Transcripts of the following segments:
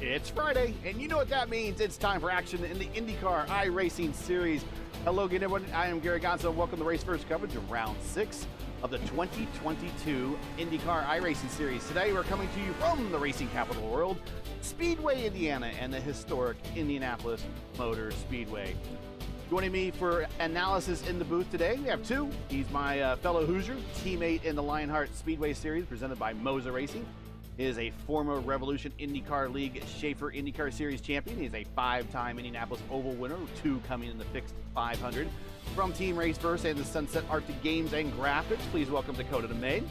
It's Friday, and you know what that means. It's time for action in the IndyCar iRacing Series. Hello again, everyone. I am Gary Gonzo. Welcome to Race First coverage of Round 6 of the 2022 IndyCar iRacing Series. Today, we're coming to you from the racing capital of the world, Speedway, Indiana, and the historic Indianapolis Motor Speedway. Joining me for analysis in the booth today, we have two. He's my fellow Hoosier, teammate in the Lionheart Speedway Series presented by Moza Racing. He is a former Revolution IndyCar League Schaefer IndyCar Series champion. He's a 5-time Indianapolis Oval winner, 2 coming in the fixed 500. From Team Race First and the Sunset Arctic Games and Graphics, please welcome Dakota DeMay.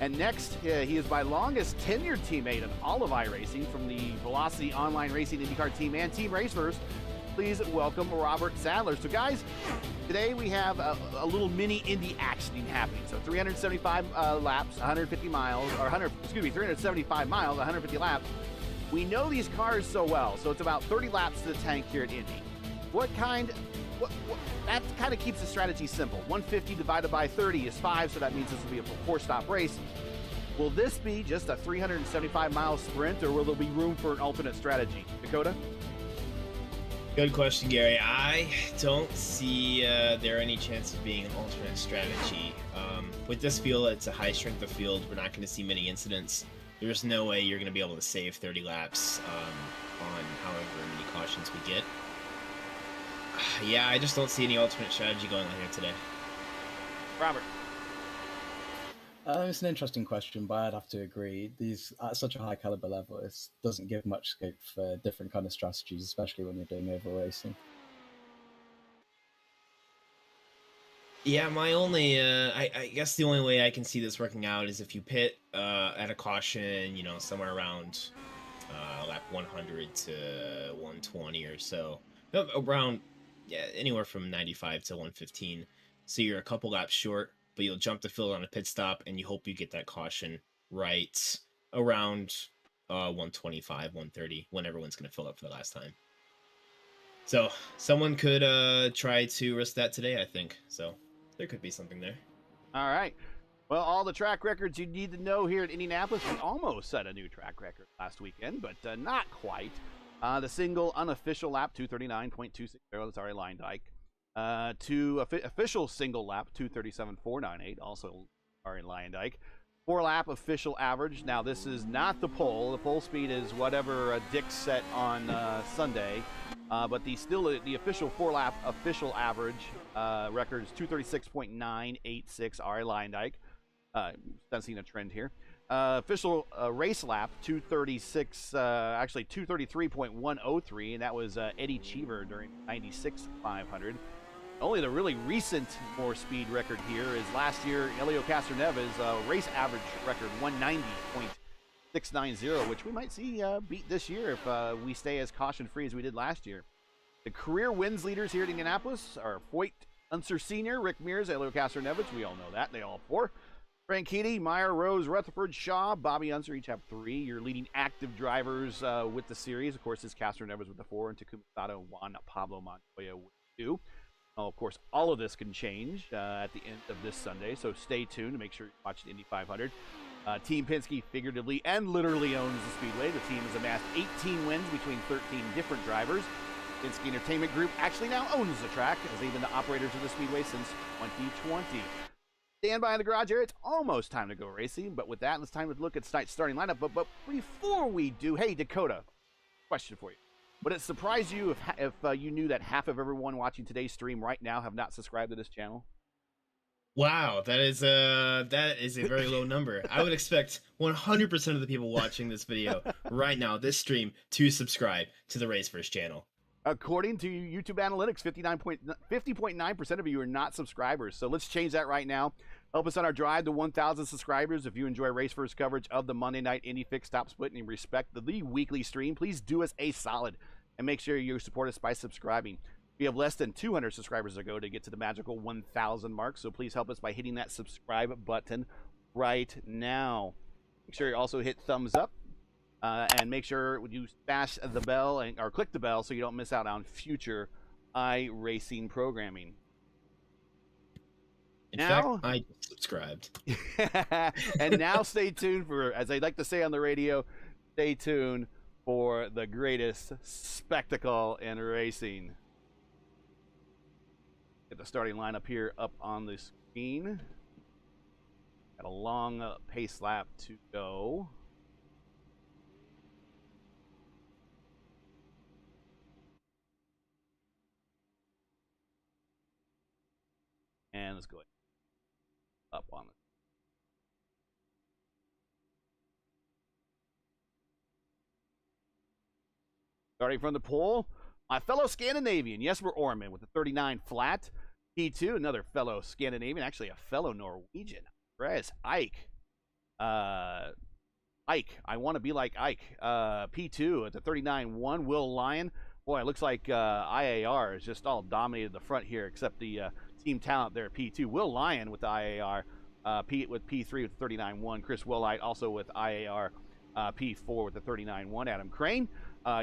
And next, he is my longest tenured teammate in all of iRacing from the Velocity Online Racing IndyCar team and Team Race First. Please welcome Robert Sadler. So guys, today we have a little mini Indy action happening. So 375 laps, 150 miles, or 375 miles, 150 laps. We know these cars so well, so it's about 30 laps to the tank here at Indy. That kind of keeps the strategy simple. 150 divided by 30 is 5, so that means this will be a 4-stop race. Will this be just a 375-mile sprint, or will there be room for an alternate strategy? Dakota? Good question, Gary. I don't see there any chance of being an alternate strategy. With this field, it's a high strength of field. We're not going to see many incidents. There's no way you're going to be able to save 30 laps on however many cautions we get. Yeah, I just don't see any alternate strategy going on here today. Robert? It's an interesting question, but I'd have to agree. These at such a high caliber level, it doesn't give much scope for different kind of strategies, especially when you're doing oval racing. Yeah, my only, I guess the only way I can see this working out is if you pit at a caution, somewhere around lap 100 to 120 or so, around, anywhere from 95 to 115. So you're a couple laps short, but you'll jump the field on a pit stop, and you hope you get that caution right around 125, 130, when everyone's going to fill up for the last time. So someone could try to risk that today, I think. So there could be something there. All right. Well, all the track records you need to know here at Indianapolis. We almost set a new track record last weekend, but not quite. The single unofficial lap, 239.260. That's Ari Leindijk. Official single lap, 237.498, also Ari Leindijk. 4-lap official average. Now, this is not the pole. The pole speed is whatever Dick set on Sunday. But the official 4-lap official average record is 236.986 Ari Leindijk. Sensing a trend here. Official race lap, 233.103, and that was Eddie Cheever during 96 500. Only the really recent more speed record here is last year, Helio Castroneves' race average record, 190.690, which we might see beat this year if we stay as caution-free as we did last year. The career wins leaders here at Indianapolis are Foyt, Unser Sr., Rick Mears, Helio Castroneves. We all know that. They all 4. Franchitti, Meyer, Rose, Rutherford, Shaw, Bobby Unser each have 3. Your leading active drivers with the series, of course, is Castroneves with the 4, and Takuma Sato, Juan Pablo Montoya with 2. Of course, all of this can change at the end of this Sunday, so stay tuned to make sure you watch the Indy 500. Team Penske figuratively and literally owns the Speedway. The team has amassed 18 wins between 13 different drivers. Penske Entertainment Group actually now owns the track, as they've been the operators of the Speedway since 2020. Stand by in the garage area. It's almost time to go racing, but with that, it's time to look at tonight's starting lineup. But before we do, hey, Dakota, question for you. Would it surprise you if you knew that half of everyone watching today's stream right now have not subscribed to this channel? Wow, that is a very low number. I would expect 100% of the people watching this video right now, this stream, to subscribe to the Race First channel. According to YouTube analytics, 50.9% of you are not subscribers. So let's change that right now. Help us on our drive to 1,000 subscribers. If you enjoy Race First coverage of the Monday Night Indy Fix Stop Split and you respect the weekly stream, please do us a solid and make sure you support us by subscribing. We have less than 200 subscribers to go to get to the magical 1,000 mark, so please help us by hitting that subscribe button right now. Make sure you also hit thumbs up and make sure you smash the bell or click the bell so you don't miss out on future iRacing programming. In fact, I subscribed. And now stay tuned for, as I like to say on the radio, stay tuned for the greatest spectacle in racing. Get the starting lineup here up on the screen. Got a long pace lap to go. And let's go up on it. Starting from the pole, my fellow Scandinavian, Jesper Orman with the 39 flat. P2, another fellow Scandinavian, actually a fellow Norwegian, Andreas Ike. Ike, I want to be like Ike. P2 at the 39-1, Will Lyon. Boy, it looks like IAR has just all dominated the front here, except the team talent there, P2. Will Lyon with the IAR, with P3 with the 39-1. Chris Willite also with IAR, P4 with the 39-1. Adam Crane,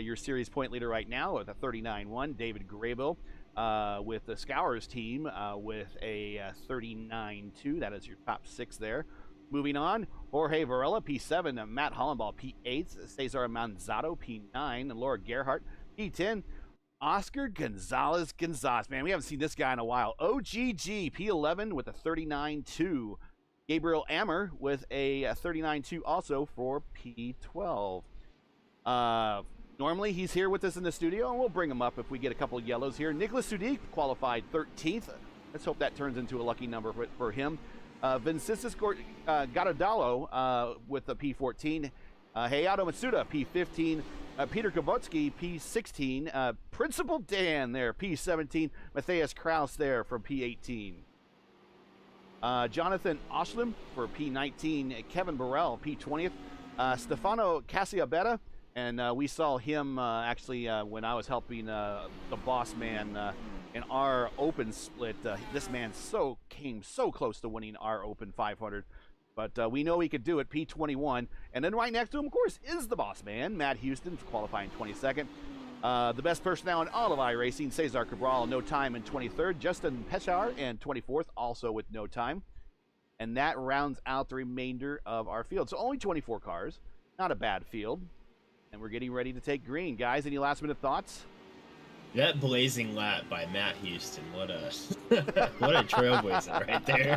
your series point leader right now with a 39-1. David Graybill with the Scours team with a 39-2. That is your top 6 there. Moving on, Jorge Varela, P7. Matt Hollenball, P8. Cesar Manzato, P9. And Laura Gerhardt, P10. Oscar Gonzalez. Man, we haven't seen this guy in a while. OGG, P11 with a 39-2. Gabriel Ammer with a 39-2 also for P12. Normally he's here with us in the studio, and we'll bring him up if we get a couple of yellows here. Nicholas Sudik qualified 13th. Let's hope that turns into a lucky number for him. Vincentis Garadalo with the P14. Hayato Matsuda, P15. Peter Kubotski, P16. Principal Dan there, P17. Matthias Kraus there for P18. Jonathan Oshlim for P19. Kevin Burrell, P20th. Stefano Casiabetta, and we saw him actually when I was helping the boss man in our open split. This man came so close to winning our open 500. But we know he could do it, P21. And then right next to him, of course, is the boss man, Matt Houston, qualifying 22nd. The best personnel in all of iRacing, Cesar Cabral, no time in 23rd. Justin Pechar in 24th, also with no time. And that rounds out the remainder of our field. So only 24 cars, not a bad field. And we're getting ready to take green. Guys, any last minute thoughts? That blazing lap by Matt Houston, what a what a trailblazer right there.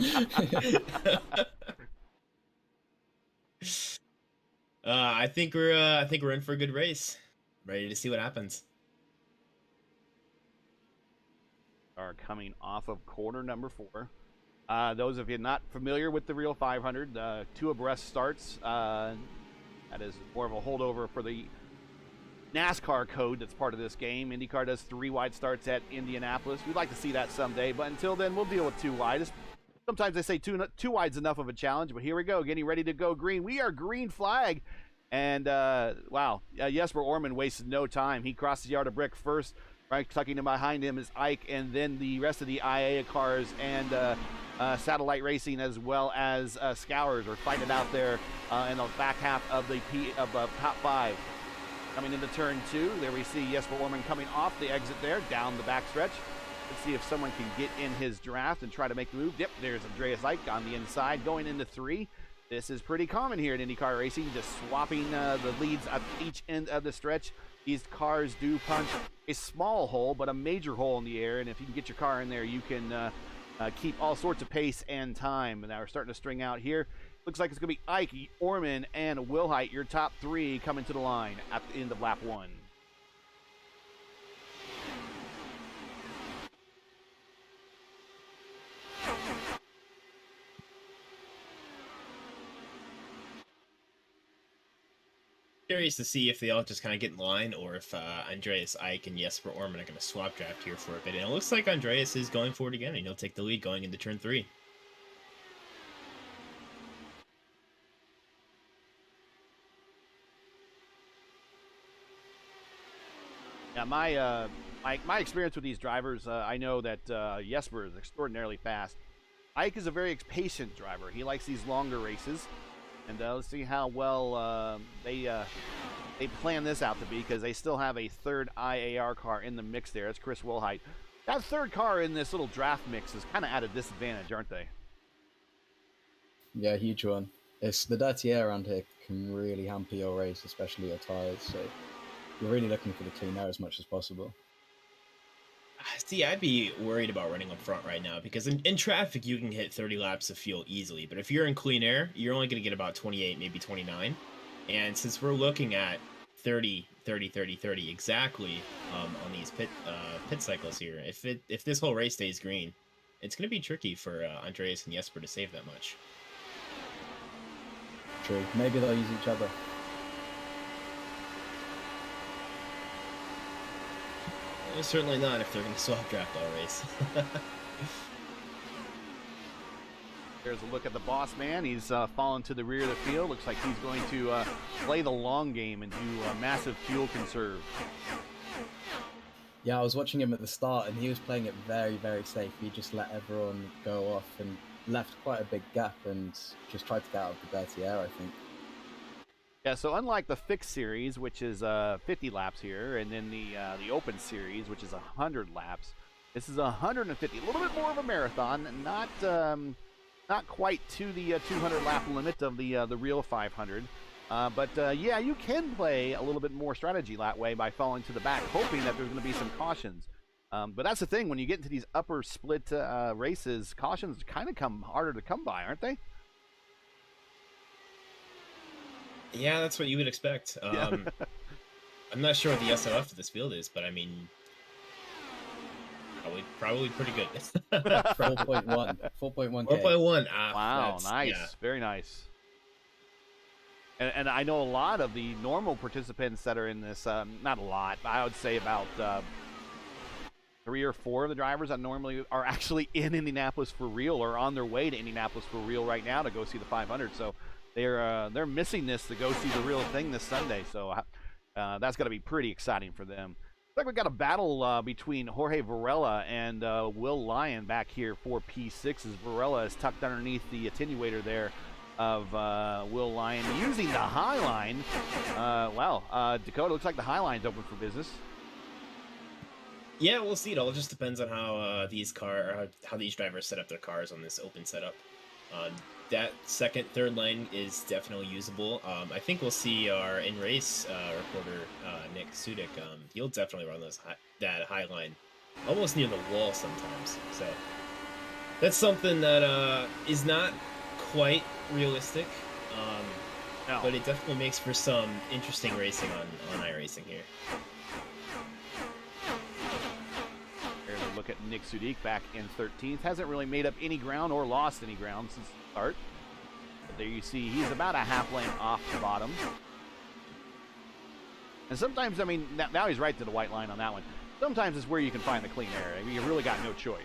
I think we're in for a good race. Ready to see what happens. Are coming off of corner number 4. Those of you not familiar with the real 500, 2 abreast starts. That is more of a holdover for the NASCAR code that's part of this game. IndyCar does 3 wide starts at Indianapolis. We'd like to see that someday, but until then, we'll deal with 2 wide. Sometimes they say 2 wide's enough of a challenge, but here we go, getting ready to go green. We are green flag, and wow, Jesper Orman wasted no time. He crosses the yard of brick first, right, tucking him behind him is Ike, and then the rest of the IA cars and Satellite Racing as well as Scours are fighting it out there in the back half of the top 5. Coming into turn 2, there we see Jesper Orman coming off the exit there, down the backstretch. Let's see if someone can get in his draft and try to make the move. Yep, there's Andreas Ike on the inside, going into 3. This is pretty common here at IndyCar Racing, just swapping the leads at each end of the stretch. These cars do punch a small hole, but a major hole in the air, and if you can get your car in there, you can keep all sorts of pace and time. And now we're starting to string out here. Looks like it's going to be Ike, Orman, and Wilhite, your top 3 coming to the line at the end of lap 1. Curious to see if they all just kind of get in line, or if Andreas Ike and Jesper Orman are going to swap draft here for a bit. And it looks like Andreas is going for it again, and he'll take the lead going into turn 3. Yeah, my experience with these drivers, I know that Jesper is extraordinarily fast. Ike is a very patient driver. He likes these longer races. And let's see how well they plan this out to be, because they still have a third IAR car in the mix there. That's Chris Wilhite. That third car in this little draft mix is kind of at a disadvantage, aren't they? Yeah, huge one. It's the dirty air around here can really hamper your race, especially your tires. So you're really looking for the clean air as much as possible. See, I'd be worried about running up front right now because in traffic you can hit 30 laps of fuel easily, but if you're in clean air, you're only going to get about 28, maybe 29. And since we're looking at 30, 30, 30, 30 exactly on these pit cycles here, if this whole race stays green, it's going to be tricky for Andreas and Jesper to save that much. True. Maybe they'll use each other. Certainly not if they're going to swap draft all race. There's a look at the boss man. He's fallen to the rear of the field. Looks like he's going to play the long game and do a massive fuel conserve. Yeah, I was watching him at the start, and he was playing it very, very safe. He just let everyone go off and left quite a big gap and just tried to get out of the dirty air, I think. Yeah, so unlike the fixed series, which is 50 laps here, and then the open series, which is 100 laps, this is 150. A little bit more of a marathon, not quite to the 200 lap limit of the real 500. But yeah, you can play a little bit more strategy that way by falling to the back, hoping that there's going to be some cautions. But that's the thing, when you get into these upper split races, cautions kind of come harder to come by, aren't they? Yeah, that's what you would expect. I'm not sure what the SOF of this field is, but I mean, probably pretty good. 4.1. 4.1. 4.1. Wow, nice. Yeah. Very nice. And I know a lot of the normal participants that are in this, not a lot, but I would say about 3 or 4 of the drivers that normally are actually in Indianapolis for real or on their way to Indianapolis for real right now to go see the 500. So they're missing this to go see the real thing this Sunday. So that's going to be pretty exciting for them. Looks like we got a battle between Jorge Varela and Will Lyon back here for P6 as Varela is tucked underneath the attenuator there of Will Lyon using the high line. Dakota, looks like the high line's open for business. Yeah, we'll see. It all just depends on how these drivers set up their cars on this open setup. That second, third lane is definitely usable. I think we'll see our in-race reporter, Nick Sudik. He'll definitely run that high line almost near the wall sometimes. So that's something that is not quite realistic, No. but it definitely makes for some interesting racing on iRacing here. Here's a look at Nick Sudik back in 13th. Hasn't really made up any ground or lost any ground since the start. But there you see he's about a half lane off the bottom. And sometimes, I mean, now he's right to the white line on that one. Sometimes it's where you can find the clean air. I mean, you really got no choice.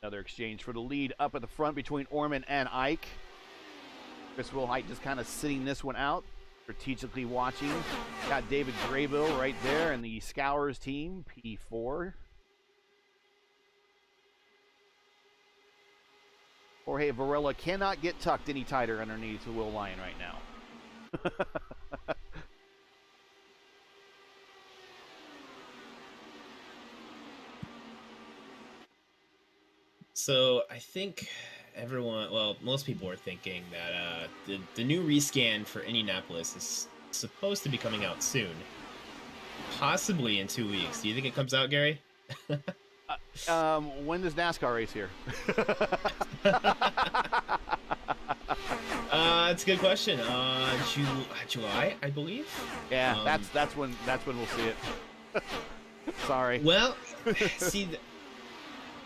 Another exchange for the lead up at the front between Orman and Ike. Chris Wilhite just kind of sitting this one out, strategically watching. Got David Graybill right there and the Scours team, P4. Jorge Varela cannot get tucked any tighter underneath Will Lyon right now. So I think most people are thinking that the new rescan for Indianapolis is supposed to be coming out soon, possibly in 2 weeks. Do you think it comes out, Gary? When does NASCAR race here? That's a good question. July, I believe. Yeah, that's when we'll see it. Sorry. Well, see.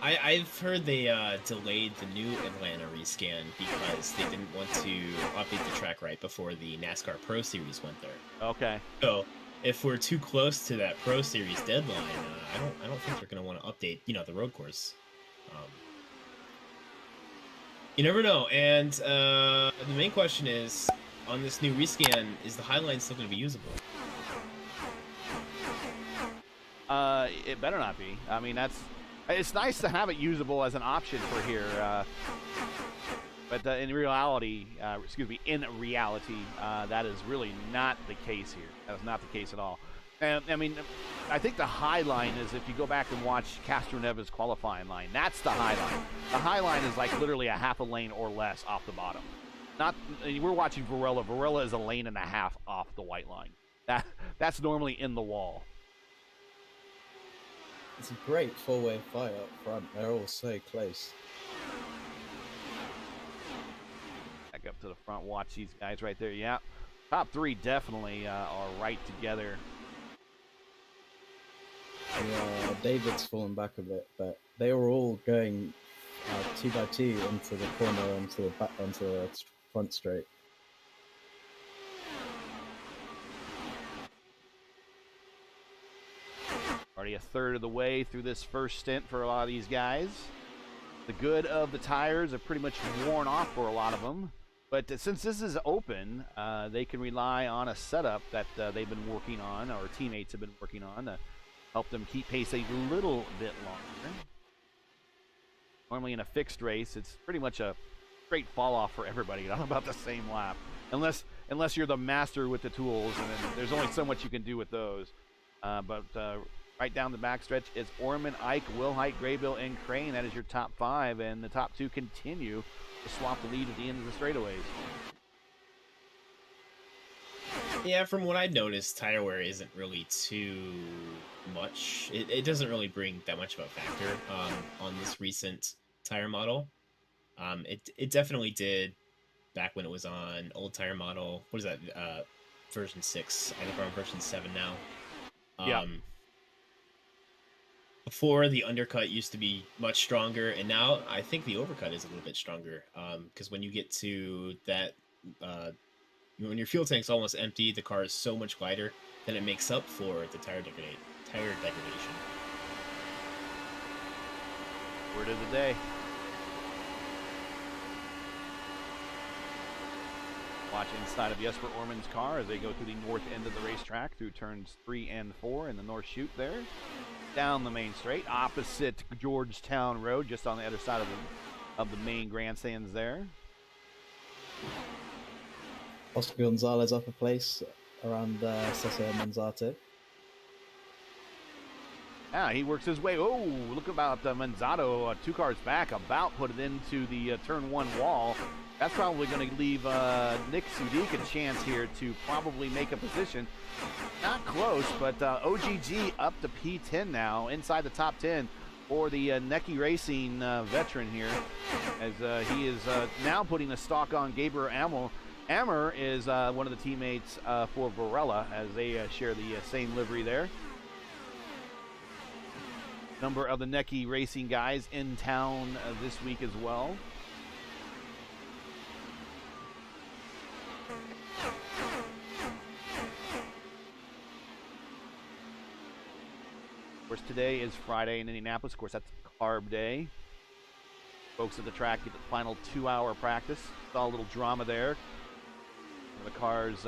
I've heard they delayed the new Atlanta rescan because they didn't want to update the track right before the NASCAR Pro Series went there. Okay. So if we're too close to that Pro Series deadline, I don't think they're going to want to update, the road course. You never know. And the main question is, on this new rescan, is the Highline still going to be usable? It better not be. I mean, it's nice to have it usable as an option for here, but in reality, that is really not the case here. That is not the case at all. And I mean, I think the high line is, if you go back and watch Castroneva's qualifying line, that's the high line. The high line is like literally a half a lane or less off the bottom. Not we're watching Varela. Varela is a lane and a half off the white line. That's normally in the wall. It's a great four-way fight up front. They're all so close. Back up to the front. Watch these guys right there. Yeah, top three definitely are right together. Yeah, David's fallen back a bit, but they were all going 2 by 2 into the corner, onto the front straight. Already a third of the way through this first stint for a lot of these guys. The good of the tires are pretty much worn off for a lot of them. But since this is open, they can rely on a setup that they've been working on, or teammates have been working on, to help them keep pace a little bit longer. Normally in a fixed race, it's pretty much a straight fall off for everybody, not about the same lap. Unless you're the master with the tools, and then there's only so much you can do with those. But right down the backstretch is Orman, Ike, Wilhite, Graybill, and Crane. That is your top five, and the top two continue to swap the lead at the end of the straightaways. Yeah, from what I noticed, tire wear isn't really too much. It doesn't really bring that much of a factor on this recent tire model. It definitely did back when it was on old tire model. What is that? Version 6. I think we're on version 7 now. Yeah. Before, the undercut used to be much stronger, and now I think the overcut is a little bit stronger. Because when you get to that, when your fuel tank's almost empty, the car is so much lighter that it makes up for the tire degradation. Word of the day. Watch inside of Jesper Orman's car as they go through the north end of the racetrack through turns 3 and 4 in the north chute there. Down the main straight, opposite Georgetown Road, just on the other side of the main grandstands there. Oscar Gonzalez up a place around Cesar Manzato. Yeah, he works his way. Oh, look about Manzato, 2 cars back, about put it into the turn 1 wall. That's probably going to leave Nick Sudik a chance here to probably make a position. Not close, but OGG up to P10 now, inside the top 10 for the Necky Racing veteran here, as he is now putting a stalk on Gabriel Amel. Ammer is one of the teammates for Varela, as they share the same livery there. Number of the Necky Racing guys in town this week as well. Of course, today is Friday in Indianapolis. Of course, that's carb day. Folks at the track get the final 2-hour practice. Saw a little drama there. The cars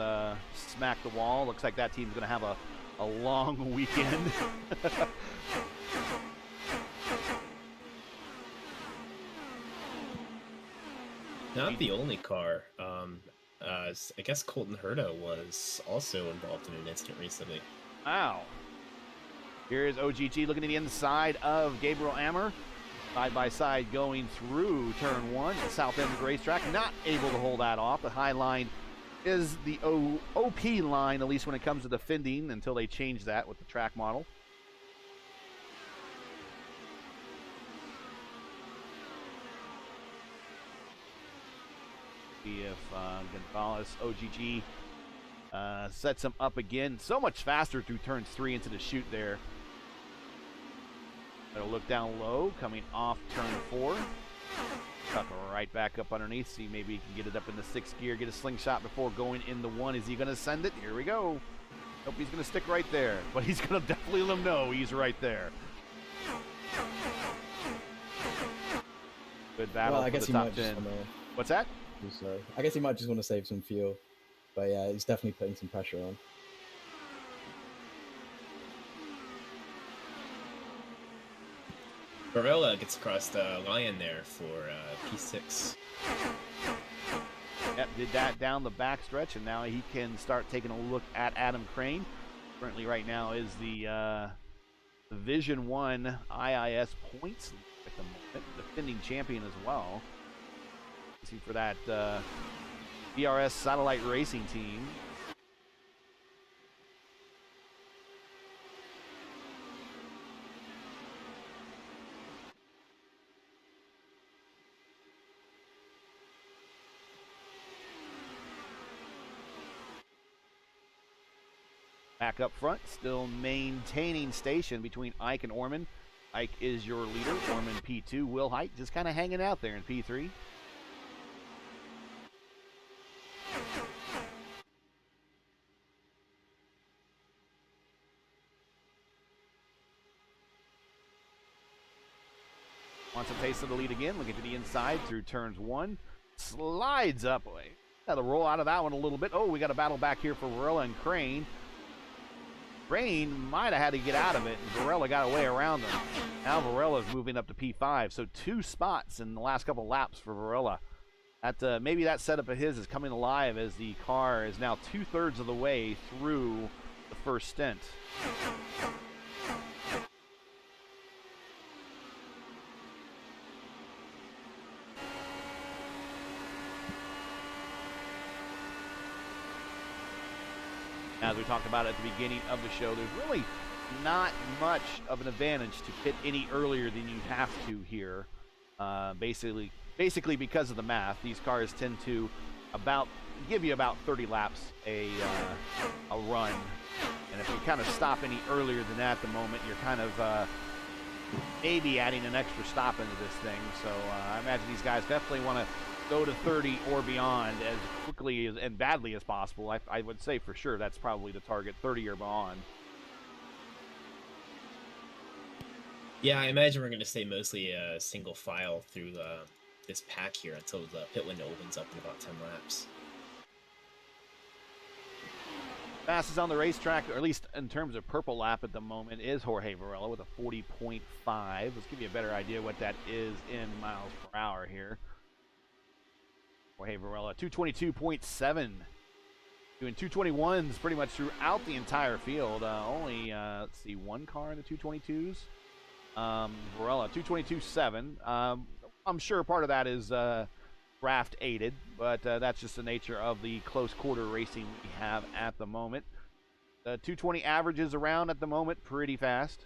smack the wall. Looks like that team's going to have a long weekend. Not the only car. I guess Colton Herta was also involved in an incident recently. Wow. Here is OGG looking at the inside of Gabriel Ammer. Side by side going through turn 1 at south end of the racetrack. Not able to hold that off. The high line is the OP line, at least when it comes to the fending, until they change that with the track model. See if Gonzalez, OGG, sets him up again. So much faster through turns 3 into the chute there. It'll look down low, coming off turn 4. Tuck right back up underneath. See, maybe he can get it up in the 6th gear, get a slingshot before going into 1. Is he going to send it? Here we go. Nope, he's going to stick right there. But he's going to definitely let him know he's right there. Good battle Well, I for guess the he top might 10. just wanna, What's that? sorry. I guess he might just want to save some fuel. But yeah, he's definitely putting some pressure on. Varela gets across the line there for P6. Yep, did that down the backstretch, and now he can start taking a look at Adam Crane. Currently, right now, is the Division 1 IIS points lead at the moment, defending champion as well. See for that DRS Satellite Racing Team. Back up front, still maintaining station between Ike and Orman. Ike is your leader, Orman P2. Will Height just kind of hanging out there in P3. Wants a taste of the lead again, looking to the inside through turns 1. Slides up. Got to roll out of that one a little bit. Oh, we got a battle back here for Varela and Crane. Crane might have had to get out of it, and Varela got away around them. Now Varela's moving up to P5, so 2 spots in the last couple laps for Varela. Maybe that setup of his is coming alive as the car is now 2/3 of the way through the first stint. As we talked about at the beginning of the show, there's really not much of an advantage to pit any earlier than you have to here. Basically because of the math, these cars tend to give you about 30 laps a run, and if you kind of stop any earlier than that at the moment, you're kind of maybe adding an extra stop into this thing. So I imagine these guys definitely want to go to 30 or beyond as quickly and badly as possible. I would say for sure that's probably the target, 30 or beyond. Yeah, I imagine we're going to stay mostly a single file through this pack here until the pit window opens up in about 10 laps. Fastest on the racetrack, or at least in terms of purple lap at the moment, is Jorge Varela with a 40.5. Let's give you a better idea what that is in miles per hour here. Jorge Varela, 222.7. Doing 221s pretty much throughout the entire field. Only, let's see, one car in the 222s. Varela, 222.7. I'm sure part of that is draft aided, but that's just the nature of the close quarter racing we have at the moment. The 220 averages around at the moment, pretty fast.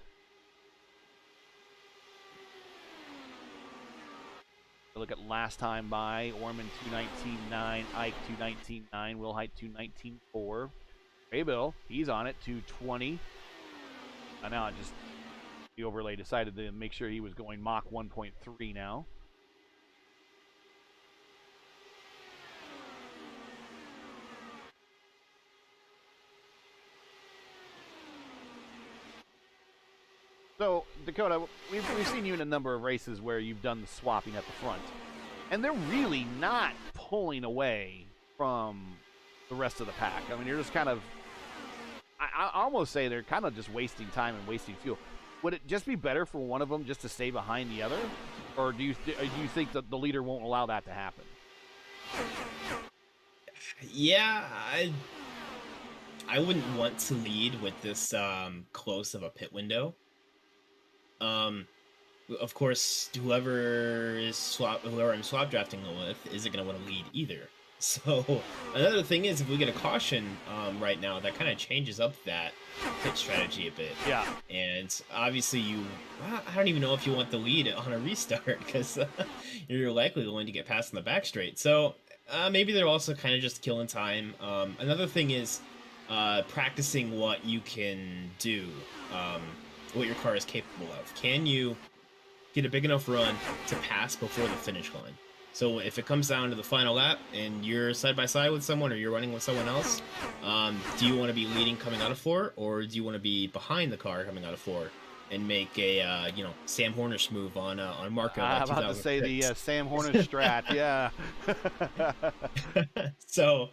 Look at last time by, Orman 219.9, Ike 219.9, Will Height 219.4. Hey Bill, he's on it, 220. Now just the overlay decided to make sure he was going Mach 1.3 now. So, Dakota, we've seen you in a number of races where you've done the swapping at the front. And they're really not pulling away from the rest of the pack. I mean, you're just kind of... I almost say they're kind of just wasting time and wasting fuel. Would it just be better for one of them just to stay behind the other? Or do you think that the leader won't allow that to happen? Yeah, I wouldn't want to lead with this close of a pit window. Of course, whoever I'm swap drafting with isn't going to want to lead either. So another thing is, if we get a caution right now, that kind of changes up that pit strategy a bit. Yeah. And obviously, I don't even know if you want the lead on a restart because you're likely going to get passed in the back straight. So maybe they're also kind of just killing time. Another thing is practicing what you can do. What your car is capable of. Can you get a big enough run to pass before the finish line? So if it comes down to the final lap and you're side by side with someone or you're running with someone else, do you want to be leading coming out of 4, or do you want to be behind the car coming out of 4 and make a Sam Hornish move on Marco? I'm about to say the Sam Hornish strat, yeah. So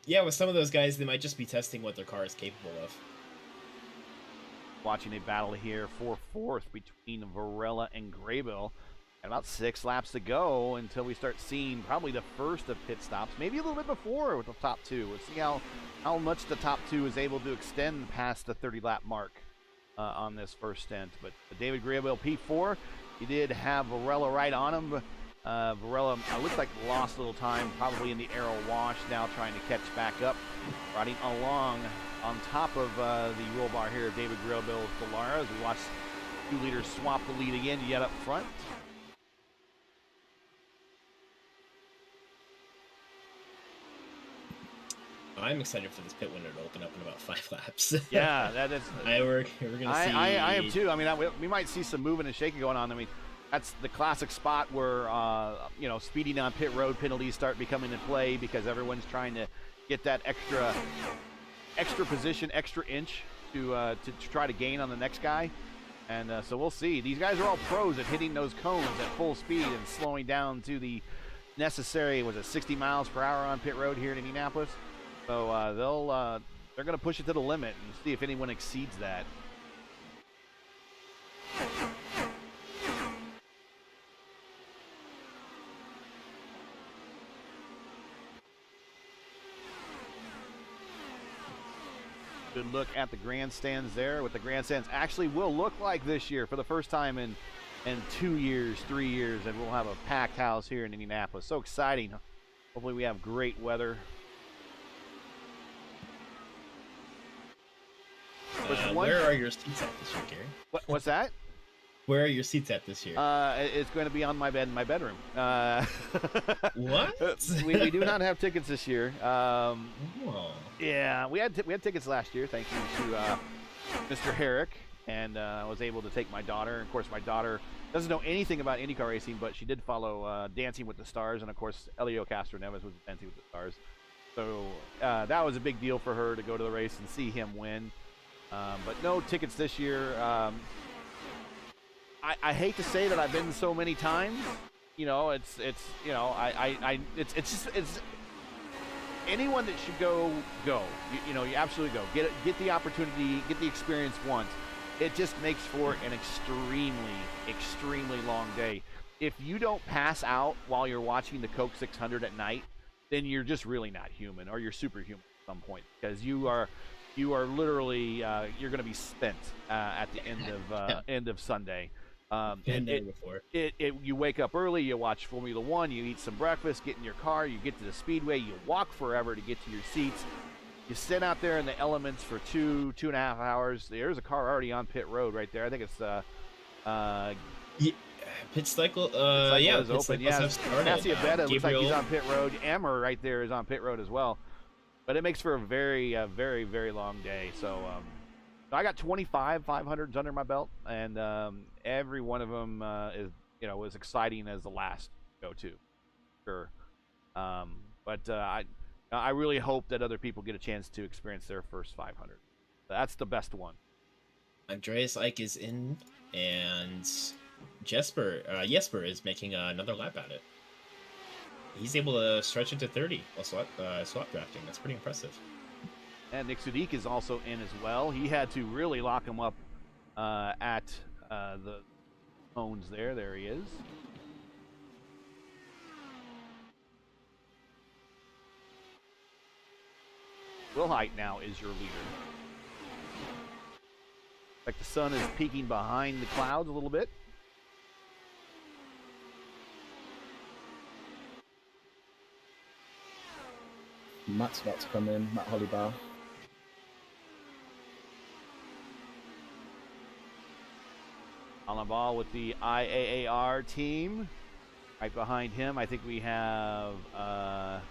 yeah, with some of those guys, they might just be testing what their car is capable of. Watching a battle here for 4th between Varela and Graybill. And about 6 laps to go until we start seeing probably the first of pit stops, maybe a little bit before with the top 2. We'll see how much the top 2 is able to extend past the 30-lap mark on this first stint. But David Graybill, P4, he did have Varela right on him. Varela looks like lost a little time, probably in the arrow wash, now trying to catch back up. Riding along on top of the roll bar here, David Grillbill with Dallara, as we watch 2 leaders swap the lead again yet up front. I'm excited for this pit window to open up in about 5 laps. Yeah, that is. we're gonna see. I am too. I mean, we might see some moving and shaking going on. I mean, that's the classic spot where you know, speeding on pit road penalties start becoming in play because everyone's trying to get that extra position, extra inch to try to gain on the next guy. And so we'll see. These guys are all pros at hitting those cones at full speed and slowing down to the necessary, was it 60 miles per hour on pit road here in Indianapolis? So they're going to push it to the limit and see if anyone exceeds that. Good look at the grandstands there. What the grandstands actually will look like this year for the first time in 2 years, 3 years, and we'll have a packed house here in Indianapolis. So exciting. Hopefully we have great weather. Where are your seats at this year, Gary? What's that? Where are your seats at this year? It's going to be on my bed in my bedroom. What? we do not have tickets this year. Oh. Yeah, we had tickets last year, thank you to Mr. Herrick, and I was able to take my daughter. Of course, my daughter doesn't know anything about IndyCar racing, but she did follow Dancing with the Stars, and of course, Elio Castroneves was Dancing with the Stars. So that was a big deal for her to go to the race and see him win. But no tickets this year. I hate to say that I've been so many times. You know, it's you know, it's anyone that should go. You know, you absolutely go. Get the opportunity, get the experience once. It just makes for an extremely long day. If you don't pass out while you're watching the Coke 600 at night, then you're just really not human, or you're superhuman at some point, because you are literally you're going to be spent at the end of Sunday. You wake up early, you watch Formula One, you eat some breakfast, get in your car, you get to the Speedway, you walk forever to get to your seats. You sit out there in the elements for 2.5 hours. There's a car already on pit road right there. I think it's pit cycle. Yeah, is open. Yeah, Cassia Betta looks like he's on pit road. Emmer right there is on pit road as well. But it makes for a very long day. So I got 25 500s under my belt, and every one of them is, you know, as exciting as the last go to. Sure. But I really hope that other people get a chance to experience their first 500. That's the best one. Andreas Eich is in, and Jesper is making another lap at it. He's able to stretch it to 30 while swap drafting. That's pretty impressive. And Nick Sudik is also in as well. He had to really lock him up at the phones there. There he is. Wilhite now is your leader. Like the sun is peeking behind the clouds a little bit. Matt's about to come in, Matt Hollybar. On the ball with the IAAR team. Right behind him, I think we have got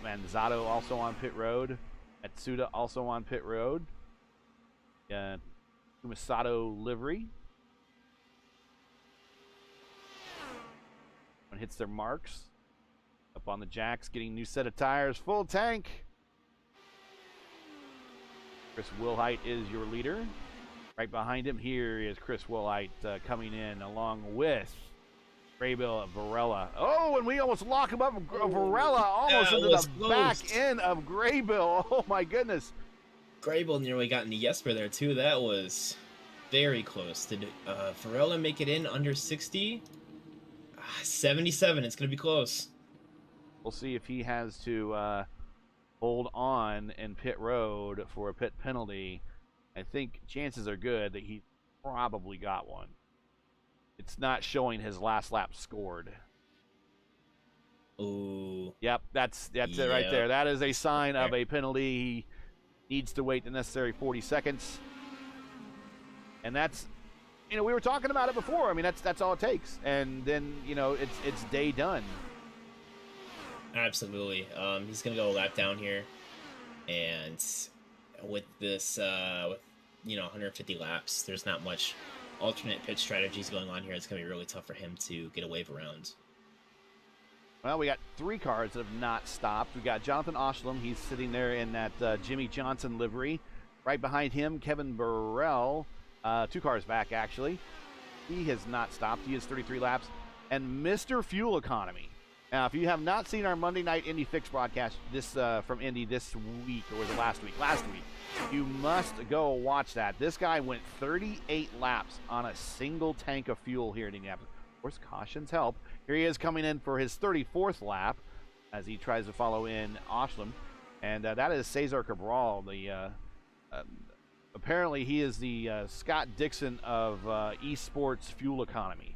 Manzato also on pit road. Atsuda also on pit road. Kumasato livery. One hits their marks. Up on the jacks, getting new set of tires, full tank. Chris Wilhite is your leader. Right behind him here is Chris Wilhite coming in along with Graybill Varela. Oh, and we almost lock him up. Varela almost into the back end of Graybill. Oh my goodness. Graybill nearly got into Jesper there too. That was very close. Did Varela make it in under 60? 77. It's going to be close. We'll see if he has to hold on in pit road for a pit penalty. I think chances are good that he probably got one. It's not showing his last lap scored. Ooh. Yep, that's it right there. That is a sign of a penalty. He needs to wait the necessary 40 seconds. And that's, you know, we were talking about it before. I mean, that's all it takes. And then, you know, it's day done. Absolutely. He's gonna go a lap down here, and with this, with, you know, 150 laps, there's not much alternate pit strategies going on here. It's gonna be really tough for him to get a wave around. Well, we got 3 cars that have not stopped. We got Jonathan Oshlam. He's sitting there in that Jimmy Johnson livery. Right behind him, Kevin Burrell, 2 cars back, actually. He has not stopped. He has 33 laps. And Mr. Fuel Economy. Now, if you have not seen our Monday Night Indy Fix broadcast this from Indy this week, or was it last week? Last week. You must go watch that. This guy went 38 laps on a single tank of fuel here in Indianapolis. Of course, cautions help. Here he is coming in for his 34th lap as he tries to follow in Oshlam. And that is Cesar Cabral. Apparently, he is the Scott Dixon of eSports fuel economy.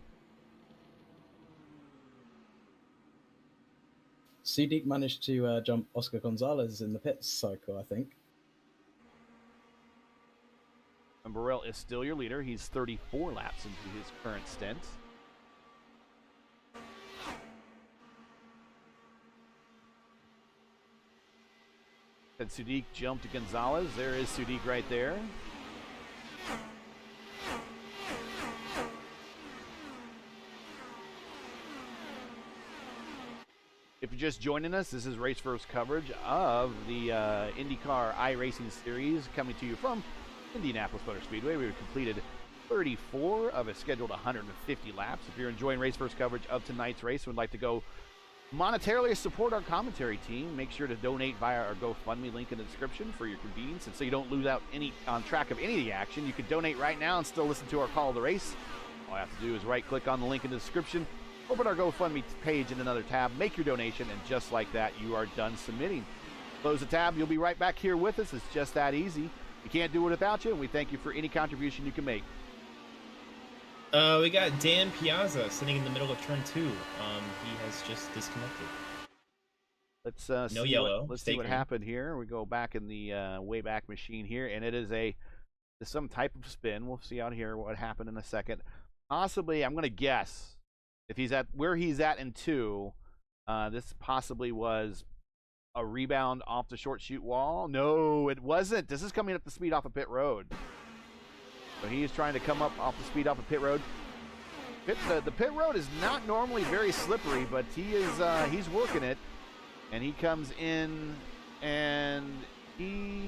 Sudik managed to jump Oscar Gonzalez in the pits cycle, I think. And Burrell is still your leader. He's 34 laps into his current stint. And Sudik jumped to Gonzalez. There is Sudik right there. If you're just joining us, this is Race First coverage of the IndyCar iRacing Series coming to you from Indianapolis Motor Speedway. We've completed 34 of a scheduled 150 laps. If you're enjoying Race First coverage of tonight's race and would like to go monetarily support our commentary team, make sure to donate via our GoFundMe link in the description for your convenience. And so you don't lose out on track of any of the action, you can donate right now and still listen to our call of the race. All you have to do is right-click on the link in the description, open our GoFundMe page in another tab, make your donation, and just like that, you are done submitting. Close the tab, you'll be right back here with us. It's just that easy. We can't do it without you, and we thank you for any contribution you can make. We got Dan Piazza sitting in the middle of turn 2. He has just disconnected. Let's no yellow. Let's see what happened here. We go back in the Wayback Machine here, and it is some type of spin. We'll see out here what happened in a second. Possibly, I'm going to guess, if he's at where he's at in 2, this possibly was a rebound off the short chute wall. No, it wasn't. This is coming up the speed off of pit road. So he is trying to come up off the speed off of pit road. The pit road is not normally very slippery, but he's working it. And he comes in and he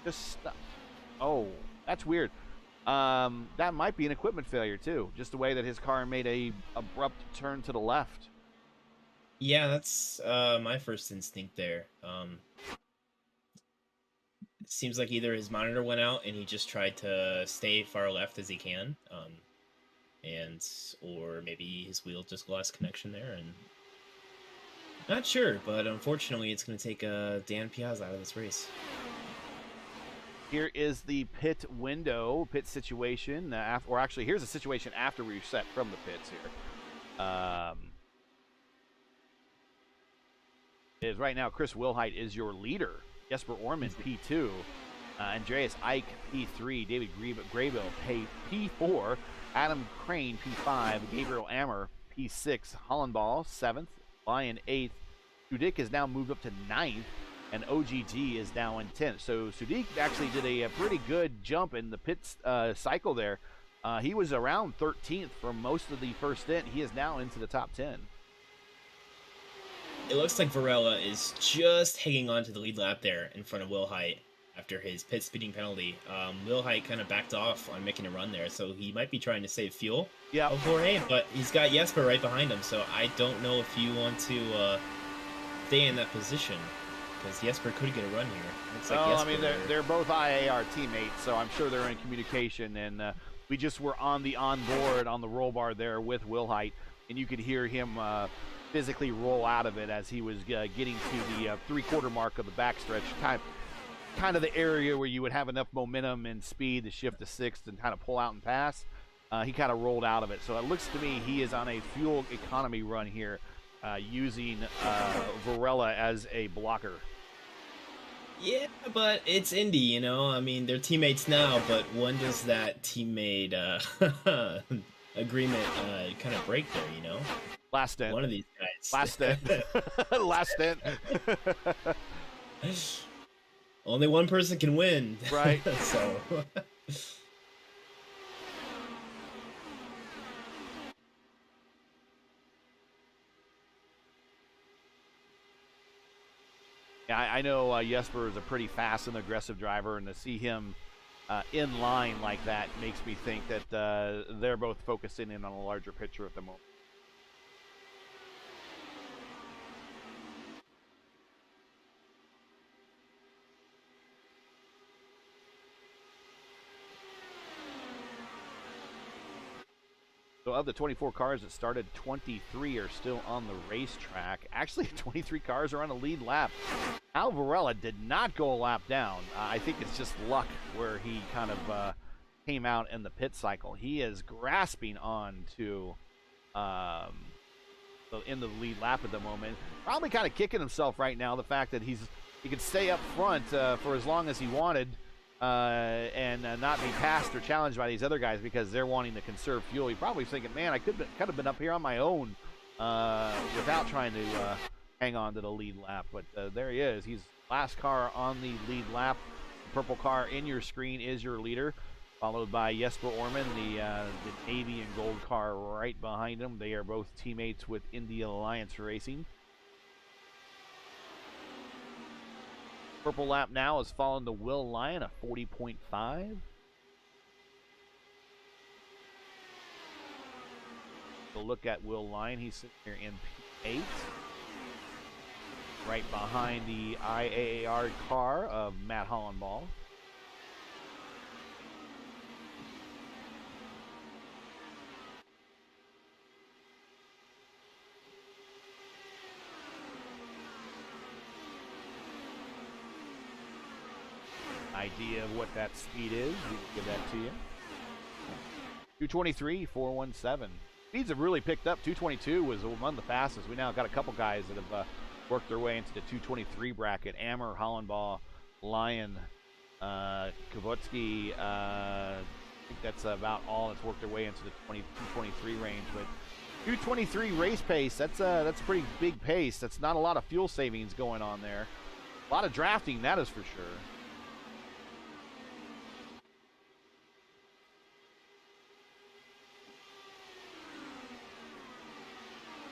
just stopped. Oh, that's weird. That might be an equipment failure too, just the way that his car made a abrupt turn to the left. Yeah, that's my first instinct there. It seems like either his monitor went out and he just tried to stay far left as he can, or maybe his wheel just lost connection there, and not sure. But unfortunately, it's going to take Dan Piazza out of this race. Here is the pit window, pit situation, or actually, here's the situation after we reset from the pits here. Is right now Chris Wilhite is your leader. Jesper Orman, P2. Andreas Ike, P3. David Graybill, P4. Adam Crane, P5. Gabriel Ammer, P6. Hollenball, 7th. Lion, 8th. Sudik has now moved up to 9th. And OGG is now in 10th. So Sudik actually did a pretty good jump in the pit cycle there. He was around 13th for most of the first stint. He is now into the top 10. It looks like Varela is just hanging on to the lead lap there in front of Wilhite after his pit speeding penalty. Wilhite kind of backed off on making a run there, so he might be trying to save fuel. Yeah. Jorge, but he's got Jesper right behind him, so I don't know if you want to stay in that position, because Jesper could get a run here. Looks like Jesper, I mean, they're both IAR teammates, so I'm sure they're in communication, and we just were on the onboard on the roll bar there with Wilhite, and you could hear him physically roll out of it as he was getting to the three-quarter mark of the backstretch, kind of the area where you would have enough momentum and speed to shift to 6th and kind of pull out and pass. he kind of rolled out of it. So it looks to me he is on a fuel economy run here, using Varela as a blocker. Yeah, but it's Indy, you know. I mean, they're teammates now, but when does that teammate agreement kind of break there, you know? Last stint. One of these guys. Last stint. Last stint. Only one person can win. Right. So. Yeah, I know Jesper is a pretty fast and aggressive driver, and to see him in line like that makes me think that they're both focusing in on a larger picture at the moment. So of the 24 cars that started, 23 are still on the racetrack. Actually, 23 cars are on the lead lap. Al Varela did not go a lap down. I think it's just luck where he kind of came out in the pit cycle. He is grasping on to in the lead lap at the moment. Probably kind of kicking himself right now, the fact that he could stay up front for as long as he wanted. And not be passed or challenged by these other guys because they're wanting to conserve fuel. He probably thinking, man, I could have been up here on my own without trying to hang on to the lead lap. But there he is. He's last car on the lead lap. The purple car in your screen is your leader, followed by Jesper Orman, the navy and gold car right behind him. They are both teammates with Indy Alliance Racing. Purple lap now is following the Will Lyon, a 40.5. So look at Will Lyon. He's sitting here in P8. Right behind the IAAR car of Matt Hollenball. Idea of what that speed is, we can give that to you. 223, 417. Speeds have really picked up. 222 was among the fastest. We now got a couple guys that have worked their way into the 223 bracket. Ammer, Hollenball, Lyon, Kavotsky. I think that's about all that's worked their way into the 223 range. But 223 race pace, that's a pretty big pace. That's not a lot of fuel savings going on there. A lot of drafting, that is for sure.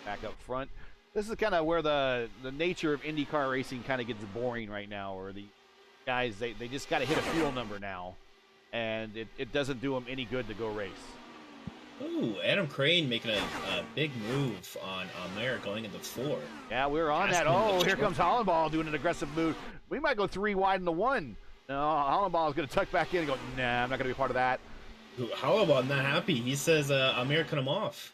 Back up front. This is kind of where the nature of IndyCar racing kind of gets boring right now, where the guys, they just got to hit a fuel number now, and it doesn't do them any good to go race. Ooh, Adam Crane making a big move on Mayer going into 4. Yeah, we're on that. Oh, here comes Hollenball doing an aggressive move. We might go 3 wide into 1. No, Hollenball is going to tuck back in and go, nah, I'm not going to be part of that. Ooh, Hollenball not happy. He says Mayer cut him off.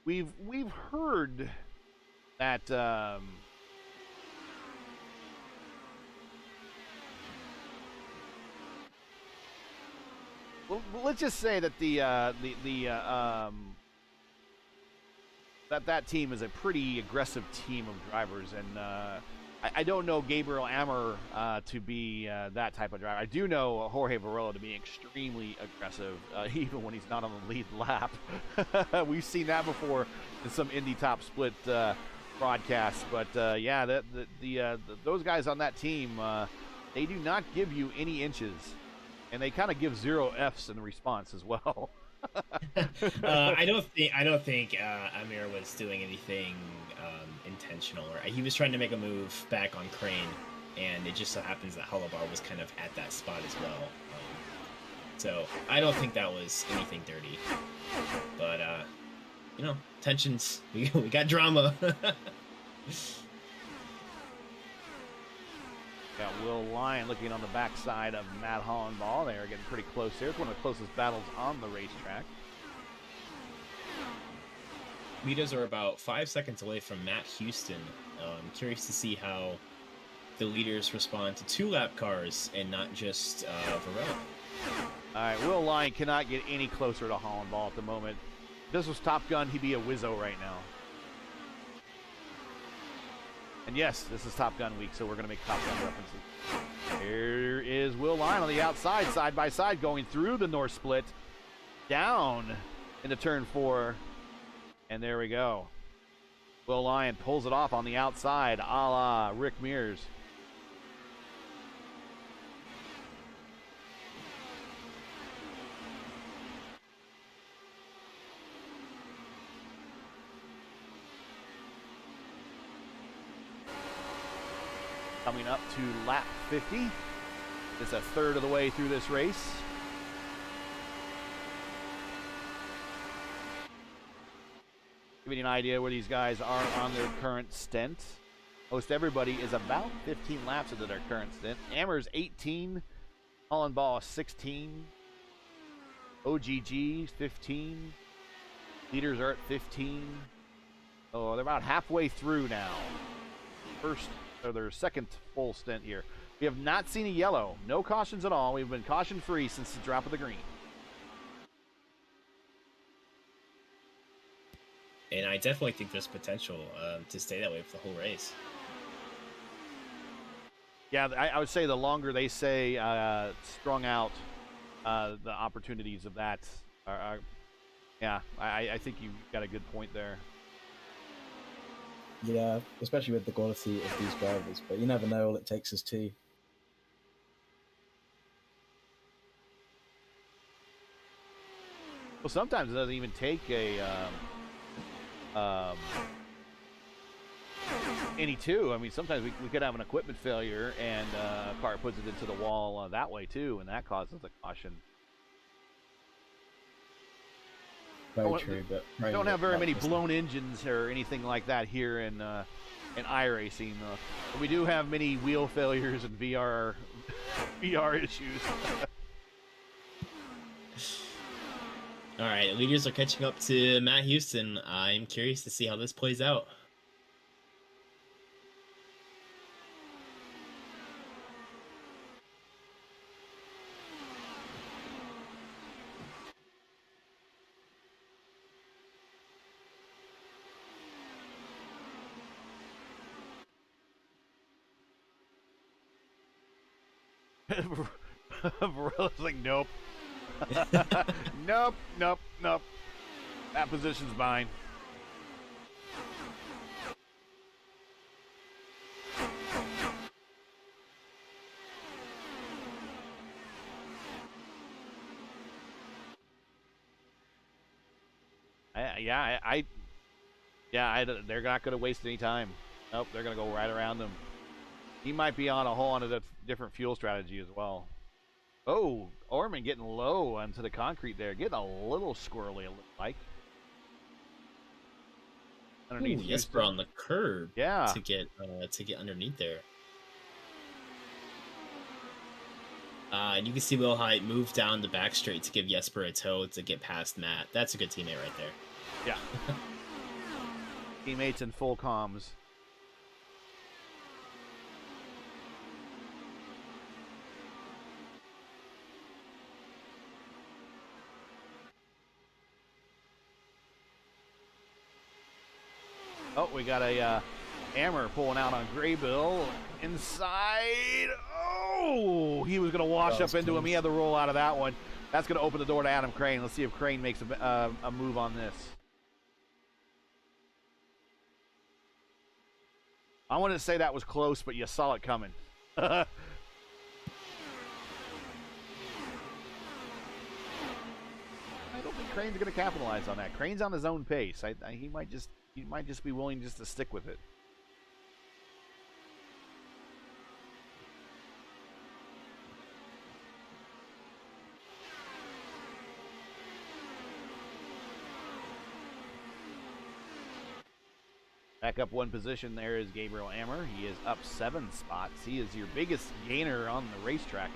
We've heard that well, let's just say that that team is a pretty aggressive team of drivers, and I don't know Gabriel Ammer to be that type of driver. I do know Jorge Varela to be extremely aggressive, even when he's not on the lead lap. We've seen that before in some Indy Top Split broadcasts. But yeah, those guys on that team, they do not give you any inches, and they kind of give 0 Fs in response as well. I don't think Amir was doing anything intentional. Or he was trying to make a move back on Crane, and it just so happens that Hollenball was kind of at that spot as well. So I don't think that was anything dirty. But you know, tensions. We got drama. Got Will Lyon looking on the backside of Matt Hollenball. They are getting pretty close here. It's one of the closest battles on the racetrack. Leaders are about 5 seconds away from Matt Houston. Curious to see how the leaders respond to 2-lap cars and not just Varela. All right, Will Lyon cannot get any closer to Hollandball at the moment. If this was Top Gun, he'd be a Wizzo right now. And yes, this is Top Gun week, so we're going to make Top Gun references. Here is Will Lyon on the outside, side by side, going through the North Split, down into turn 4, and there we go. Will Lyon pulls it off on the outside, a la Rick Mears. Coming up to lap 50. It's a third of the way through this race. Giving you an idea where these guys are on their current stint. Most everybody is about 15 laps into their current stint. Ammer's 18, Hollandball 16, OGG 15, leaders are at 15. Oh, they're about halfway through now. Their second full stint here. We have not seen a yellow. No cautions at all. We've been caution free since the drop of the green. And I definitely think there's potential to stay that way for the whole race. Yeah, I would say the longer they say strung out, the opportunities of that are yeah, I think you got a good point there. Yeah, especially with the quality of these drivers, but you never know, all it takes is 2. Well, sometimes it doesn't even take any 2. I mean, sometimes we could have an equipment failure and a car puts it into the wall that way too, and that causes a caution. Very true, but we don't have very many blown engines or anything like that here in iRacing. But we do have many wheel failures and VR issues. All right, leaders are catching up to Matt Houston. I'm curious to see how this plays out. Varela's like, nope. Nope. That position's mine. They're not going to waste any time. Nope, they're going to go right around them. He might be on a different fuel strategy as well. Oh, Orman getting low onto the concrete there, getting a little squirrely, it looks like. Underneath Jesper on the curb. Yeah. To get underneath there. And you can see Will Height move down the back straight to give Jesper a tow to get past Matt. That's a good teammate right there. Yeah. Teammates in full comms. Oh, we got a hammer pulling out on Graybill. Inside. Oh, he was going to wash up into him. He had to roll out of that one. That's going to open the door to Adam Crane. Let's see if Crane makes a move on this. I wanted to say that was close, but you saw it coming. I don't think Crane's going to capitalize on that. Crane's on his own pace. He might just be willing just to stick with it. Back up one position there is Gabriel Ammer. He is up 7 spots. He is your biggest gainer on the racetrack.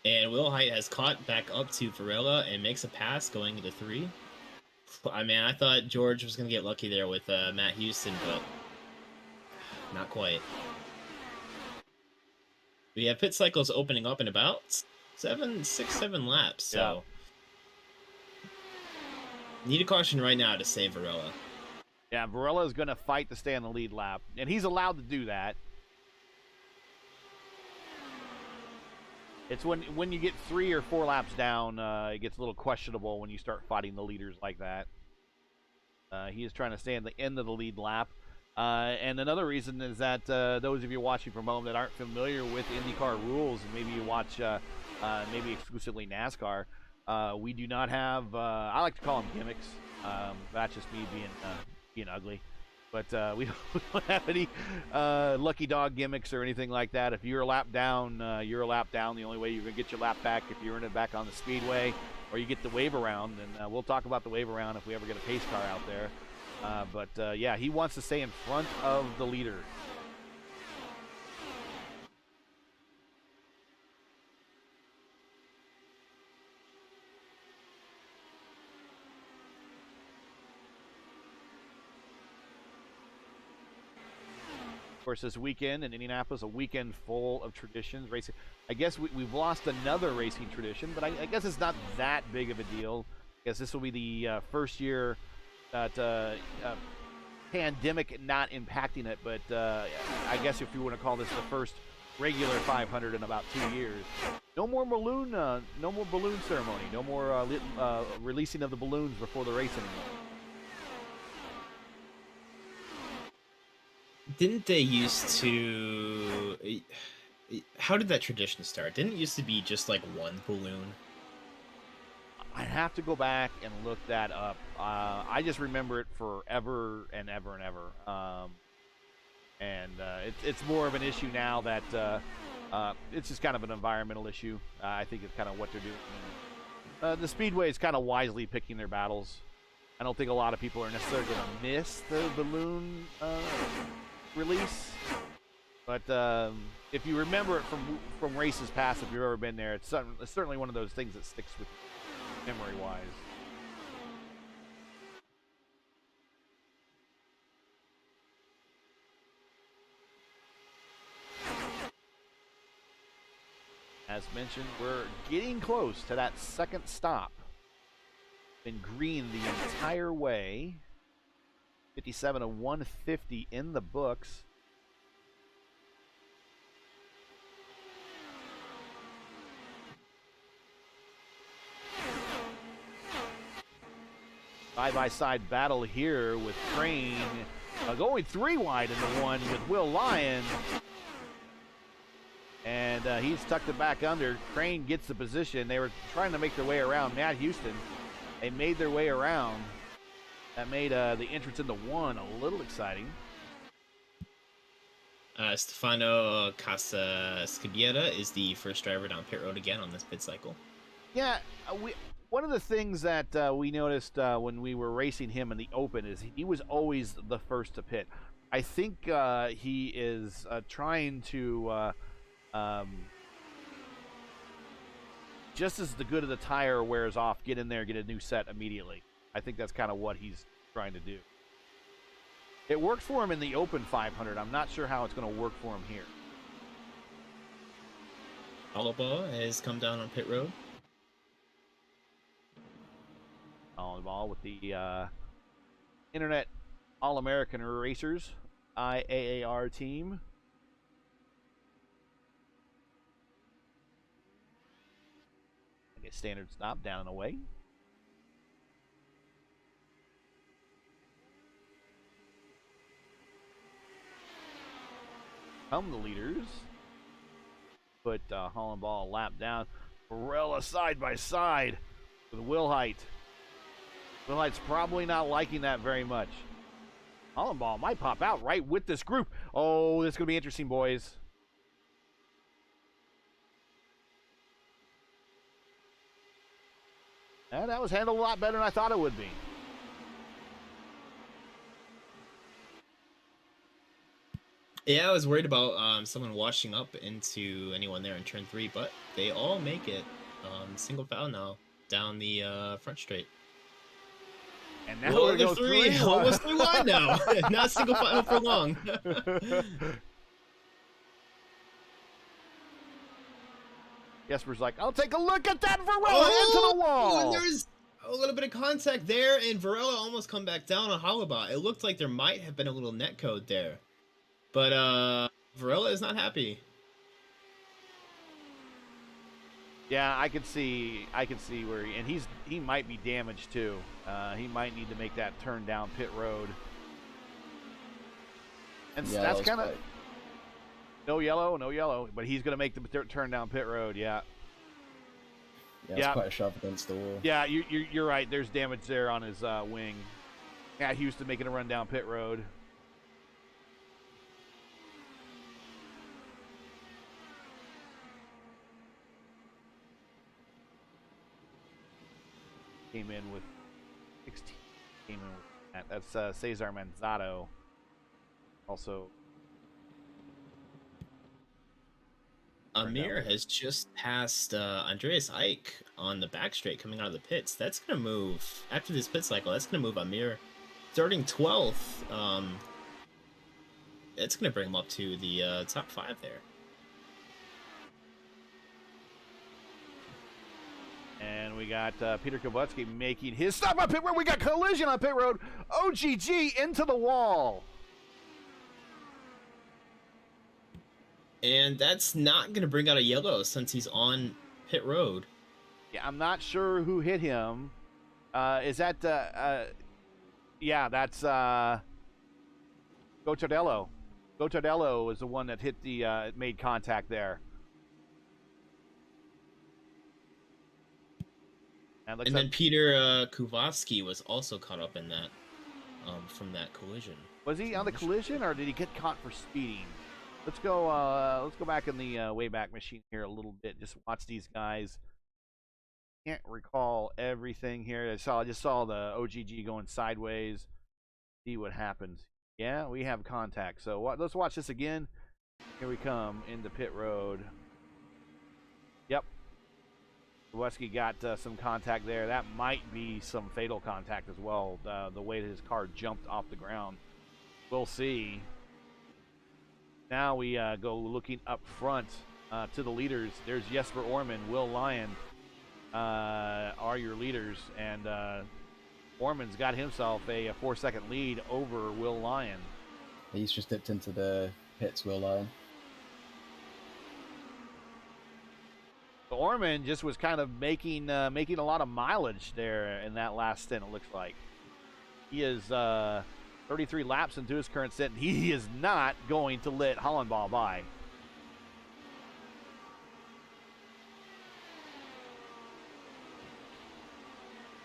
And Will Height has caught back up to Varela and makes a pass going into 3. I mean, I thought George was going to get lucky there with Matt Houston, but not quite. We have pit cycles opening up in about 6-7 laps, so need a caution right now to save Varela. Yeah, Varela is going to fight to stay on the lead lap, and he's allowed to do that. It's when you get 3 or 4 laps down, it gets a little questionable when you start fighting the leaders like that. He is trying to stay at the end of the lead lap. And another reason is that those of you watching from home that aren't familiar with IndyCar rules, and maybe you watch maybe exclusively NASCAR, we do not have, I like to call them gimmicks. That's just me being ugly. But we don't have any lucky dog gimmicks or anything like that. If you're a lap down, you're a lap down. The only way you're going to get your lap back if you're in it back on the speedway, or you get the wave around. And we'll talk about the wave around if we ever get a pace car out there. But yeah, he wants to stay in front of the leader. Of course, this weekend in Indianapolis, a weekend full of traditions, racing. I guess we've lost another racing tradition, but I guess it's not that big of a deal. I guess this will be the first year that pandemic not impacting it, but I guess if you want to call this the first regular 500 in about 2 years. No more balloon ceremony. No more releasing of the balloons before the race anymore. Didn't they used to... How did that tradition start? Didn't it used to be just like one balloon? I'd have to go back and look that up. I just remember it forever and ever and ever. It's more of an issue now that it's just kind of an environmental issue. I think it's kind of what they're doing. The Speedway is kind of wisely picking their battles. I don't think a lot of people are necessarily going to miss the balloon release. But if you remember it from races past, if you've ever been there, it's certainly one of those things that sticks with you, memory-wise. As mentioned, we're getting close to that second stop. Been green the entire way. 57 to 150 in the books. Side-by-side battle here with Crane going 3 wide into 1 with Will Lyon. And he's tucked it back under. Crane gets the position. They were trying to make their way around Matt Houston. They made their way around. That made the entrance into 1 a little exciting. Stefano Casascabiera is the first driver down pit road again on this pit cycle. Yeah, one of the things that we noticed when we were racing him in the open is he was always the first to pit. I think he is trying to, just as the good of the tire wears off, get in there, get a new set immediately. I think that's kind of what he's trying to do. It worked for him in the open 500. I'm not sure how it's going to work for him here. Alaba has come down on pit road. On the ball with the Internet All-American Racers, IAAR team. I guess standard stop down and away. Come the leaders. Put Hollenball lap down. Varela side by side with Will Height. Will Height's probably not liking that very much. Hollenball might pop out right with this group. Oh, this is going to be interesting, boys. And that was handled a lot better than I thought it would be. Yeah, I was worried about someone washing up into anyone there in turn 3, but they all make it. Single foul now down the front straight. And now Well, we're going three, almost 3 wide now. Not single file for long. Jesper's like, I'll take a look at that Varela Oh, into the wall. And there's a little bit of contact there, and Varela almost come back down on Halaba. It looked like there might have been a little net code there, but Varela is not happy. Yeah, I can see where he might be damaged too. He might need to make that turn down pit road. And Yeah, that's that kind of quite- no yellow, but he's going to make the turn down pit road. Yeah. Yeah, it's Yeah. quite a shove against the wall. Yeah, you're right. There's damage there on his wing. Yeah, Houston making a run down pit road. Came in with 16. Came in with that. That's Cesar Manzado. Also, Amir has just passed Andreas Eich on the back straight coming out of the pits. That's going to move, after this pit cycle, that's going to move Amir starting 12th. It's going to bring him up to the top 5 there. and we got Peter Kubacki making his stop on pit road. We got collision on pit road. OGG into the wall. And that's not going to bring out a yellow since he's on pit road. Yeah, I'm not sure who hit him. Is that yeah, that's Gotardello. Gotardello is the one that hit the made contact there. And then Peter Kubacki was also caught up in that from that collision. Was he on the collision, or did he get caught for speeding? Let's go back in the Wayback Machine here a little bit. Just watch these guys. Can't recall everything here. I just saw the OGG going sideways. See what happens. Yeah, we have contact. So let's watch this again. Here we come into pit road. Yep. Wesky got some contact there. That might be some fatal contact as well. The way that his car jumped off the ground. We'll see. Now we go looking up front to the leaders. There's Jesper Orman, Will Lyon are your leaders, and Orman's got himself a 4-second lead over Will Lyon. He's just dipped into the pits, Will Lyon. Orman just was kind of making a lot of mileage there in that last stint, it looks like. He is 33 laps into his current stint. He is not going to let Hollenbaugh by.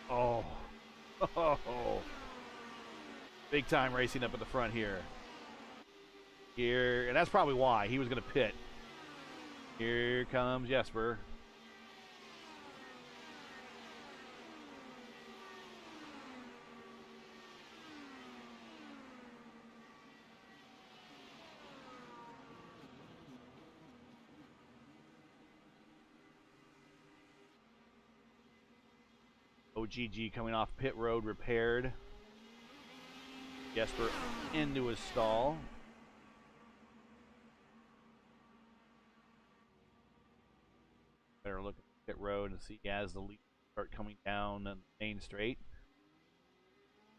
Oh. Big time racing up at the front here. And that's probably why he was going to pit. Here comes Jesper. OGG coming off pit road repaired. Jesper into his stall. Better look at pit road and see as the lead start coming down the main straight.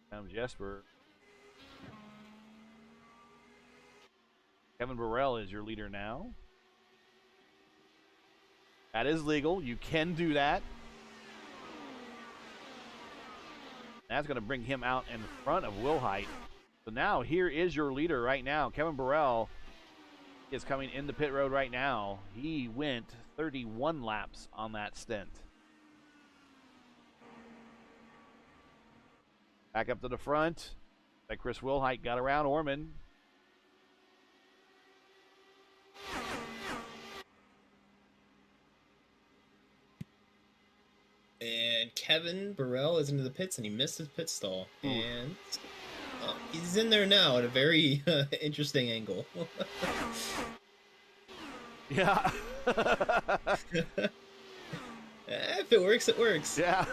Comes Jesper. Kevin Burrell is your leader now. That is legal. You can do that. That's going to bring him out in front of Wilhite. So now here is your leader right now. Kevin Burrell is coming into pit road right now. He went 31 laps on that stint. Back up to the front. That Chris Wilhite got around Orman. And Kevin Burrell is into the pits, and he missed his pit stall. Ooh. And He's in there now at a very interesting angle. Yeah. If it works, it works. Yeah.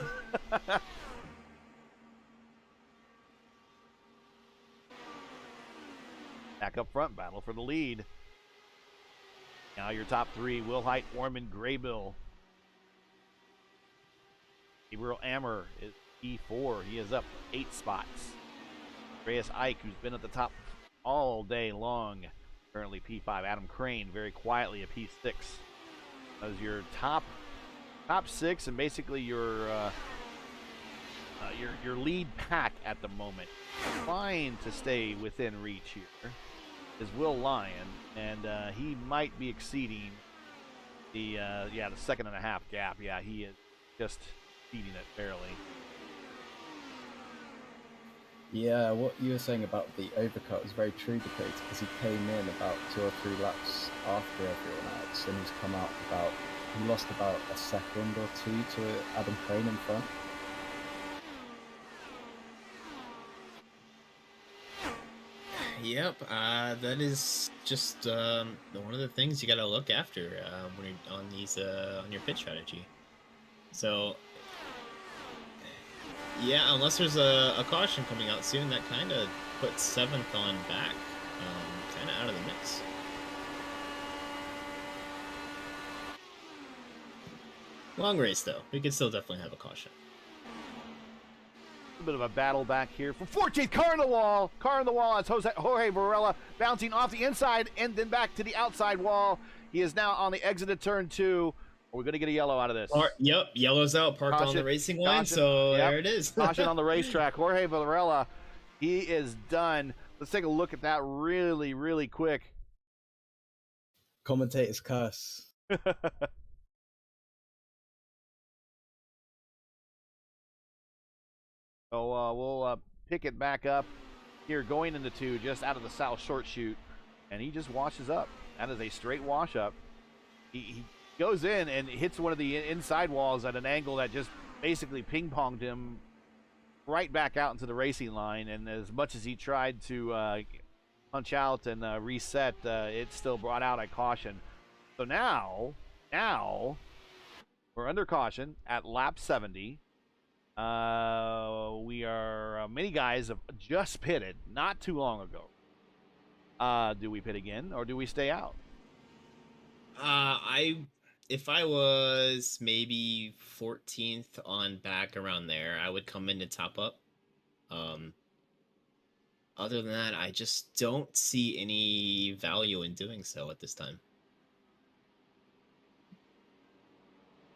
Back up front, battle for the lead. Now your top three: Will Height, Orman, Graybill. Gabriel Ammer is P4. He is up 8 spots. Andreas Ike, who's been at the top all day long, currently P5. Adam Crane, very quietly, a P6. As your top 6, and basically your lead pack at the moment, trying to stay within reach here, is Will Lyon, and he might be exceeding the 2.5 gap. Yeah, he is just beating it barely. Yeah, what you were saying about the overcut was very true, Dakota, because he came in about 2 or 3 laps after everyone else, and he lost about a second or 2 to Adam Crane in front. Yep, that is just one of the things you gotta look after when you're on these on your pit strategy. So, yeah, unless there's a caution coming out soon, that kind of puts 7th on back, kind of out of the mix. Long race though, we could still definitely have a caution. A bit of a battle back here for 14th. Car in the wall. Car in the wall as Jorge Varela bouncing off the inside and then back to the outside wall. He is now on the exit of turn 2. We're going to get a yellow out of this. Yep, yellow's out, parked Caution, on the racing line, caution, so yep. there it is. Caution on the racetrack. Jorge Varela, he is done. Let's take a look at that really, really quick. Commentators curse. So we'll pick it back up here going into 2, just out of the south short chute, and he just washes up. That is a straight wash up. He goes in and hits one of the inside walls at an angle that just basically ping-ponged him right back out into the racing line, and as much as he tried to punch out and reset, it still brought out a caution. So now we're under caution at lap 70. We are many guys have just pitted not too long ago. Do we pit again or do we stay out? If I was maybe 14th on back around there, I would come in to top up. Other than that, I just don't see any value in doing so at this time.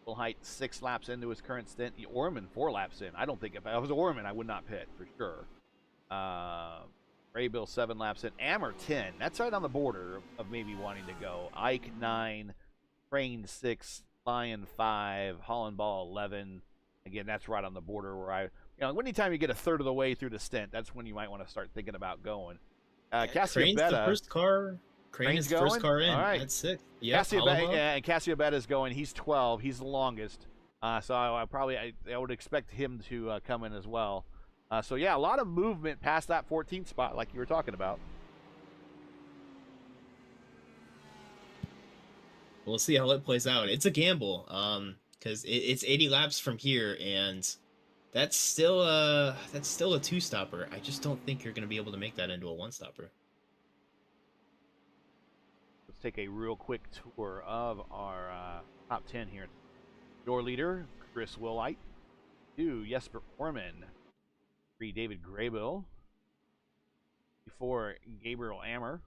Will Height 6 laps into his current stint. Orman 4 laps in. I don't think if I was Orman, I would not pit for sure. Graybill 7 laps in. Ammer 10. That's right on the border of maybe wanting to go. Ike 9. Crane 6. Lion 5. Hollandball 11. Again, that's right on the border where anytime you get a third of the way through the stint, that's when you might want to start thinking about going. Crane's the first car. Crane is the first car in. All right. That's 6. Yeah, Cassiopeia is going. He's 12. He's the longest. So I would expect him to come in as well. So yeah, a lot of movement past that 14th spot, like you were talking about. We'll see how it plays out. It's a gamble, because it's 80 laps from here, and that's still a 2-stopper. I just don't think you're going to be able to make that into a 1-stopper. Let's take a real quick tour of our top 10 here. Your leader, Chris Willite. 2, Jesper Orman. 3, David Graybill. 4, Gabriel Ammer.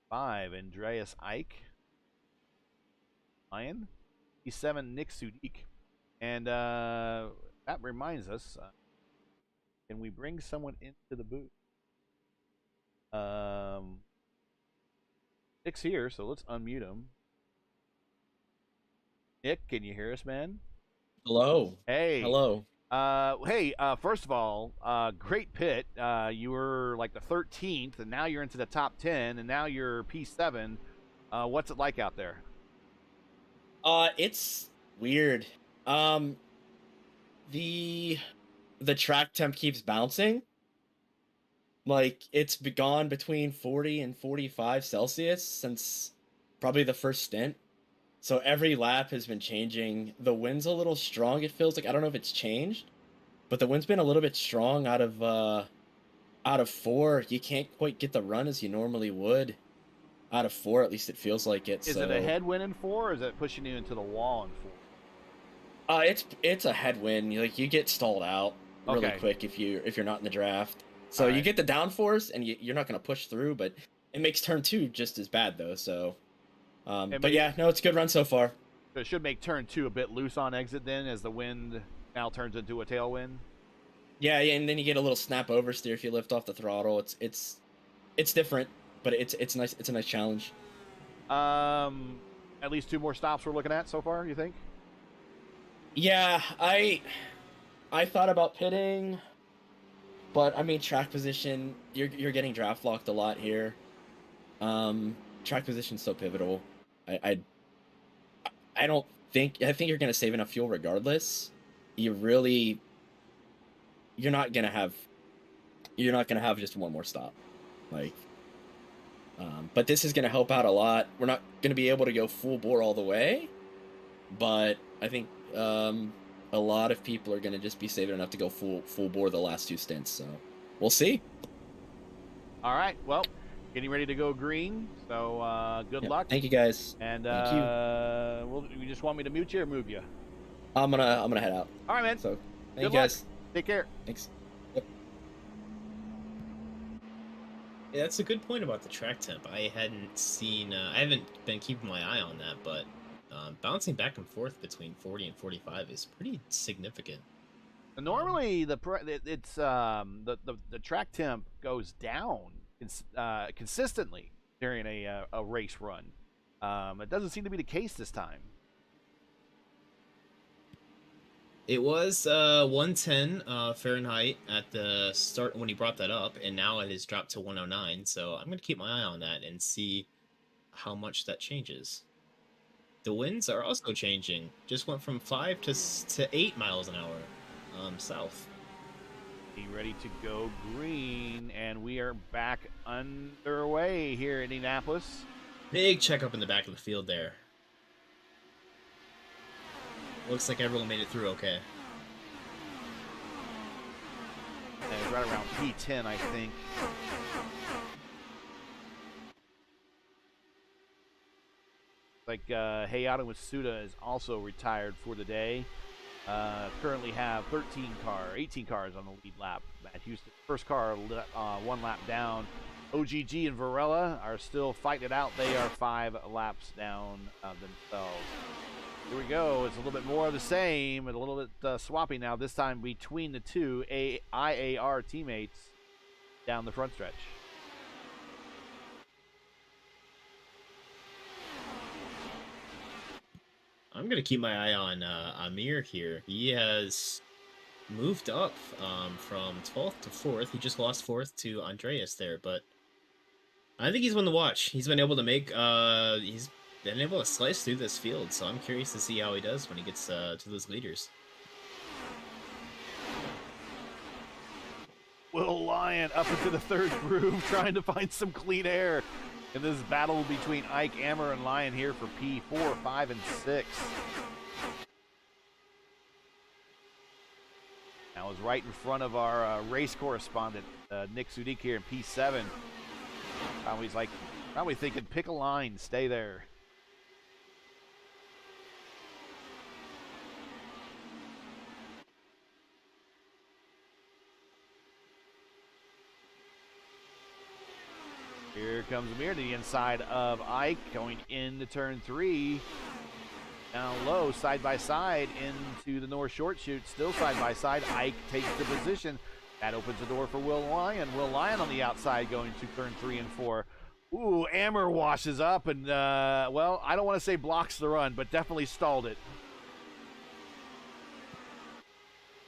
5, Andreas Ike. Lion. 7, Nick Sudik. And that reminds us, can we bring someone into the booth? Nick's here, so let's unmute him. Nick, can you hear us, man? Hello. Hey. Hello. First of all, great pit. You were like the 13th, and now you're into the top 10, and now you're P7. What's it like out there? It's weird. The track temp keeps bouncing. Like, it's gone between 40 and 45 Celsius since probably the first stint. So every lap has been changing. The wind's a little strong, it feels like. I don't know if it's changed, but the wind's been a little bit strong out of 4. You can't quite get the run as you normally would. Out of 4, at least it feels like it. Is it a headwind in 4, or is it pushing you into the wall in 4? It's a headwind. Like, you get stalled out really quick if you're not in the draft. So you get the downforce, and you're not going to push through, but it makes turn 2 just as bad, though. So, but yeah, no, it's a good run so far. So it should make turn 2 a bit loose on exit then, as the wind now turns into a tailwind. Yeah, and then you get a little snap oversteer if you lift off the throttle. It's different, but it's nice. It's a nice challenge. At least 2 more stops we're looking at so far, you think? Yeah, I thought about pitting. But I mean, track position, you're getting draft locked a lot here. Track position's so pivotal. I think you're gonna save enough fuel regardless. You're not gonna have just one more stop. Like, but this is gonna help out a lot. We're not gonna be able to go full bore all the way, but I think a lot of people are going to just be saving enough to go full bore the last 2 stints, so we'll see. All right, well, getting ready to go green, so good luck. Thank you, guys. And thank you. You just want me to mute you or move you? I'm gonna head out. All right, man. So thank good you, luck. guys. Take care. Thanks. Yeah, that's a good point about the track temp. I haven't been keeping my eye on that, but bouncing back and forth between 40 and 45 is pretty significant. Normally, the track temp goes down consistently during a race run. It doesn't seem to be the case this time. It was 110 Fahrenheit at the start when he brought that up, and now it has dropped to 109. So I'm going to keep my eye on that and see how much that changes. The winds are also changing. Just went from 5 to 8 miles an hour south. Be ready to go green, and we are back underway here in Indianapolis. Big checkup in the back of the field there. Looks like everyone made it through okay. And it's right around P10, I think. Like Hayato Masuda is also retired for the day. Currently have 18 cars on the lead lap at Houston. First car 1 lap down. OGG and Varela are still fighting it out. They are 5 laps down themselves. Here we go. It's a little bit more of the same, and a little bit swapping now, this time between the 2 IAR teammates down the front stretch. I'm going to keep my eye on Amir here. He has moved up from 12th to 4th. He just lost 4th to Andreas there, but I think he's one to watch. He's been able to make he's been able to slice through this field, so I'm curious to see how he does when he gets to those leaders. Will Lyon up into the 3rd groove, trying to find some clean air in this battle between Ike, Ammer, and Lyon here for P4, 5, and 6. Now is right in front of our race correspondent, Nick Sudik here in P7. Probably thinking, pick a line, stay there. Here comes Amir to the inside of Ike, going into turn 3. Down low, side by side, into the north short chute, still side by side. Ike takes the position. That opens the door for Will Lyon. Will Lyon on the outside going to turn 3 and 4. Ooh, Ammer washes up and, well, I don't want to say blocks the run, but definitely stalled it.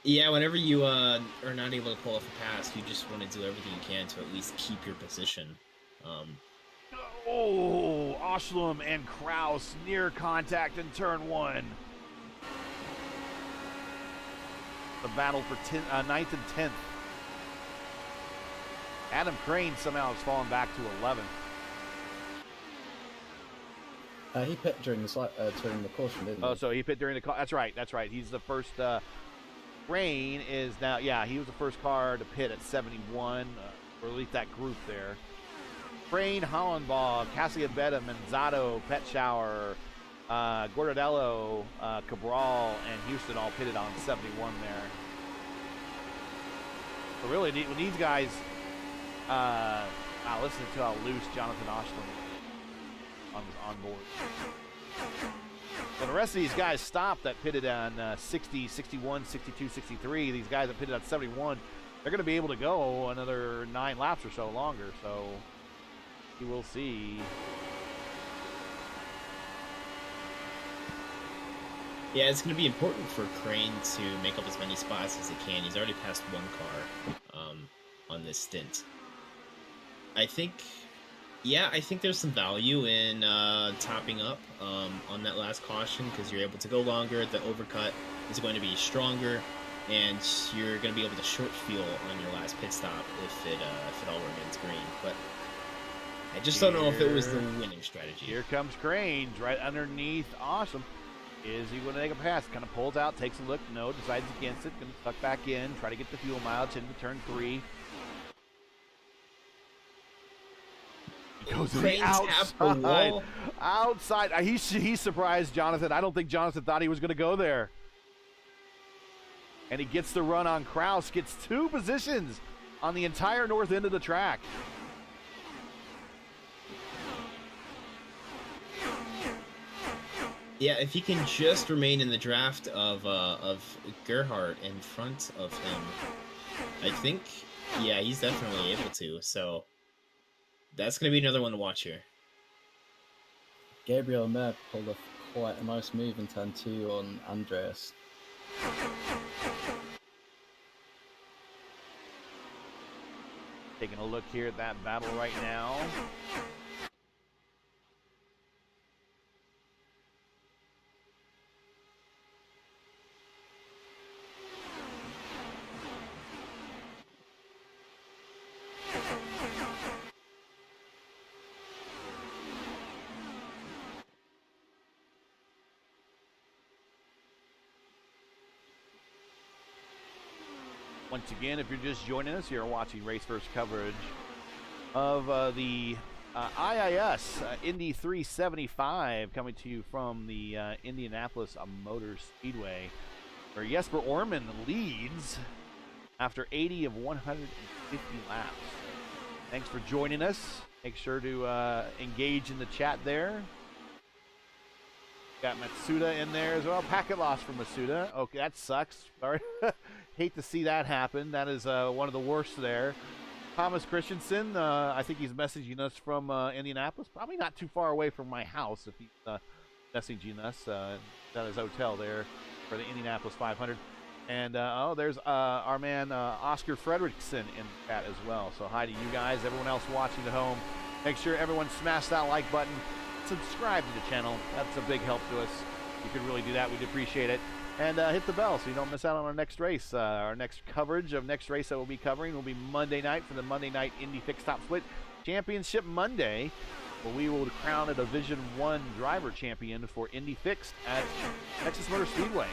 Yeah, whenever you are not able to pull off a pass, you just want to do everything you can to at least keep your position. Oh, Oshlam and Kraus near contact in turn 1. The battle for 9th and 10th. Adam Crane somehow has fallen back to 11th. He pit during the caution, didn't he? Oh, so he pit during the car. That's right. That's right. He's the first. Crane is now. Yeah, he was the first car to pit at 71, or at least that group there. Crane, Hollenbaugh, Cassiabetta, Manzato, Petshower, Gordello, Cabral, and Houston all pitted on 71 there. So really, when these guys, listen to how loose Jonathan Oshlin on board. So the rest of these guys stopped that pitted on 60, 61, 62, 63. These guys that pitted on 71, they're going to be able to go another 9 laps or so longer. So you will see. Yeah, it's going to be important for Crane to make up as many spots as he can. He's already passed 1 car on this stint. I think there's some value in topping up on that last caution, because you're able to go longer. The overcut is going to be stronger, and you're going to be able to short fuel on your last pit stop if it all remains green. But I just don't know if it was the winning strategy. Here comes Crane right underneath. Awesome. Is he going to take a pass? Kind of pulls out, takes a look. No, decides against it. Going to tuck back in, try to get the fuel mileage into turn 3. He goes to the outside. Outside. He's surprised Jonathan. I don't think Jonathan thought he was going to go there. And he gets the run on Kraus. Gets 2 positions on the entire north end of the track. Yeah, if he can just remain in the draft of Gerhardt in front of him, I think, yeah, he's definitely able to. So that's going to be another one to watch here. Gabriel Meb pulled off quite a nice move in turn 2 on Andreas. Taking a look here at that battle right now. Once again, if you're just joining us, you're watching Race First coverage of the IIS Indy 375 coming to you from the Indianapolis Motor Speedway, where Jesper Orman leads after 80 of 150 laps. Thanks for joining us. Make sure to engage in the chat there. Got Matsuda in there as well. Packet loss for Matsuda. Okay, that sucks. Sorry. Hate to see that happen. That is one of the worst there. Thomas Christensen, I think he's messaging us from Indianapolis. Probably not too far away from my house if he's messaging us at his hotel there for the Indianapolis 500. And, there's our man Oscar Fredrickson in the chat as well. So hi to you guys, everyone else watching at home. Make sure everyone smash that like button. Subscribe to the channel. That's a big help to us. You could really do that. We'd appreciate it. And hit the bell so you don't miss out on our next race. Our next coverage of next race that we'll be covering will be Monday night for the Monday Night Indy Fixed Top Split Championship Monday, where we will crown a Division 1 driver champion for Indy Fixed at Texas Motor Speedway.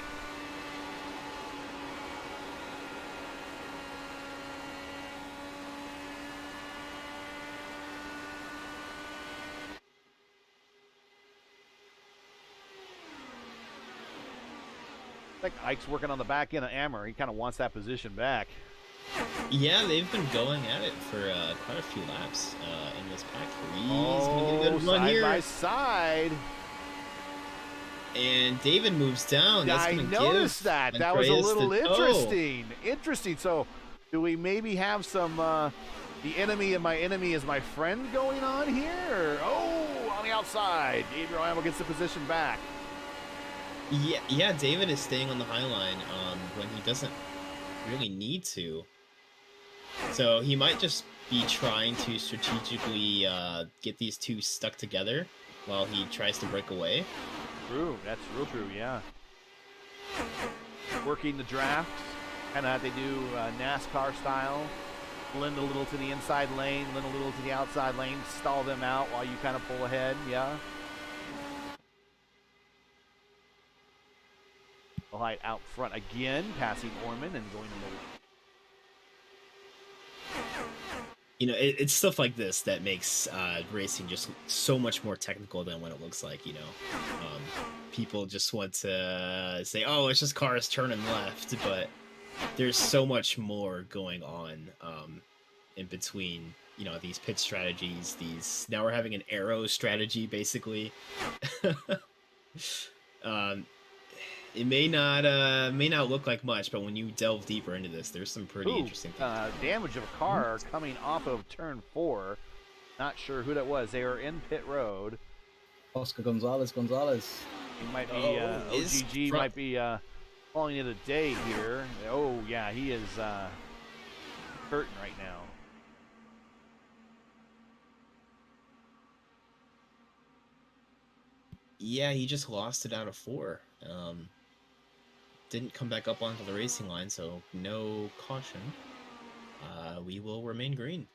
I think Ike's working on the back end of Ammer. He kind of wants that position back. Yeah, they've been going at it for quite a few laps in this pack. He's going to get a good run side here. by side. And David moves down. That's I gonna noticed give that. That was a Andreas little the toe. interesting. Interesting. So, do we maybe have some the enemy of my enemy is my friend going on here? Or, on the outside. Gabriel Amel gets the position back. Yeah, David is staying on the high line when he doesn't really need to. So he might just be trying to strategically get these two stuck together while he tries to break away. True, that's real true, yeah. Working the draft, kind of how they do NASCAR style. Lend a little to the inside lane, lend a little to the outside lane, stall them out while you kind of pull ahead, yeah. Light out front again, passing Orman and going to middle. You know, it's stuff like this that makes racing just so much more technical than what it looks like, you know. People just want to say, oh, it's just cars turning left, but there's so much more going on in between, you know, these pit strategies, now we're having an arrow strategy, basically. It may not look like much, but when you delve deeper into this, there's some pretty interesting things. Damage of a car coming off of turn 4. Not sure who that was. They were in pit road. Oscar Gonzalez. He might be OGG might be falling into the day here. Oh yeah, he is hurting right now. Yeah, he just lost it out of 4. Didn't come back up onto the racing line, so no caution. We will remain green.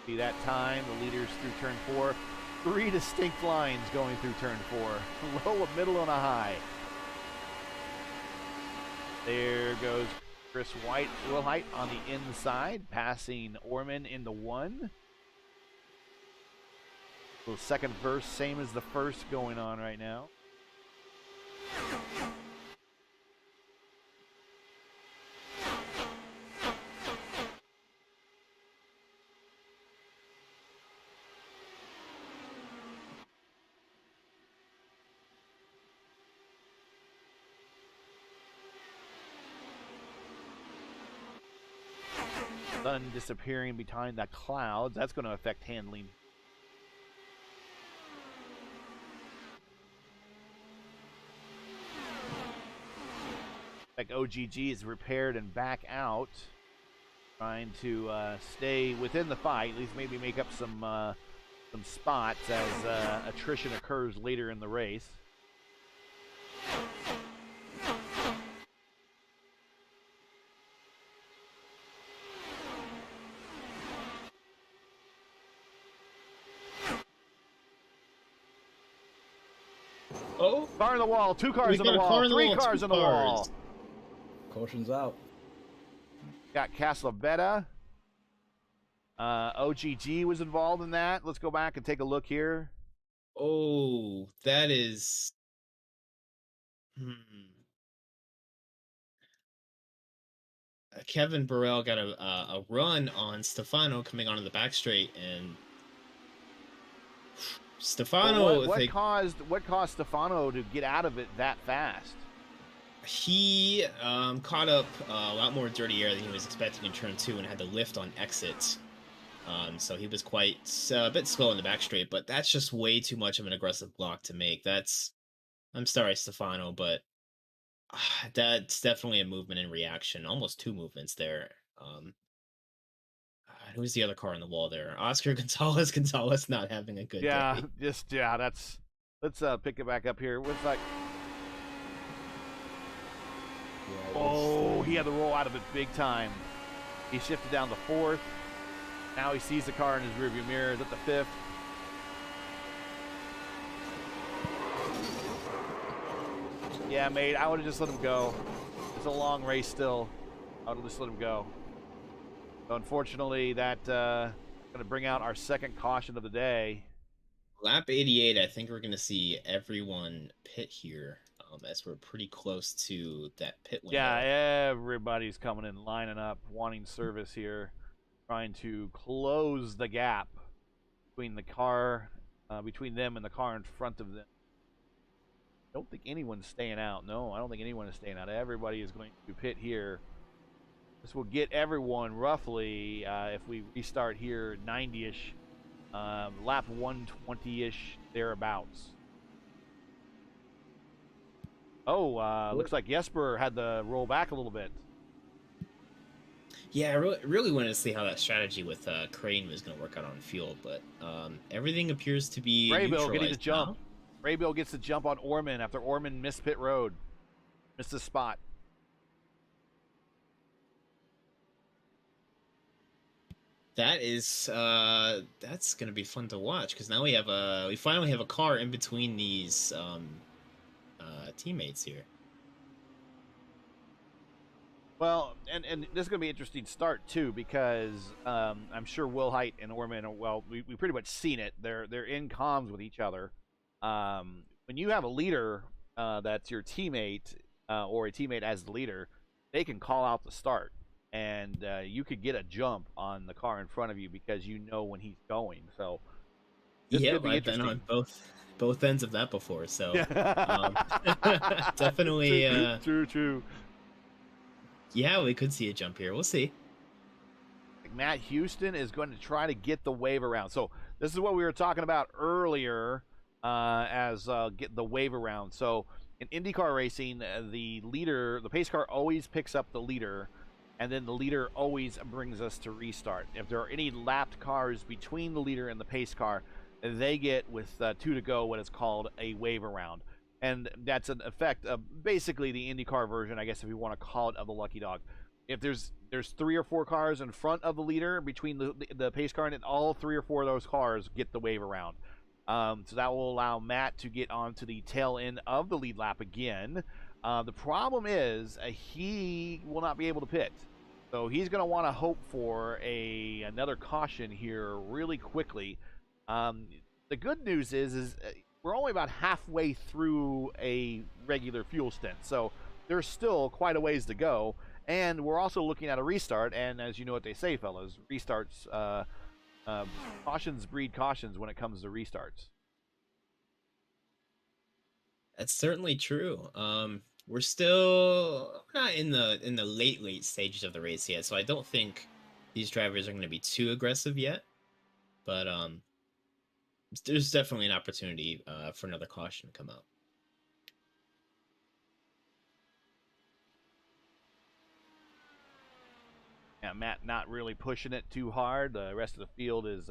See that time, the leaders through turn 4. 3 distinct lines going through turn 4. Low, a middle, and a high. There goes Chris Wilhite on the inside, passing Orman in the 1. The second verse, same as the first going on right now. Sun disappearing behind the clouds. That's going to affect handling. Like OGG is repaired and back out, trying to stay within the fight. At least maybe make up some spots as attrition occurs later in the race. Oh, car on the wall, 2 cars on the wall, 3 cars on the wall. Caution's out. Got Caslavetta. OGG was involved in that. Let's go back and take a look here. Oh, that is. Kevin Burrell got a run on Stefano coming onto the back straight, and Stefano. What caused Stefano to get out of it that fast? He caught up a lot more dirty air than he was expecting in turn 2 and had to lift on exit. So he was quite a bit slow in the back straight, but that's just way too much of an aggressive block to make. I'm sorry, Stefano, but that's definitely a movement in reaction. Almost 2 movements there. Who's the other car on the wall there? Oscar Gonzalez. Gonzalez not having a good day. Let's pick it back up here. What's like? Oh, he had to roll out of it big time. He shifted down to 4th. Now he sees the car in his rearview mirror. Is at the 5th. Yeah, mate, I would have just let him go. It's a long race still. I would have just let him go. So unfortunately, that's going to bring out our second caution of the day. Lap 88, I think we're going to see everyone pit here. As we're pretty close to that pit window. Yeah, everybody's coming in, lining up, wanting service here, trying to close the gap between the car, between them and the car in front of them. I don't think anyone's staying out. No, I don't think anyone is staying out. Everybody is going to pit here. This will get everyone roughly, if we restart here, 90-ish, lap 120-ish, thereabouts. Oh, looks like Jesper had to roll back a little bit. Yeah, I really wanted to see how that strategy with Crane was going to work out on field, but everything appears to be Graybill getting the neutralized jump. now. Graybill gets the jump on Orman after Orman missed pit road. Missed the spot. That is that's gonna be fun to watch because now we finally have a car in between these teammates here. Well, and this is going to be an interesting start too because I'm sure Wilhite and Orman we pretty much seen it. They're in comms with each other. When you have a leader that's your teammate or a teammate as the leader, they can call out the start, and you could get a jump on the car in front of you because you know when he's going. So yeah, I've been on both ends of that before, so definitely true. Yeah, we could see a jump here. We'll see. Matt Houston is going to try to get the wave around. So this is what we were talking about earlier as get the wave around. So in IndyCar racing, the pace car always picks up the leader, and then the leader always brings us to restart. If there are any lapped cars between the leader and the pace car, they get, with 2 to go, what is called a wave around. And that's an effect of basically the IndyCar version, I guess, if you want to call it, of the Lucky Dog. If there's 3 or 4 cars in front of the leader between the pace car, and all 3 or 4 of those cars get the wave around. So that will allow Matt to get onto the tail end of the lead lap again. The problem is he will not be able to pit. So he's going to want to hope for another caution here really quickly. The good news is we're only about halfway through a regular fuel stint, so there's still quite a ways to go, and we're also looking at a restart, and as you know what they say, fellas, restarts, cautions breed cautions when it comes to restarts. That's certainly true. We're still not in the late stages of the race yet, so I don't think these drivers are going to be too aggressive yet, but there's definitely an opportunity for another caution to come out. Yeah, Matt not really pushing it too hard. The rest of the field is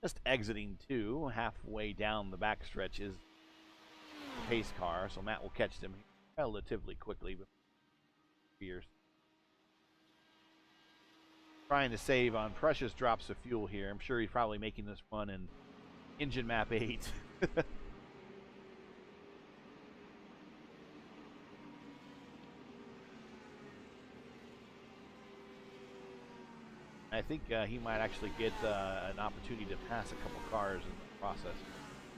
just exiting too. Halfway down the backstretch is the pace car, so Matt will catch them relatively quickly. But years trying to save on precious drops of fuel here. I'm sure he's probably making this run in engine map 8. I think he might actually get an opportunity to pass a couple cars in the process.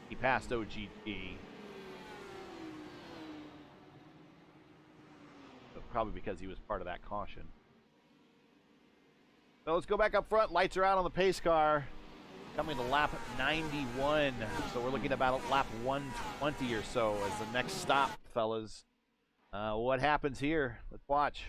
He passed OGG. Probably because he was part of that caution. So let's go back up front. Lights are out on the pace car. Coming to lap 91. So we're looking at about lap 120 or so as the next stop, fellas. What happens here? Let's watch.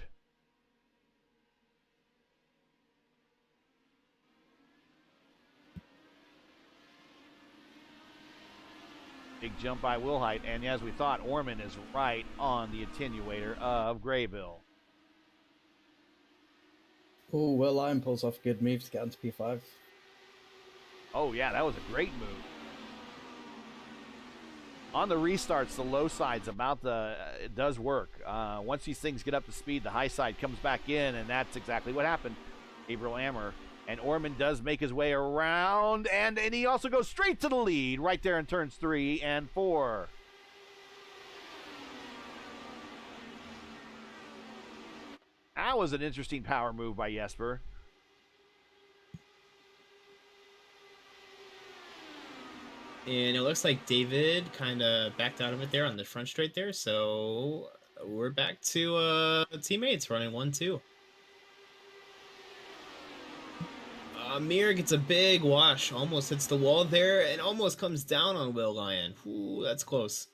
Big jump by Wilhite, and as we thought, Orman is right on the attenuator of Graybill. Oh, Will Lyon pulls off a good move to get onto P5. Oh yeah, that was a great move. On the restarts, the low side's it does work. Once these things get up to speed, the high side comes back in, and that's exactly what happened. Gabriel Ammer. And Orman does make his way around, and he also goes straight to the lead right there in turns 3 and 4. That was an interesting power move by Jesper. And it looks like David kind of backed out of it there on the front straight there, so we're back to teammates running 1-2. Mir gets a big wash, almost hits the wall there, and almost comes down on Will Lyon. Ooh, that's close.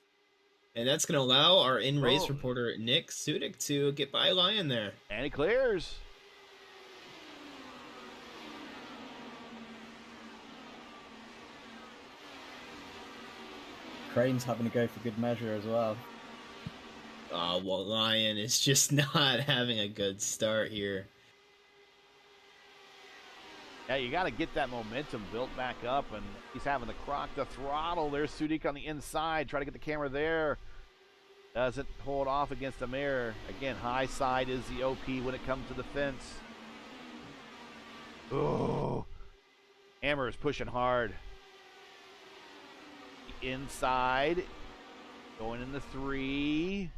And that's going to allow our in-race reporter, Nick Sudik, to get by Lyon there. And he clears. Crane's having to go for good measure as well. Well, Lyon is just not having a good start here. Yeah, you got to get that momentum built back up, and he's having to crock the throttle. There's Sudik on the inside. Try to get the camera there. Doesn't hold off against the mirror. Again, high side is the OP when it comes to the fence. Oh, Hammer is pushing hard. Inside, going in the 3.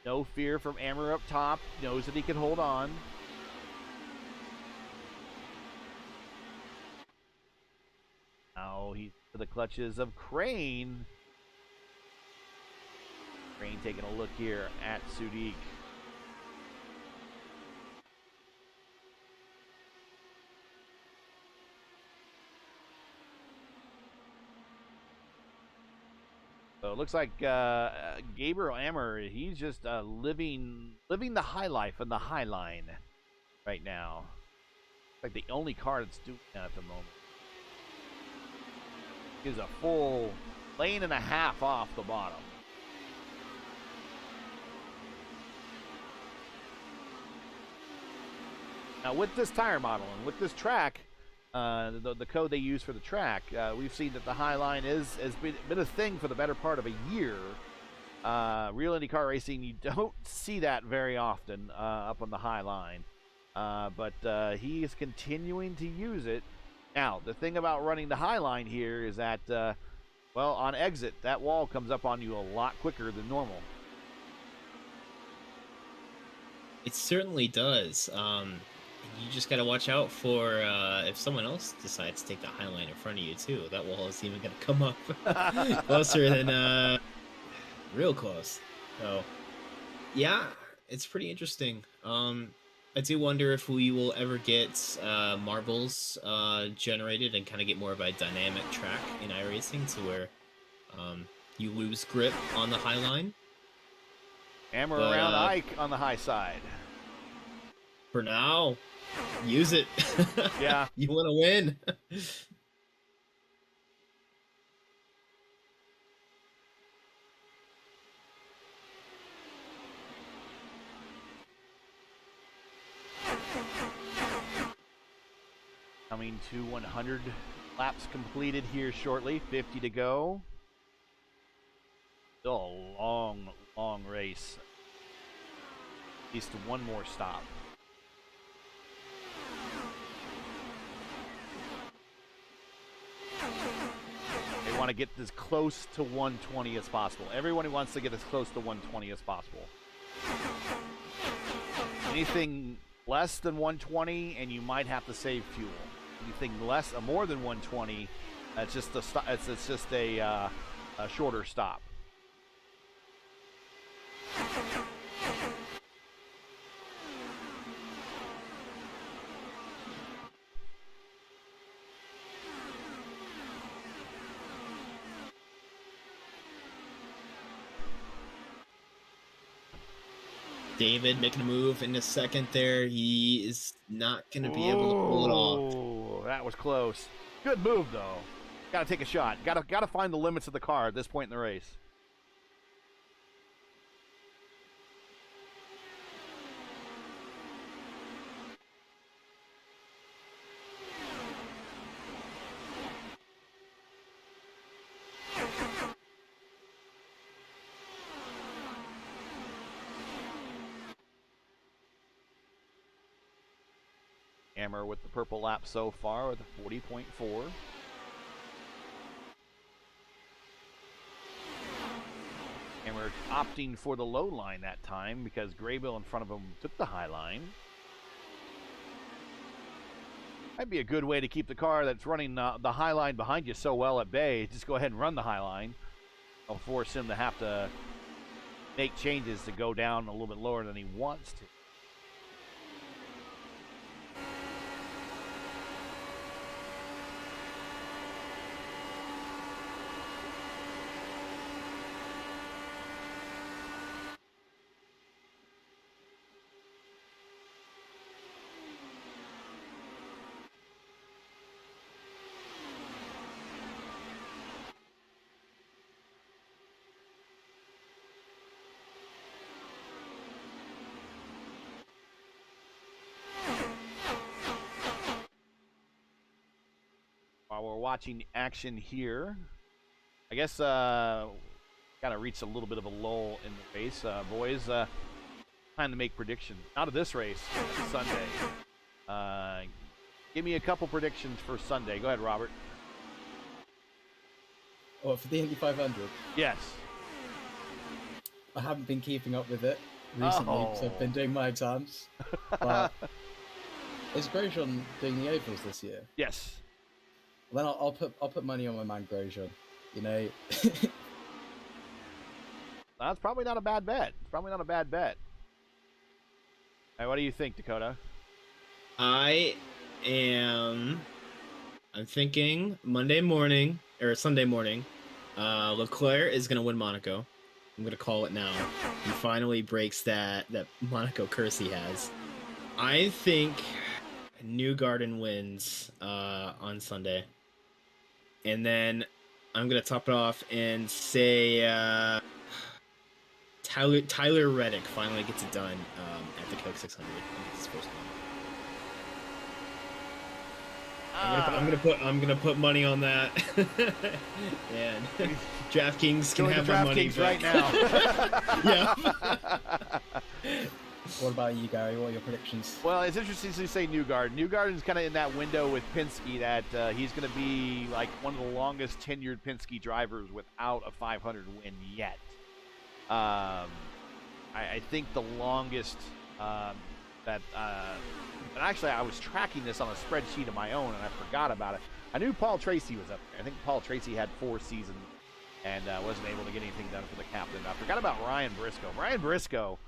No fear from Hammer up top. Knows that he can hold on. Now he's to the clutches of Crane. Crane taking a look here at Sudik. So it looks like Gabriel Hammer, he's just living the high life on the high line right now. Like the only car that's doing that at the moment. Is a full lane and a half off the bottom. Now with this tire model and with this track, the code they use for the track, we've seen that the high line has been a thing for the better part of a year. Real IndyCar racing, you don't see that very often up on the high line. But he is continuing to use it. Now, the thing about running the high line here is that, well, on exit, that wall comes up on you a lot quicker than normal. It certainly does. You just got to watch out for if someone else decides to take the high line in front of you, too. That wall is even going to come up closer than real close. So, yeah, it's pretty interesting. I do wonder if we will ever get marbles generated and kind of get more of a dynamic track in iRacing to where you lose grip on the high line. Hammer around Ike on the high side. For now, use it. Yeah. You want to win. Coming to 100 laps completed here shortly. 50 to go. Still a long, long race. At least one more stop. They want to get as close to 120 as possible. Everyone wants to get as close to 120 as possible. Anything less than 120, and you might have to save fuel. Anything less, more than 120, it's just a shorter stop. David making a move in a second there. He is not going to be able to pull it off. Oh, that was close. Good move, though. Got to take a shot. Got to find the limits of the car at this point in the race. Hammer with the purple lap so far with a 40.4. Hammer opting for the low line that time because Graybill in front of him took the high line. Might be a good way to keep the car that's running the high line behind you so well at bay. Just go ahead and run the high line. It'll force him to have to make changes to go down a little bit lower than he wants to. While we're watching action here, I guess kind of reached a little bit of a lull in the race. Boys, time to make predictions. Not of this race, Sunday. Give me a couple predictions for Sunday. Go ahead, Robert. Or for the Indy 500. Yes. I haven't been keeping up with it recently because I've been doing my exams. But is Grosjean doing the ovals this year? Yes. Then I'll put money on my man Grosjean. You know. That's probably not a bad bet. It's probably not a bad bet. All right, what do you think, Dakota? I'm thinking Monday morning or Sunday morning, Leclerc is gonna win Monaco. I'm gonna call it now. He finally breaks that Monaco curse he has. I think Newgarden wins on Sunday, and then I'm gonna top it off and say Tyler Reddick finally gets it done at the Coke 600. His first one. I'm gonna put money on that. And DraftKings can have my money right now. Yeah. What about you, Gary? What are your predictions? Well, it's interesting to say Newgarden. Newgarden's kind of in that window with Penske that he's going to be like one of the longest tenured Penske drivers without a 500 win yet. I think the longest and actually I was tracking this on a spreadsheet of my own and I forgot about it. I knew Paul Tracy was up there. I think Paul Tracy had 4 seasons and wasn't able to get anything done for the captain. I forgot about Ryan Briscoe. Ryan Briscoe,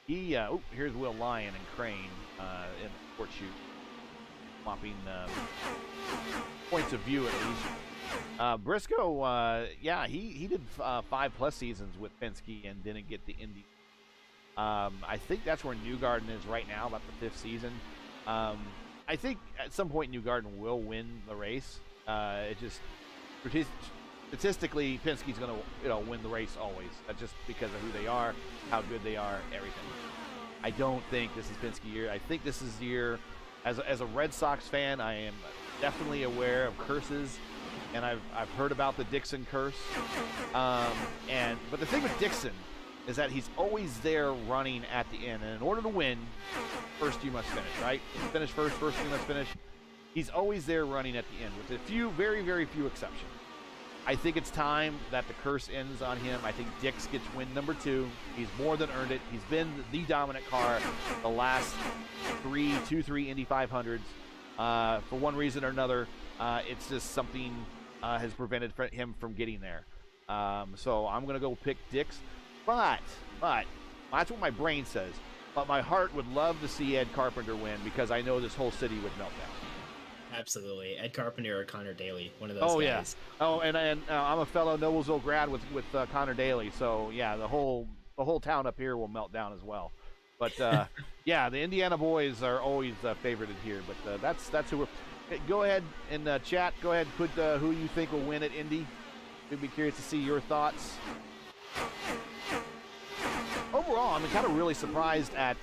here's Will Lyon and Crane in the court shoot, swapping points of view at least. Briscoe, he did 5+ seasons with Penske and didn't get the Indy. I think that's where Newgarden is right now, about the 5th season. I think at some point Newgarden will win the race. It just statistically, Penske's going to win the race always. Just because of who they are, how good they are, everything. I don't think this is Penske year. I think this is year. As a Red Sox fan, I am definitely aware of curses, and I've heard about the Dixon curse. But the thing with Dixon is that he's always there running at the end. And in order to win, first you must finish, right? Finish first you must finish. He's always there running at the end, with a few, very, very few exceptions. I think it's time that the curse ends on him. I think Dix gets win number 2. He's more than earned it. He's been the dominant car the last 3 Indy 500s. For one reason or another, it's just something has prevented him from getting there. So I'm going to go pick Dix. But that's what my brain says. But my heart would love to see Ed Carpenter win because I know this whole city would melt down. Absolutely, Ed Carpenter or Connor Daly, one of those guys. Yeah. Oh, and I'm a fellow Noblesville grad with Connor Daly, so yeah, the whole town up here will melt down as well. But yeah, the Indiana boys are always favorited here. But that's who we're. Go ahead and chat. Go ahead and put who you think will win at Indy. We'd be curious to see your thoughts. Overall, I'm kind of really surprised at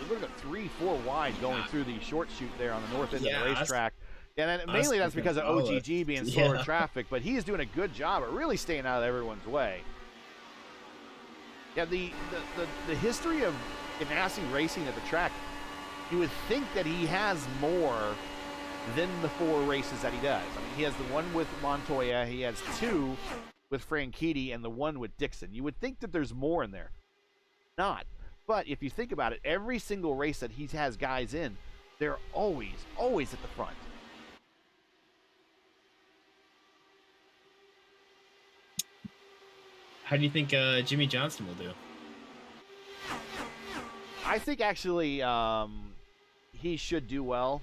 look at 3-4 wide going through the short chute there on the north end of the racetrack. And mainly that's because of OGG being slower traffic, but he is doing a good job at really staying out of everyone's way. Yeah, the history of Ganassi racing at the track, you would think that he has more than the 4 races that he does. I mean, he has the one with Montoya, he has 2 with Franchitti, and the 1 with Dixon. You would think that there's more in there. Not. But if you think about it, every single race that he has guys in, they're always at the front. How do you think Jimmy Johnson will do? I think actually he should do well,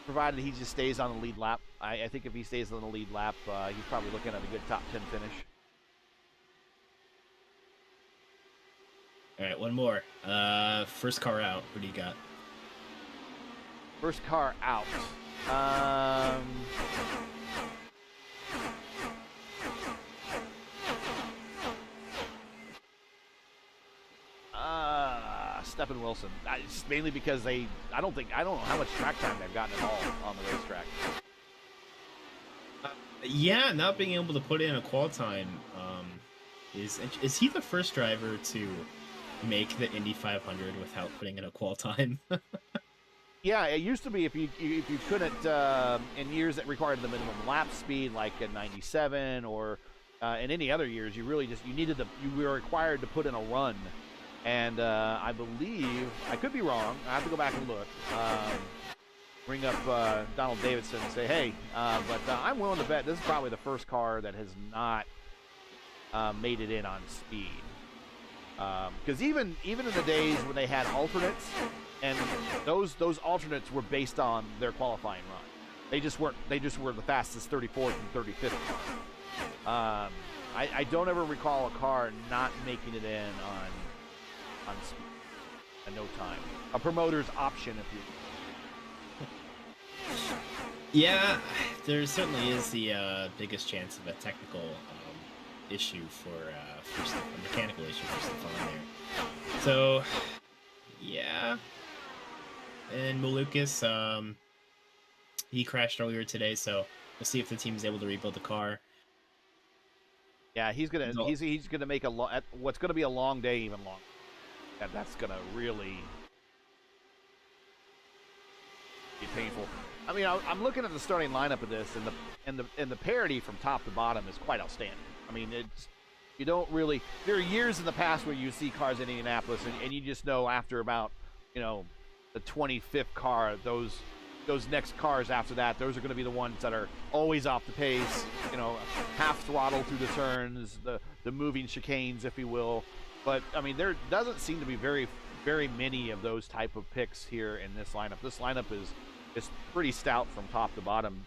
provided he just stays on the lead lap. I think if he stays on the lead lap, he's probably looking at a good top 10 finish. All right, one more. First car out. What do you got? First car out. Stephen Wilson. It's mainly because I don't know how much track time they've gotten at all on the racetrack. Yeah, not being able to put in a qual time is he the first driver to make the Indy 500 without putting in a qual time? Yeah, it used to be if you couldn't in years that required the minimum lap speed, like at 97 or in any other years, you really just you were required to put in a run, and I believe I could be wrong. I have to go back and look. Bring up Donald Davidson and say, hey, but I'm willing to bet this is probably the first car that has not made it in on speed. Because even in the days when they had alternates, and those alternates were based on their qualifying run. They just were the fastest 34th and 35th. I don't ever recall a car not making it in on speed at no time. A promoter's option, if you. Yeah, there certainly is the biggest chance of a technical issue for a mechanical issue for Stefan there. So, yeah. And Malukas, he crashed earlier today, so we'll see if the team is able to rebuild the car. Yeah, he's gonna make what's gonna be a long day even longer. And that's gonna really be painful. I mean, I'm looking at the starting lineup of this, and the parity from top to bottom is quite outstanding. I mean, you don't really. There are years in the past where you see cars in Indianapolis, and you just know after about the 25th car, those next cars after that, those are going to be the ones that are always off the pace. Half throttle through the turns, the moving chicanes, if you will. But I mean, there doesn't seem to be very many of those type of picks here in this lineup. This lineup is pretty stout from top to bottom.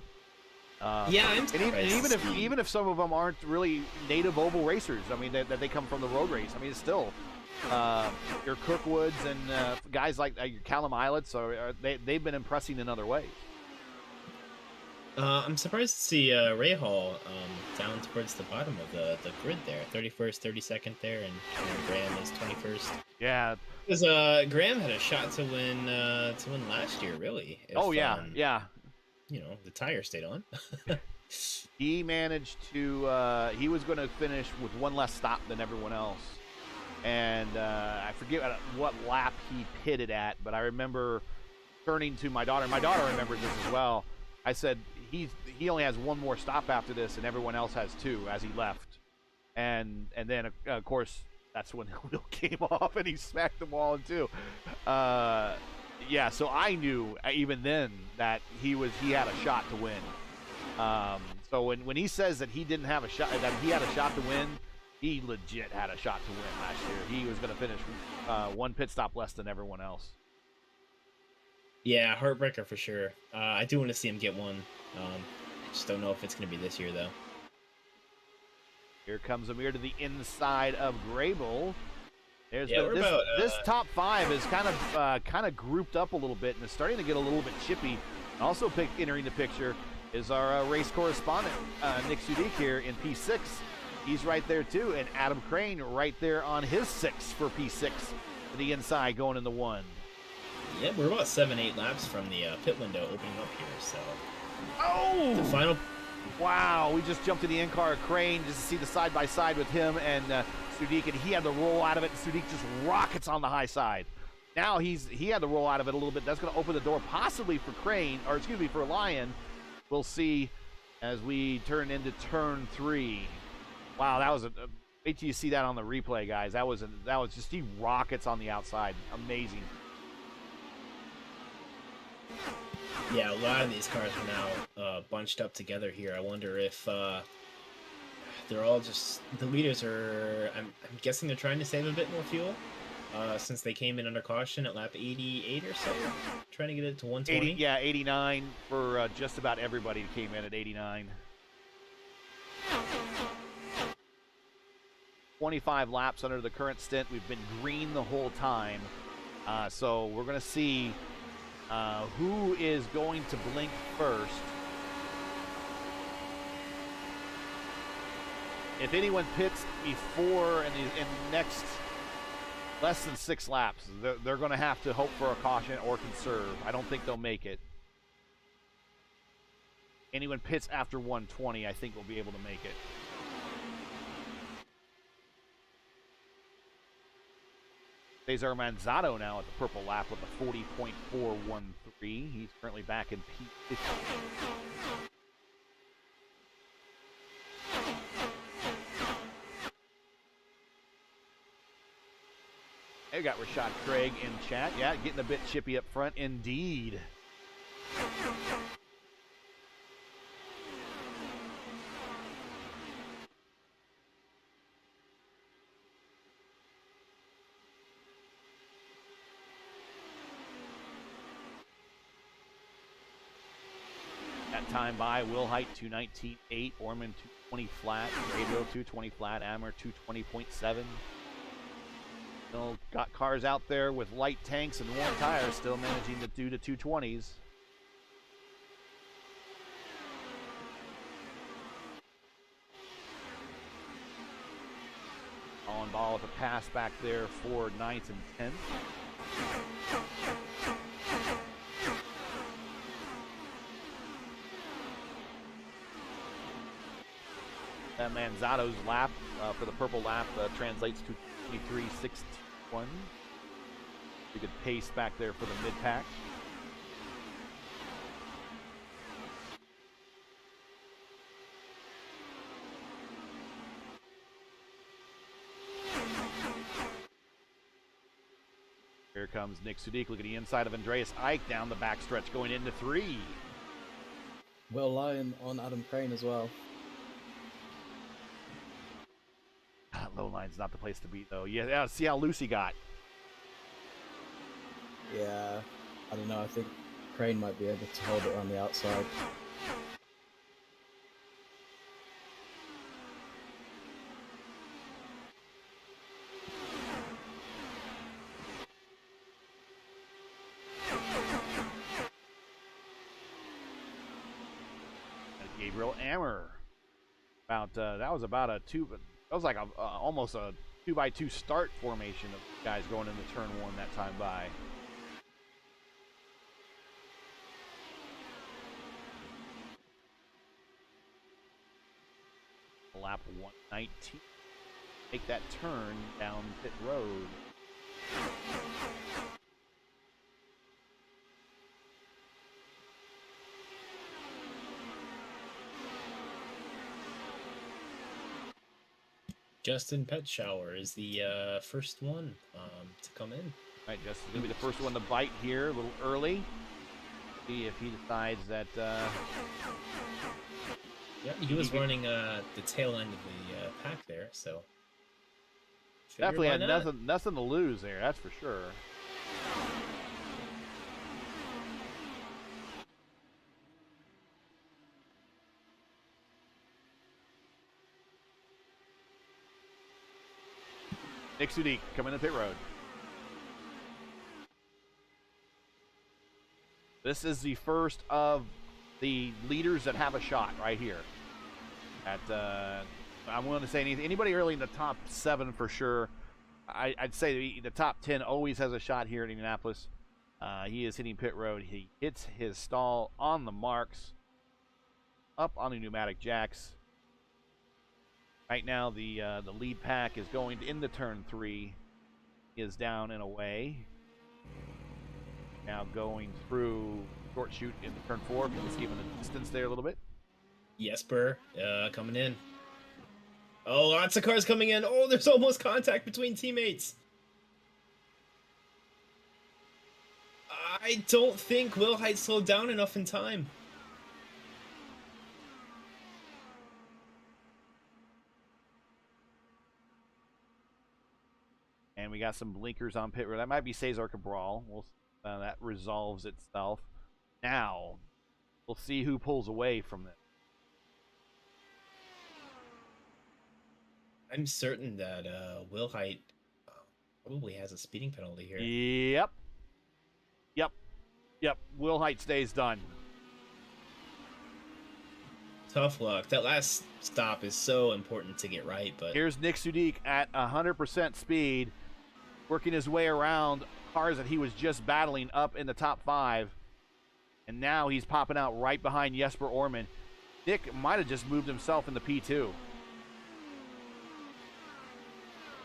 Yeah, I'm surprised. And even if some of them aren't really native oval racers, I mean that they come from the road race. I mean, it's still your Crookwoods and guys like Callum Islets, they've been impressing in other ways. I'm surprised to see Ray Hall down towards the bottom of the grid there, 31st, 32nd there, and Graham is 21st. Yeah, because Graham had a shot to win last year, really. If, yeah. The tire stayed on. He managed to. He was going to finish with one less stop than everyone else, and I forget what lap he pitted at, but I remember turning to my daughter. My daughter remembered this as well. I said he only has one more stop after this, and everyone else has two as he left, and then of course that's when the wheel came off and he smacked the wall in two. Yeah, so I knew even then that he had a shot to win. So when he says that he didn't have a shot, that he had a shot to win, he legit had a shot to win last year. He was going to finish one pit stop less than everyone else. Yeah, heartbreaker for sure. I do want to see him get one. I just don't know if it's going to be this year, though. Here comes Amir to the inside of Grable. This top five is kind of grouped up a little bit and is starting to get a little bit chippy. Also entering the picture is our race correspondent, Nick Sudik here in P6. He's right there too, and Adam Crane right there on his 6 for P6 to the inside going in the 1. Yeah, we're about 7-8 laps from the pit window opening up here, so. Oh! The final. Wow, we just jumped to the in-car Crane just to see the side-by-side with him and Sudik, and he had to roll out of it, and Sudik just rockets on the high side. Now he had to roll out of it a little bit. That's going to open the door possibly for for Lion. We'll see as we turn into turn 3. Wow, that was wait till you see that on the replay, guys. That was just he rockets on the outside. Amazing. Yeah, a lot of these cars are now bunched up together here. I wonder if they're all just the leaders are. I'm guessing they're trying to save a bit more fuel since they came in under caution at lap 88 or so, trying to get it to 120. 89 for just about everybody who came in at 89. 25 laps under the current stint. We've been green the whole time, so we're going to see who is going to blink first. If anyone pits before in the next less than 6 laps, they're going to have to hope for a caution or conserve. I don't think they'll make it. anyone pits after 120, I think will be able to make it. Cesar Manzano now at the purple lap with a 40.413. He's currently back in P50. They got Rashad Craig in chat. Yeah, getting a bit chippy up front indeed. That time by Will Height 219.8, Orman 220 flat, Radio 220 flat, Ammer 220.7. Still got cars out there with light tanks and warm tires, still managing to do the 220s. On ball with a pass back there for 9th and 10th. That Manzano's lap for the purple lap translates to 23.61. Pretty good pace back there for the mid-pack. Here comes Nick Sudik. Look at the inside of Andreas Ike down the backstretch going into 3. Will Lyon on Adam Crane as well. Low line's not the place to be, though. Yeah, see how loose he got. Yeah, I don't know. I think Crane might be able to hold it on the outside. Gabriel Ammer. That was about a two. That was like almost a 2x2 start formation of guys going into turn 1 that time by. Lap 119. Make that turn down pit road. Justin Petshower is the first one to come in. All right, Justin's going to be the first one to bite here a little early. See if he decides that... Yeah, he was running the tail end of the pack there, so... Definitely had nothing to lose there, that's for sure. Nick Sudik coming to pit road. This is the first of the leaders that have a shot right here. I'm willing to say anybody early in the top 7 for sure. I'd say the top 10 always has a shot here in Indianapolis. He is hitting pit road. He hits his stall on the marks, up on the pneumatic jacks. Right now, the lead pack is going into turn 3. He is down and away. Now going through short chute into turn 4. Just giving the distance there a little bit. Jesper coming in. Oh, lots of cars coming in. Oh, there's almost contact between teammates. I don't think Will Height slowed down enough in time. And we got some blinkers on pit road. That might be Cesar Cabral. That resolves itself. Now, we'll see who pulls away from this. I'm certain that Will Height probably has a speeding penalty here. Yep. Will Height stays done. Tough luck. That last stop is so important to get right, but... Here's Nick Sudik at 100% speed, working his way around cars that he was just battling up in the top 5. And now he's popping out right behind Jesper Orman. Nick might have just moved himself into P2.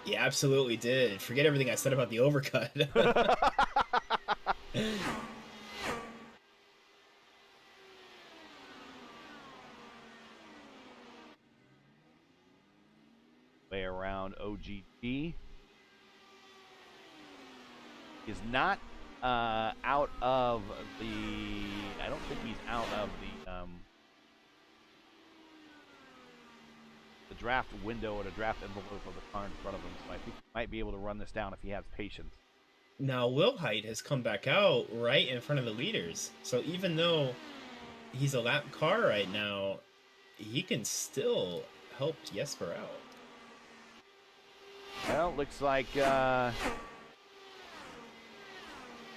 He absolutely did. Forget everything I said about the overcut. Way around OGT. Is not out of the. I don't think he's out of the draft window or the draft envelope of the car in front of him. So I think he might be able to run this down if he has patience. Now, Wilhite has come back out right in front of the leaders. So even though he's a lap car right now, he can still help Jesper out. Well, looks like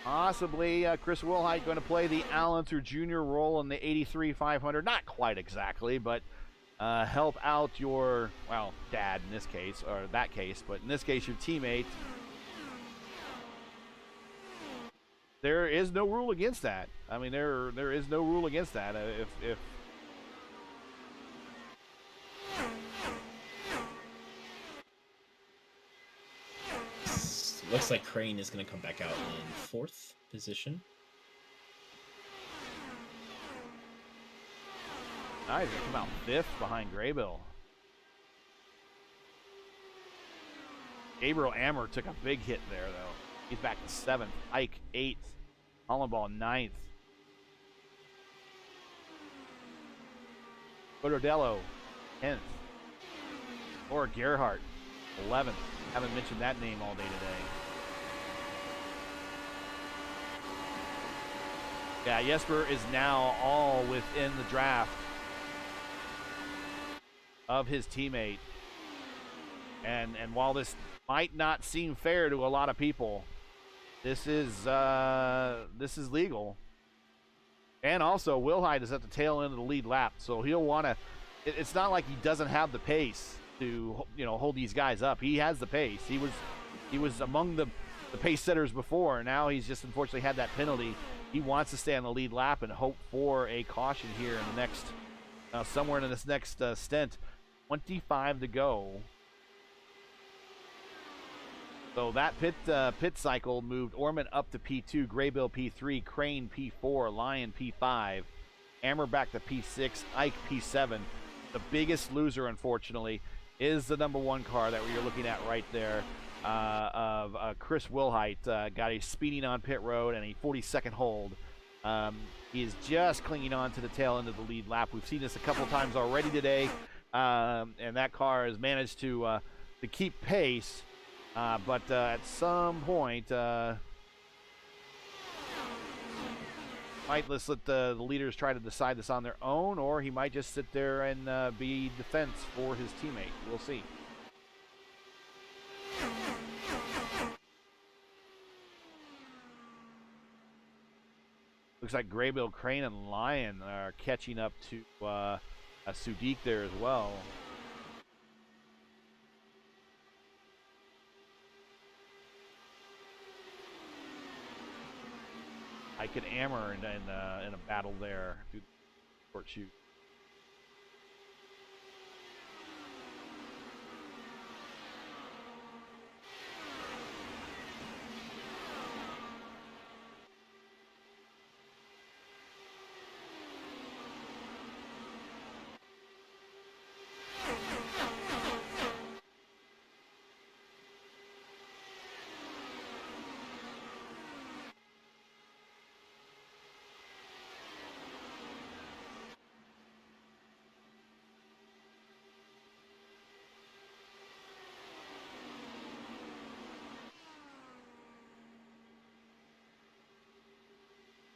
possibly Chris Wilhite going to play the Allenser Jr. role in the 83 500. Not quite exactly, but help out your, well, dad in this case, or that case, but in this case, your teammate. There is no rule against that. I mean, there is no rule against that. If Looks like Crane is going to come back out in 4th position. Nice, he's come out 5th behind Graybill. Gabriel Ammer took a big hit there, though. He's back to 7th. Ike 8th. Hollenball 9th. Cotardello 10th. Laura Gerhardt 11th. Haven't mentioned that name all day today. Yeah, Jesper is now all within the draft of his teammate. And while this might not seem fair to a lot of people, this is legal. And also, Wilhite is at the tail end of the lead lap, so he'll want to. It's not like he doesn't have the pace to, you know, hold these guys up. He has the pace. He was among the pace setters before. Now he's just unfortunately had that penalty. He wants to stay on the lead lap and hope for a caution here in the next, somewhere in this next stint. 25 to go. So that pit cycle moved Orman up to P2, Graybill P3, Crane P4, Lyon P5, Ammer back to P6, Ike P7. The biggest loser, unfortunately, is the number 1 car that you're looking at right there of Chris Wilhite. Got a speeding on pit road and a 42nd hold. He is just clinging on to the tail end of the lead lap. We've seen this a couple times already today, and that car has managed to keep pace. But at some point, let's let the leaders try to decide this on their own, or he might just sit there and be defense for his teammate. We'll see. Looks like Graybill, Crane, and Lyon are catching up to a Sudik there as well. I could Ammer in a battle there. Do the short shoot.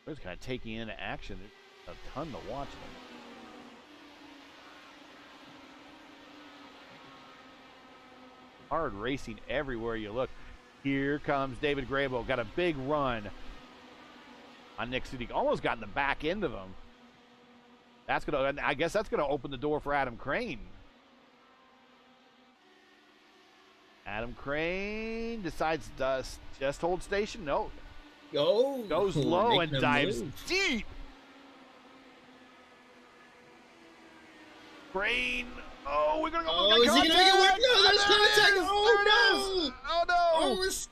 Just kind of taking into action. There's a ton to watch them. Hard racing everywhere you look. Here comes David Graybill. Got a big run on Nick Sudik. Almost got in the back end of him. That's gonna. I guess that's gonna open the door for Adam Crane. Adam Crane decides to just hold station. No. Oh, Goes low and dives move. deep Crane. Oh, we're gonna go. Oh, is he gonna make it work? No, there's contact. Oh, no. Oh no! Oh, it's...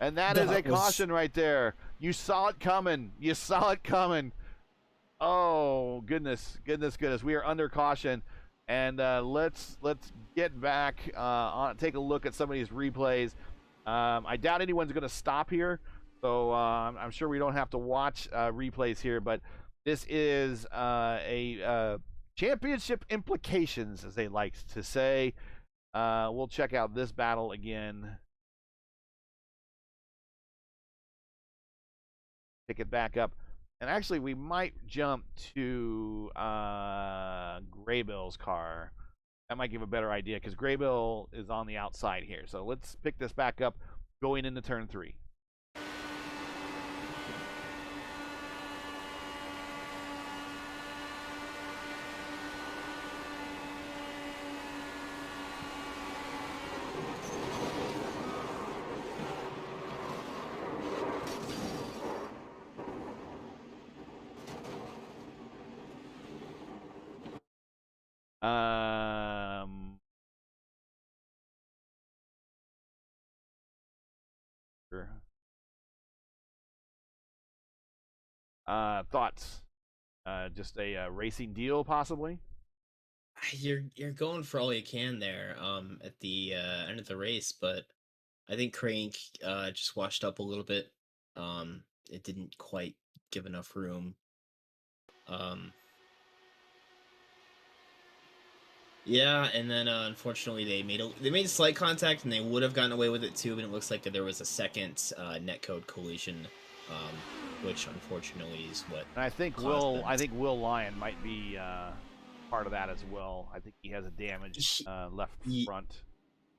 And that is a caution right there. You saw it coming. You saw it coming. Oh goodness, goodness, goodness. We are under caution, and let's get back on. Take a look at some of these replays. I doubt anyone's going to stop here, so I'm sure we don't have to watch replays here. But this is a championship implications, as they like to say. We'll check out this battle again. Pick it back up. And actually, we might jump to Graybill's car. That might give a better idea, because Graybill is on the outside here. So let's pick this back up going into turn 3. Thoughts? Just a racing deal, possibly? You're going for all you can there at the end of the race, but I think Crank just washed up a little bit. It didn't quite give enough room. Yeah, and then unfortunately they made slight contact, and they would have gotten away with it too. And it looks like that there was a second netcode collision, which unfortunately is what. And I think Will Lyon might be part of that as well. I think he has a damaged left front.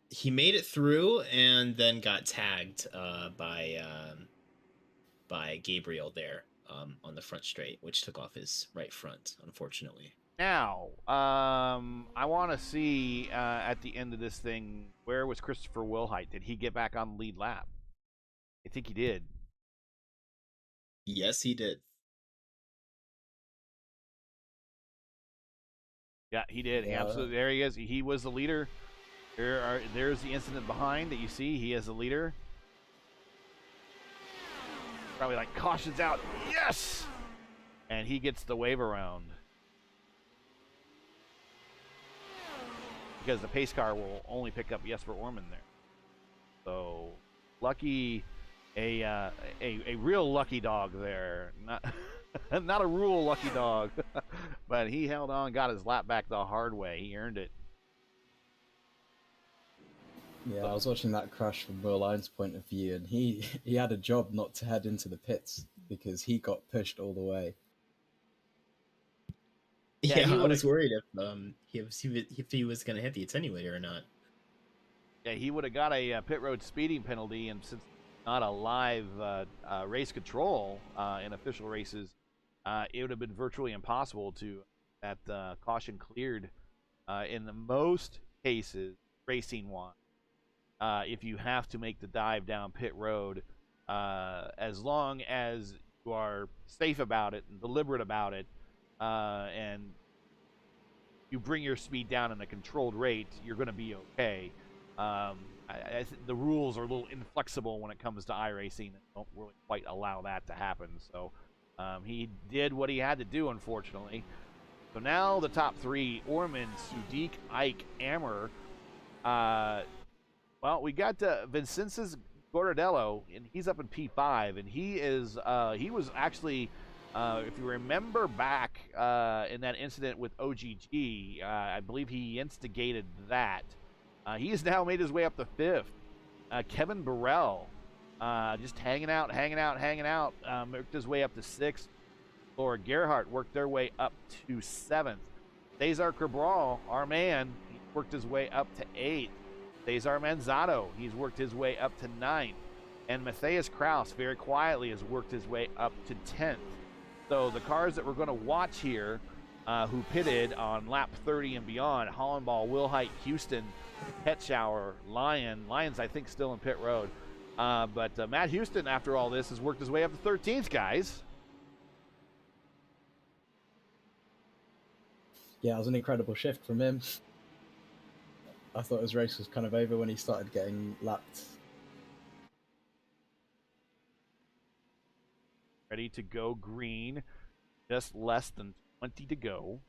He made it through and then got tagged by Gabriel there on the front straight, which took off his right front, unfortunately. Now, I want to see at the end of this thing, where was Christopher Wilhite? Did he get back on the lead lap? I think he did. Yes, he did. Yeah, he did. He absolutely. There he is. He was the leader. There's the incident behind that you see. He is the leader. Probably like cautions out. Yes! And he gets the wave around. Because the pace car will only pick up Jesper Orman there. So lucky, a real lucky dog there. Not a rule lucky dog, but he held on, got his lap back the hard way. He earned it. Yeah, I was watching that crash from Will Lyon's point of view, and he had a job not to head into the pits because he got pushed all the way. Yeah, I was worried if he was going to hit the attenuator or not. Yeah, he would have got a pit road speeding penalty, and since not a live race control in official races, it would have been virtually impossible to that caution cleared in the most cases racing-wise. If you have to make the dive down pit road, as long as you are safe about it and deliberate about it, and you bring your speed down in a controlled rate, you're going to be okay. The rules are a little inflexible when it comes to iRacing and don't really quite allow that to happen. So he did what he had to do, unfortunately. So now the top three: Orman, Sudik, Ike, Ammer. Well, we got Vincenzo's Gordello, and he's up in P5, and he was actually, if you remember back in that incident with OGG, I believe he instigated that. He has now made his way up to 5th. Kevin Burrell, just hanging out, worked his way up to 6th. Laura Gerhardt worked their way up to 7th. Cesar Cabral, our man, he worked his way up to 8th. Cesar Manzano, he's worked his way up to 9th. And Matthias Kraus, very quietly, has worked his way up to 10th. So the cars that we're going to watch here, who pitted on lap 30 and beyond, Hollenball, Wilhite, Houston, Hetschauer, Lyons, I think, still in pit road. But Matt Houston, after all this, has worked his way up to 13th, guys. Yeah, it was an incredible shift from him. I thought his race was kind of over when he started getting lapped. Ready to go green. Just less than 20 to go.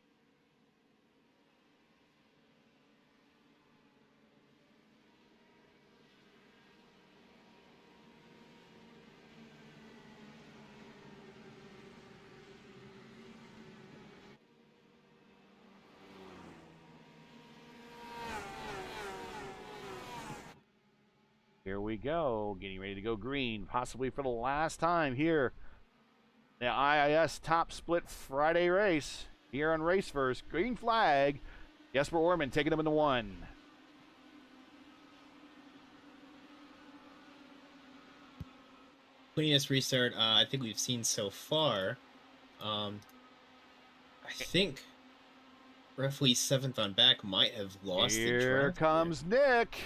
Here we go, getting ready to go green, possibly for the last time here. The IIS Top Split Friday race here on Race First. Green flag. Jesper Orman taking him into one. Cleanest restart I think we've seen so far. I think roughly 7th on back might have lost the draft. Here comes Nick.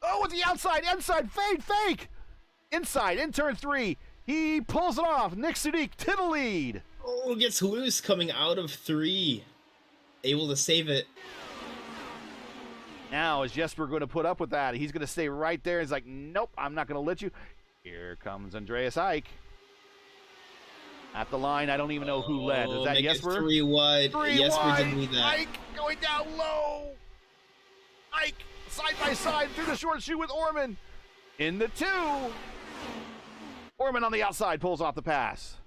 Oh, with the outside, inside, fake. Inside, in turn 3. He pulls it off. Nick Sadiq to the lead. Oh, gets loose coming out of 3. Able to save it. Now, is Jesper going to put up with that? He's going to stay right there. He's like, nope, I'm not going to let you. Here comes Andreas Eich. At the line, I don't even know who led. Is that Jesper? 3 wide. Jesper didn't need that. Eich going down low. Eich side by side through the short shoe with Orman. In the 2. Orman on the outside pulls off the pass.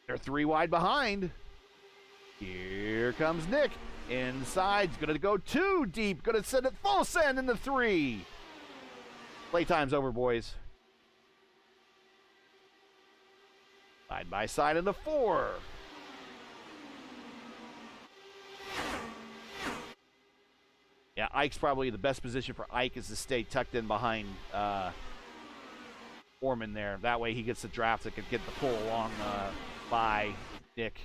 They're 3 wide behind. Here comes Nick. Inside's going to go 2 deep. Going to send it full send in the 3. Playtime's over, boys. Side by side in the 4. Yeah, Ike's probably the best position for Ike is to stay tucked in behind Orman there. That way he gets the draft that could get the pull along by Nick.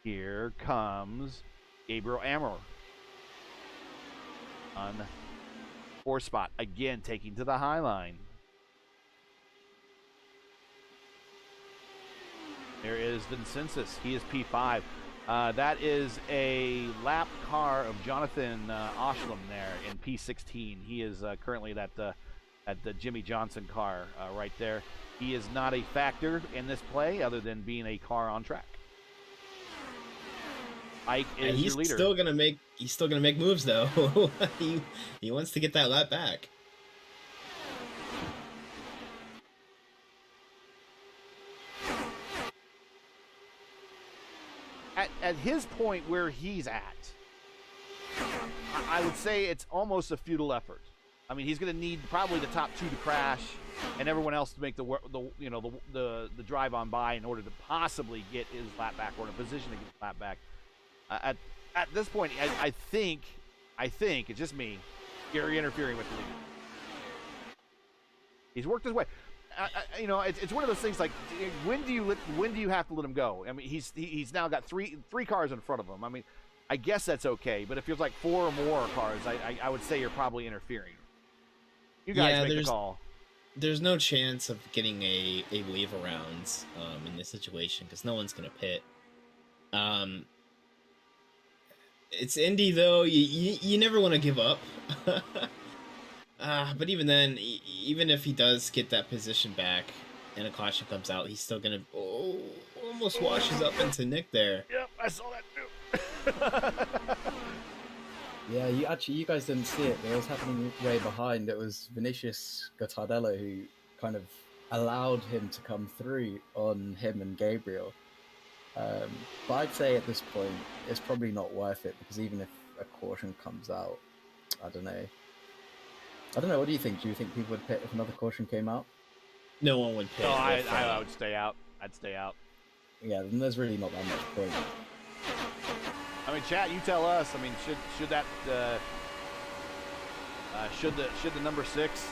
Here comes Gabriel Amor on 4 spot. Again, taking to the high line. There is Vincensis. He is P5. That is a lap car of Jonathan Oshlam there in P16. He is currently at the Jimmy Johnson car right there. He is not a factor in this play other than being a car on track. Ike is your leader. He's still gonna make moves though. he wants to get that lap back. At his point where he's at, I would say it's almost a futile effort. I mean, he's going to need probably the top 2 to crash, and everyone else to make the drive on by in order to possibly get his lap back or in a position to get his lap back. At this point, I think it's just me. You're interfering with the lead. He's worked his way. It's one of those things like when do you have to let him go? I mean, he's now got three cars in front of him. I mean, I guess that's okay, but if there's like 4 or more cars, I would say you're probably interfering. You guys make the call. There's no chance of getting a wave around in this situation because no one's gonna pit. It's Indy though. You never want to give up. But even then, even if he does get that position back and a caution comes out, he's still gonna almost washes up into Nick there. Yep, I saw that too. Yeah, you guys didn't see it, but it was happening way behind. It was Vinicius Gottardello who kind of allowed him to come through on him and Gabriel. But I'd say at this point, it's probably not worth it because even if a caution comes out, I don't know. What do you think? Do you think people would pit if another caution came out? No one would pit. No, I would stay out. I'd stay out. Yeah, then there's really not that much point. I mean, chat, you tell us. I mean, should that should the number 6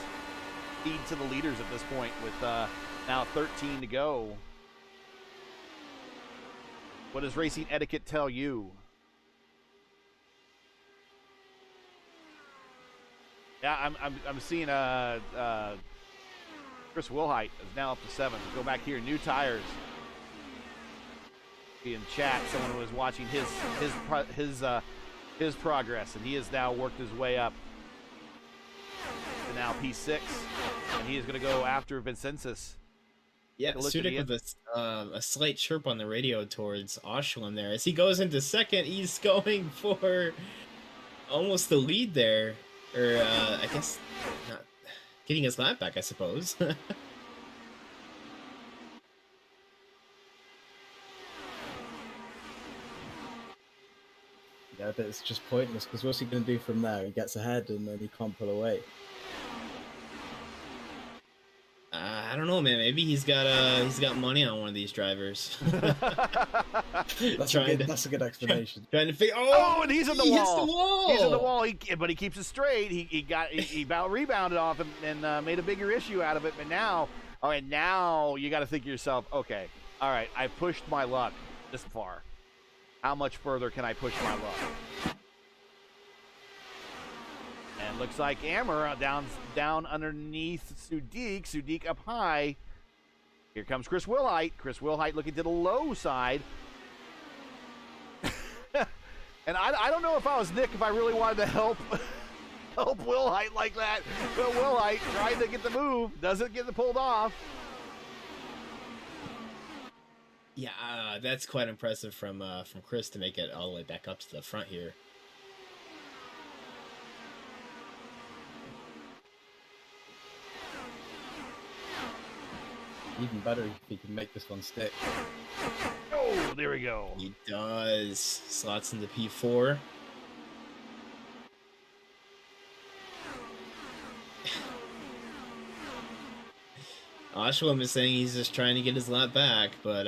feed to the leaders at this point with now 13 to go? What does racing etiquette tell you? Yeah, I'm seeing Chris Wilhite is now up to 7th. Go back here, new tires. In chat, someone was watching his progress, and he has now worked his way up to now P6, and he is going to go after Vincenzus. Yeah, Sudik with a slight chirp on the radio towards Oshland there. As he goes into second, he's going for almost the lead there. Or, I guess, not getting his lap back, I suppose. Yeah, but it's just pointless, because what's he going to do from there? He gets ahead and then he can't pull away. I don't know, man. Maybe he's got money on one of these drivers. That's a good explanation. Trying to figure. Oh, and he's in the wall. Hits the wall. He's in the wall. But he keeps it straight. He about rebounded off him and made a bigger issue out of it. But now, all right, now you got to think to yourself, okay, all right, I pushed my luck this far. How much further can I push my luck? And looks like Ammer down underneath Sudik. Sudik up high. Here comes Chris Wilhite. Chris Wilhite looking to the low side. And I don't know if I was Nick, if I really wanted to help Wilhite like that. But Wilhite trying to get the move, doesn't get it pulled off. Yeah, that's quite impressive from Chris to make it all the way back up to the front here. Even better if he can make this one stick. Oh, there we go. He does. Slots into P4. Oshwam is saying he's just trying to get his lap back, but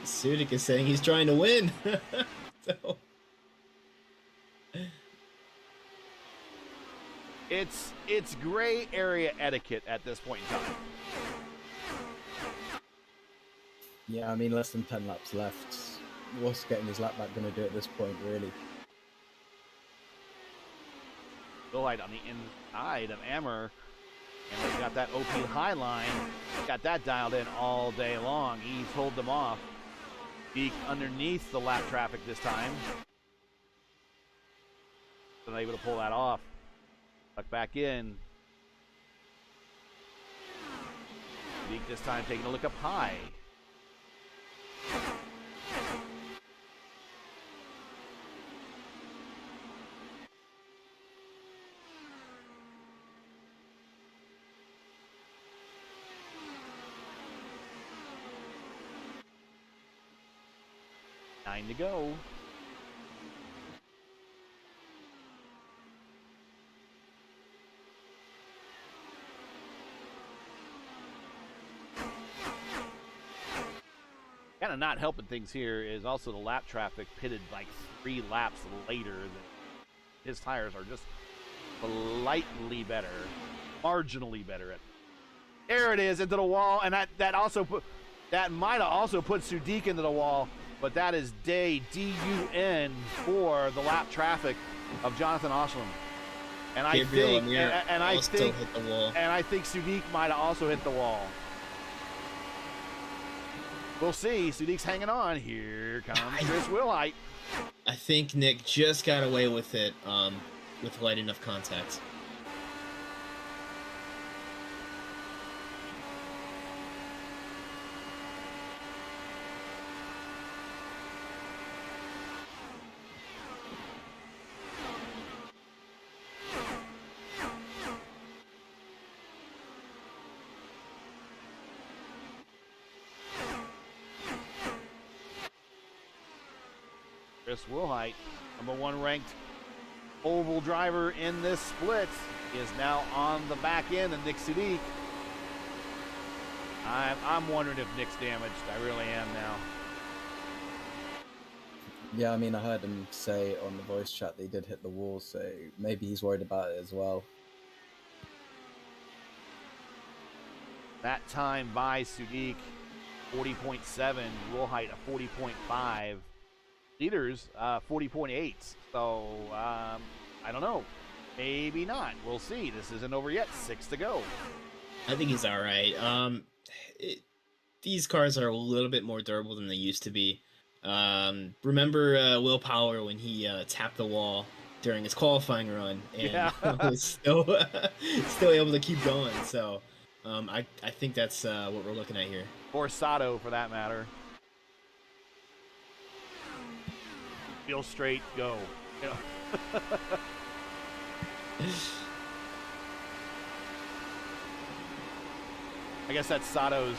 Sudik is saying he's trying to win. So it's gray area etiquette at this point in time. Yeah, I mean, less than 10 laps left. What's getting his lap back going to do at this point, really? Wilhite on the inside of Ammer. And they've got that OP high line. Got that dialed in all day long. He's pulled them off. Beak underneath the lap traffic this time. So able to pull that off. Tuck back in. Beak this time taking a look up high. Nine to go. Kind of not helping things here is also the lap traffic pitted like 3 laps later. His tires are just slightly better, marginally better. There it is, into the wall, and that might have also put Sudik into the wall, but that is DUN for the lap traffic of Jonathan Oshland. And I think Sudik might have also hit the wall. We'll see. Sudik's hanging on. Here comes Chris Wilhite. I think Nick just got away with it with light enough contact. Chris Wilhite, #1 ranked oval driver in this split, is now on the back end of Nick Sudik. I'm wondering if Nick's damaged. I really am now. Yeah, I mean, I heard him say on the voice chat that he did hit the wall, so maybe he's worried about it as well. That time by Sudik, 40.7. Wilhite a 40.5. Leaders 40.8. So I don't know. Maybe not. We'll see. This isn't over yet. 6 to go. I think he's all right. these cars are a little bit more durable than they used to be. Remember Will Power when he tapped the wall during his qualifying run and Yeah. was still still able to keep going. So I think that's what we're looking at here. Or Sato, for that matter. Feel straight, go. You know? I guess that's Sato's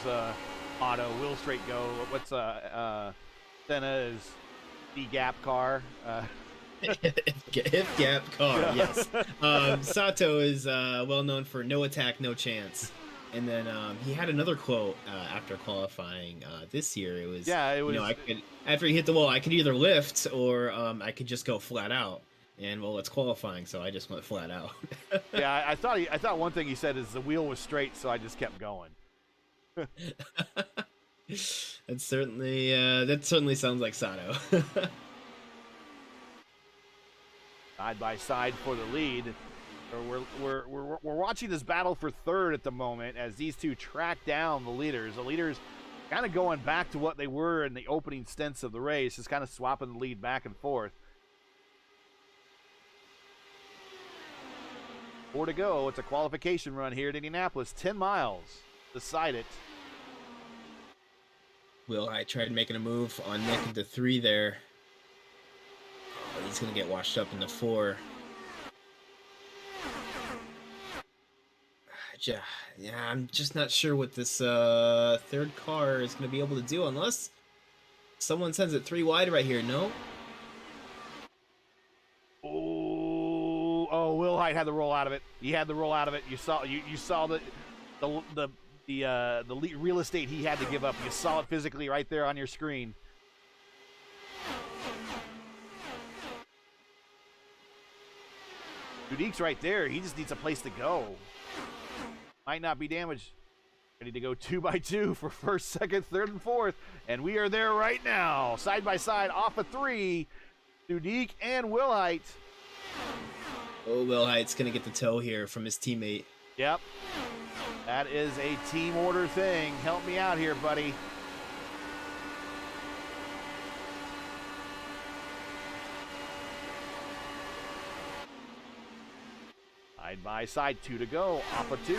motto. Will straight go. What's Senna's D-gap car? If gap car, yes. Sato is well known for no attack, no chance. And then he had another quote after qualifying this year. It was, I could, after he hit the wall, I could either lift or I could just go flat out. And well, it's qualifying, so I just went flat out. Yeah, I thought one thing he said is the wheel was straight, so I just kept going. That certainly sounds like Sato. Side by side for the lead. We're watching this battle for third at the moment as these two track down the leaders. The leaders kind of going back to what they were in the opening stints of the race, just kind of swapping the lead back and forth. 4 to go. It's a qualification run here at Indianapolis. 10 miles. Decide it. Will I tried making a move on Nick into 3 there. Oh, he's going to get washed up into 4. Yeah, I'm just not sure what this third car is going to be able to do unless someone sends it 3 wide right here. No? Oh, Will Height had the roll out of it. He had the roll out of it. You saw the real estate he had to give up. You saw it physically right there on your screen. Dudique's right there. He just needs a place to go. Might not be damaged. Ready to go 2 by 2 for first, second, third, and fourth. And we are there right now. Side by side off of 3. Dudique and Will Height. Oh, Will Height's going to get the toe here from his teammate. Yep. That is a team order thing. Help me out here, buddy. Side by side, 2 to go. Off of 2.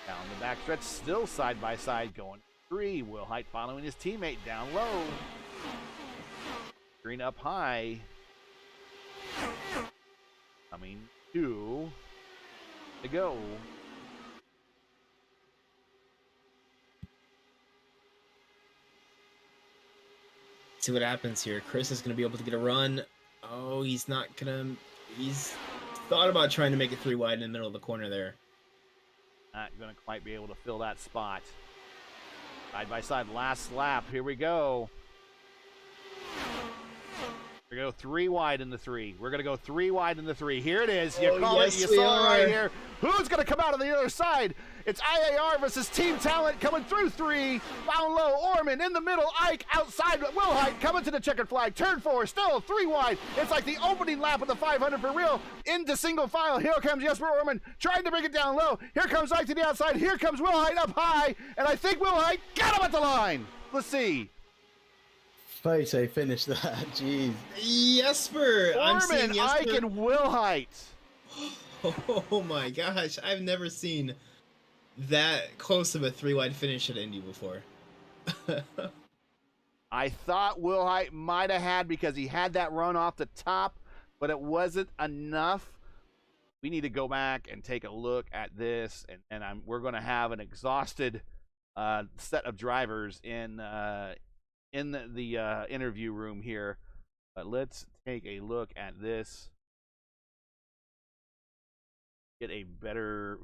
Down the backstretch, still side by side, going 3. Will Height following his teammate down low. Green up high. Coming 2 to go. See what happens here. Chris is going to be able to get a run. Oh, he's not going to... He's thought about trying to make it 3 wide in the middle of the corner there. Not going to quite be able to fill that spot. Side by side, last lap. Here we go. We're going to go 3 wide in the 3. We're going to go 3 wide in the 3. Here it is. You call it. You saw it right here. Who's going to come out on the other side? It's IAR versus Team Talent coming through 3. Down low, Orman in the middle. Ike outside. Will Height coming to the checkered flag. Turn 4, still 3 wide. It's like the opening lap of the 500 for real. Into single file. Here comes Jesper Orman trying to bring it down low. Here comes Ike to the outside. Here comes Will Height up high. And I think Will Height got him at the line. Let's see. Photo finish that. Jeez. Jesper! I'm seeing Orman, Ike, and Will Height. Oh my gosh, I've never seen that close of a 3 wide finish at Indy before. I thought Will Height might have had because he had that run off the top, but it wasn't enough. We need to go back and take a look at this, and we're going to have an exhausted set of drivers in the interview room here. But let's take a look at this. Get a better...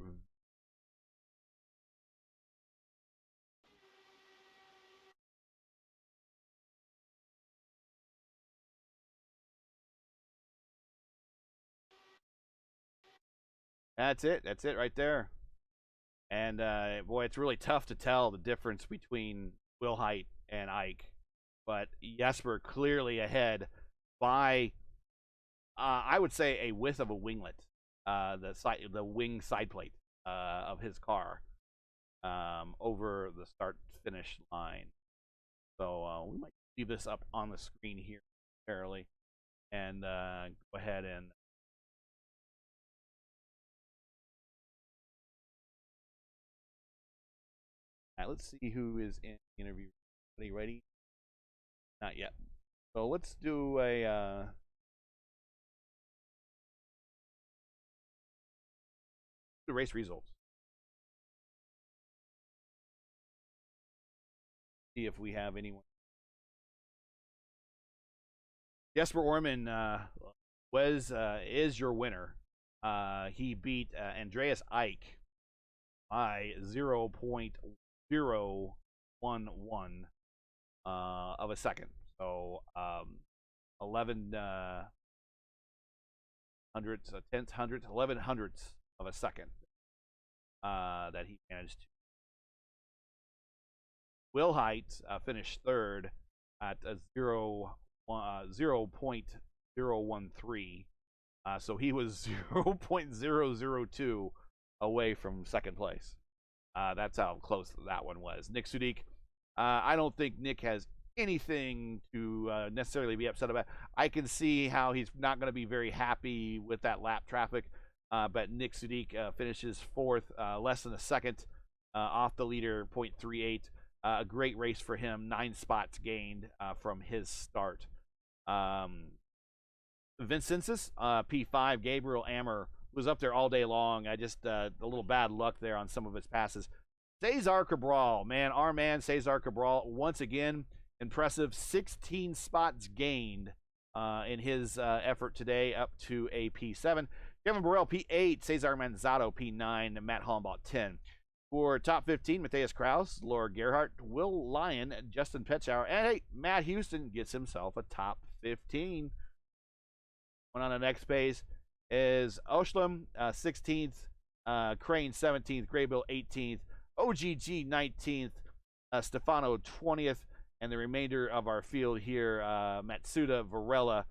That's it. That's it right there. And boy, it's really tough to tell the difference between Will Height and Ike. But Jesper clearly ahead by, I would say, a width of a winglet. The wing side plate. of his car over the start-finish line. So we might leave this up on the screen here momentarily and go ahead and let's see who is in the interview. Are they ready? Not yet. So let's do a the race results. See if we have anyone. Jesper Orman is your winner. He beat Andreas Eich by 0.011 of a second. So 11 hundredths, a tenth hundredth, 11 hundredths of a second that he managed to. Will Height finished third at 0.013. So he was 0.002 away from second place. That's how close that one was. Nick Sudik, I don't think Nick has anything to necessarily be upset about. I can see how he's not going to be very happy with that lap traffic, but Nick Sudik finishes fourth, less than a second off the leader, 0.38. A great race for him, 9 spots gained from his start. Vincenzus, P5, Gabriel Ammer was up there all day long. I just a little bad luck there on some of his passes. Cesar Cabral, man, our man Cesar Cabral, once again, impressive 16 spots gained in his effort today, up to a P7. Kevin Burrell, P8, Cesar Manzato, P9, and Matt Hollenbaugh, 10. For top 15, Matthias Kraus, Laura Gerhardt, Will Lyon, Justin Petschauer, and hey, Matt Houston gets himself a top 15. One on the next page is Oshlam, 16th, Crane, 17th, Graybill, 18th, OGG, 19th, Stefano, 20th, and the remainder of our field here, Matsuda, Varela,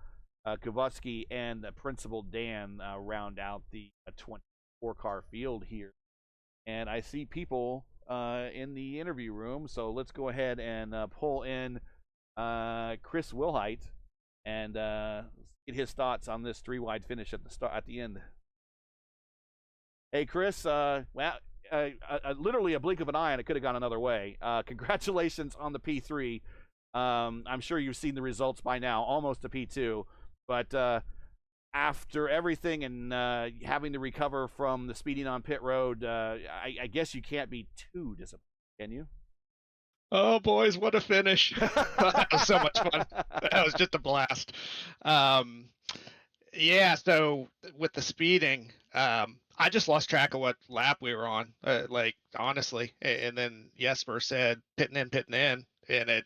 Kovatsky, and Principal Dan round out the 24-car field here. And I see people in the interview room, so let's go ahead and pull in Chris Wilhite and get his thoughts on this 3-wide finish at the end. Hey, Chris, literally a blink of an eye, and it could have gone another way. Congratulations on the P3. I'm sure you've seen the results by now, almost a P2, but after everything and having to recover from the speeding on pit road, I guess you can't be too disappointed, can you? Oh, boys, what a finish. That was so much fun. That was just a blast. Yeah, so with the speeding, I just lost track of what lap we were on, like, honestly. And then Jesper said, pitting in, and it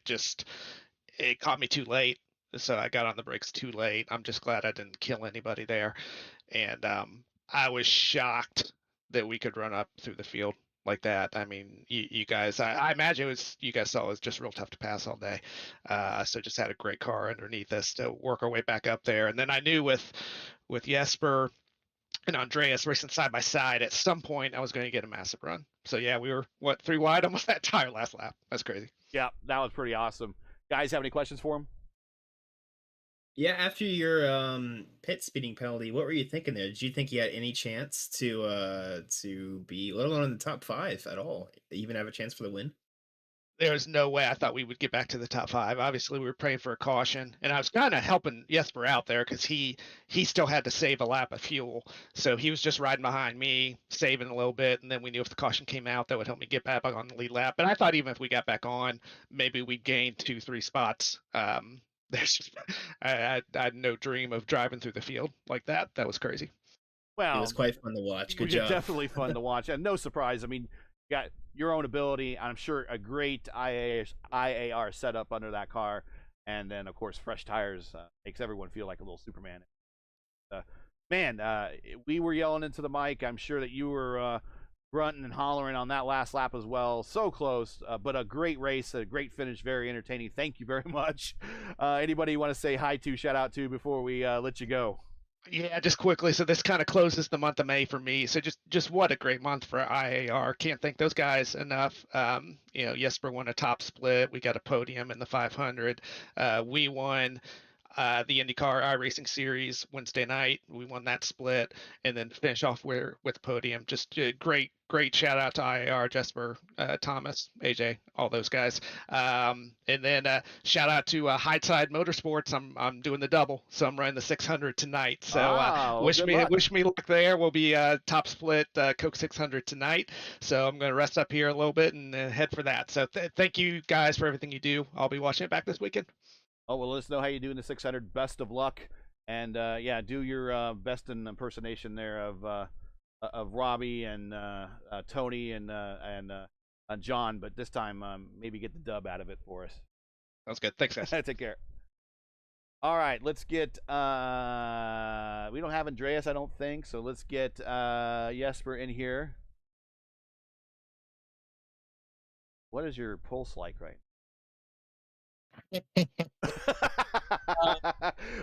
caught me too late. So I got on the brakes too late. I'm just glad I didn't kill anybody there. And I was shocked that we could run up through the field like that. I mean, you guys, I imagine you guys saw it was just real tough to pass all day. So just had a great car underneath us to work our way back up there. And then I knew with Jesper and Andreas racing side by side, at some point I was going to get a massive run. So yeah, we were 3 wide almost that entire last lap. That's crazy. Yeah, that was pretty awesome. Guys, have any questions for him? Yeah, after your pit speeding penalty, what were you thinking there? Did you think you had any chance to be, let alone in the top 5 at all, even have a chance for the win? There was no way I thought we would get back to the top 5. Obviously, we were praying for a caution, and I was kind of helping Jesper out there because he still had to save a lap of fuel. So he was just riding behind me, saving a little bit, and then we knew if the caution came out, that would help me get back on the lead lap. But I thought even if we got back on, maybe we'd gain 2-3 spots. I had no dream of driving through the field like that. That was crazy. Well, it was quite fun to watch. Good job. Definitely fun to watch, and no surprise. I mean, you got your own ability. I'm sure a great IAR setup under that car, and then of course fresh tires makes everyone feel like a little Superman. Man, we were yelling into the mic. I'm sure that you were grunting and hollering on that last lap as well. So close, but a great race, a great finish, very entertaining. Thank you very much. Anybody you want to say hi to, shout out to before we let you go? Yeah, just quickly. So this kind of closes the month of May for me. So just what a great month for IAR. Can't thank those guys enough. Jesper won a top split. We got a podium in the 500. We won the IndyCar iRacing Series Wednesday night. We won that split, and then finish off with podium. Just great shout out to IAR, Jesper, Thomas, AJ, all those guys. And then shout out to Hightside Motorsports. I'm doing the double, so I'm running the 600 tonight. So wish me luck there. We'll be top split Coke 600 tonight. So I'm going to rest up here a little bit and head for that. So thank you guys for everything you do. I'll be watching it back this weekend. Oh, well, let us know how you do in the 600. Best of luck. And, yeah, do your best in impersonation there of Robbie and Tony and John. But this time, maybe get the dub out of it for us. Sounds good. Thanks, guys. Take care. All right, let's get we don't have Andreas, I don't think. So let's get Jesper in here. What is your pulse like right now?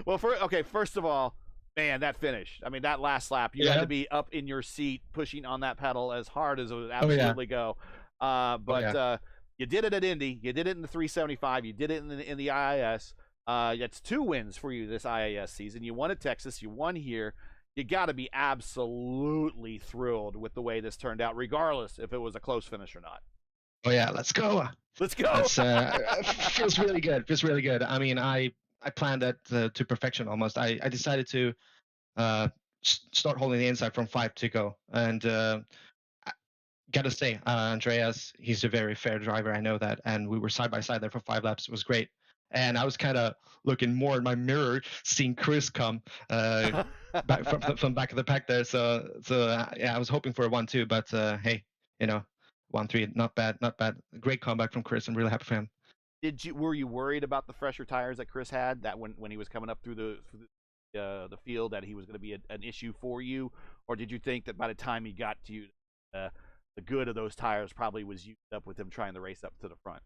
Well, first of all, man, that finish. I mean, that last lap, you had to be up in your seat, pushing on that pedal as hard as it would absolutely go. You did it at Indy. You did it in the 375. You did it in the IIS. That's 2 wins for you this IIS season. You won at Texas. You won here. You got to be absolutely thrilled with the way this turned out, regardless if it was a close finish or not. Oh yeah, let's go. Let's go. Feels really good. Feels really good. I mean, I planned that to perfection almost. I decided to start holding the inside from 5 to go, and I gotta say, Andreas, he's a very fair driver. I know that, and we were side by side there for 5 laps. It was great, and I was kind of looking more in my mirror, seeing Chris come back from back of the pack there. So yeah, I was hoping for a 1-2, but hey, 1-3, not bad. Great comeback from Chris. I'm really happy for him. Were you worried about the fresher tires that Chris had? That when he was coming up through the field, that he was going to be an issue for you, or did you think that by the time he got to you, the good of those tires probably was used up with him trying to race up to the front?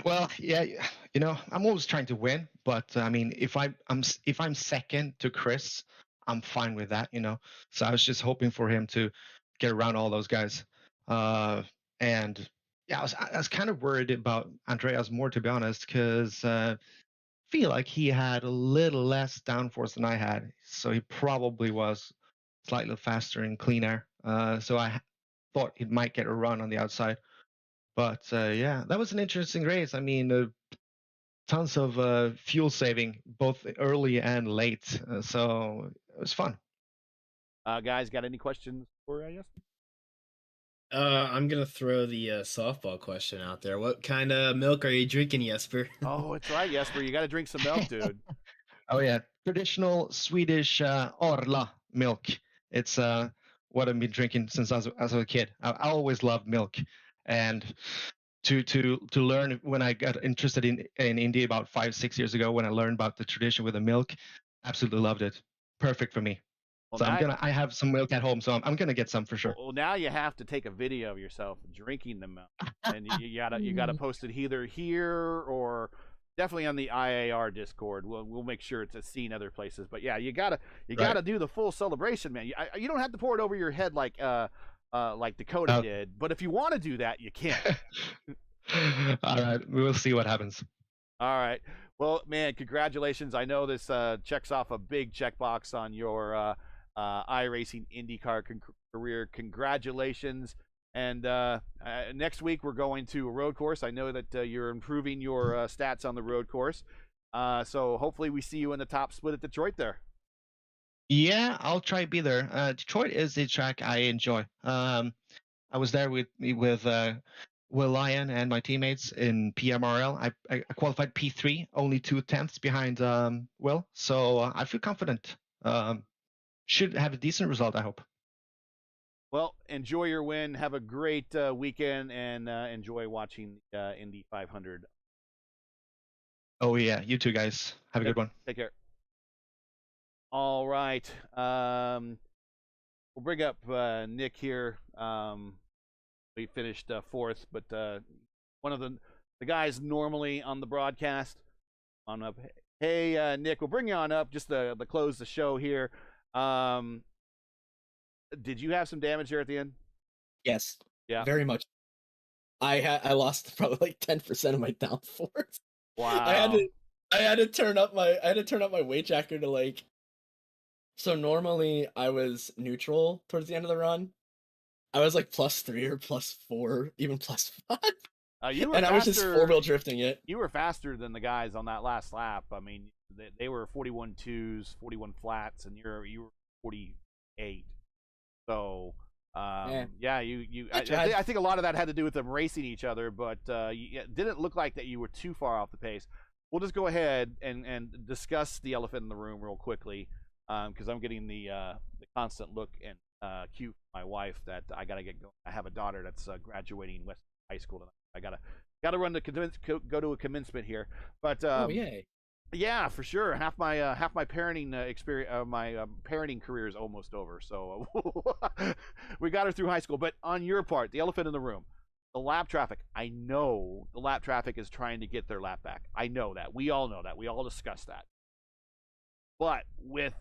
Well, yeah, I'm always trying to win, but I mean, if I'm second to Chris, I'm fine with that. So I was just hoping for him to get around all those guys. And yeah, I was kind of worried about Andreas more, to be honest, because I feel like he had a little less downforce than I had, so he probably was slightly faster and cleaner. So I thought he might get a run on the outside. But yeah, that was an interesting race. I mean, tons of fuel saving, both early and late. So it was fun. Guys, got any questions for us? I'm gonna throw the softball question out there. What kind of milk are you drinking, Jesper? Oh, it's right, Jesper. You got to drink some milk, dude. Oh yeah, traditional Swedish Orla milk. It's what I've been drinking since I was a kid. I always loved milk, and to learn when I got interested in Indy about 5-6 years ago, when I learned about the tradition with the milk, absolutely loved it. Perfect for me. Well, so I have some milk at home, so I'm gonna get some for sure. Well, now you have to take a video of yourself drinking the milk, and you gotta post it either here or definitely on the IAR Discord. We'll make sure it's seen other places. But yeah, you gotta do the full celebration, man. You don't have to pour it over your head like Dakota did, but if you want to do that, you can. All right, we will see what happens. All right. Well, man, congratulations. I know this checks off a big checkbox on your iRacing IndyCar career. Congratulations. And next week we're going to a road course. I know that you're improving your stats on the road course. So hopefully we see you in the top split at Detroit there. Yeah, I'll try to be there. Detroit is a track I enjoy. I was there with Will Lyon and my teammates in PMRL. I qualified P3, only 2/10 behind Will. So I feel confident. Should have a decent result, I hope. Well, enjoy your win. Have a great weekend, and enjoy watching Indy 500. Oh, yeah. You too, guys. Have a good one. Take care. All right. We'll bring up Nick here. We finished 4th, but one of the guys normally on the broadcast. On up. Hey, Nick, we'll bring you on up just to close the show here. Did you have some damage there at the end? Yes. Yeah. Very much. I lost probably like 10% of my downforce. Wow. I had to turn up my weight jacker to like. So normally I was neutral towards the end of the run. I was like +3 or +4, even +5. You were and faster, I was just 4-wheel drifting it. You were faster than the guys on that last lap. I mean, they were 41 twos, 41 flats, and you were 48. So, yeah, I think a lot of that had to do with them racing each other, but it didn't look like that you were too far off the pace. We'll just go ahead and discuss the elephant in the room real quickly, because I'm getting the constant look and cue from my wife that I gotta get going. I have a daughter that's graduating West High School tonight. I gotta run to go to a commencement here. But oh yay! Yeah, for sure. Half my parenting experience, my parenting career is almost over. So we got her through high school. But on your part, the elephant in the room, the lap traffic. I know the lap traffic is trying to get their lap back. I know that. We all know that. We all discussed that. But with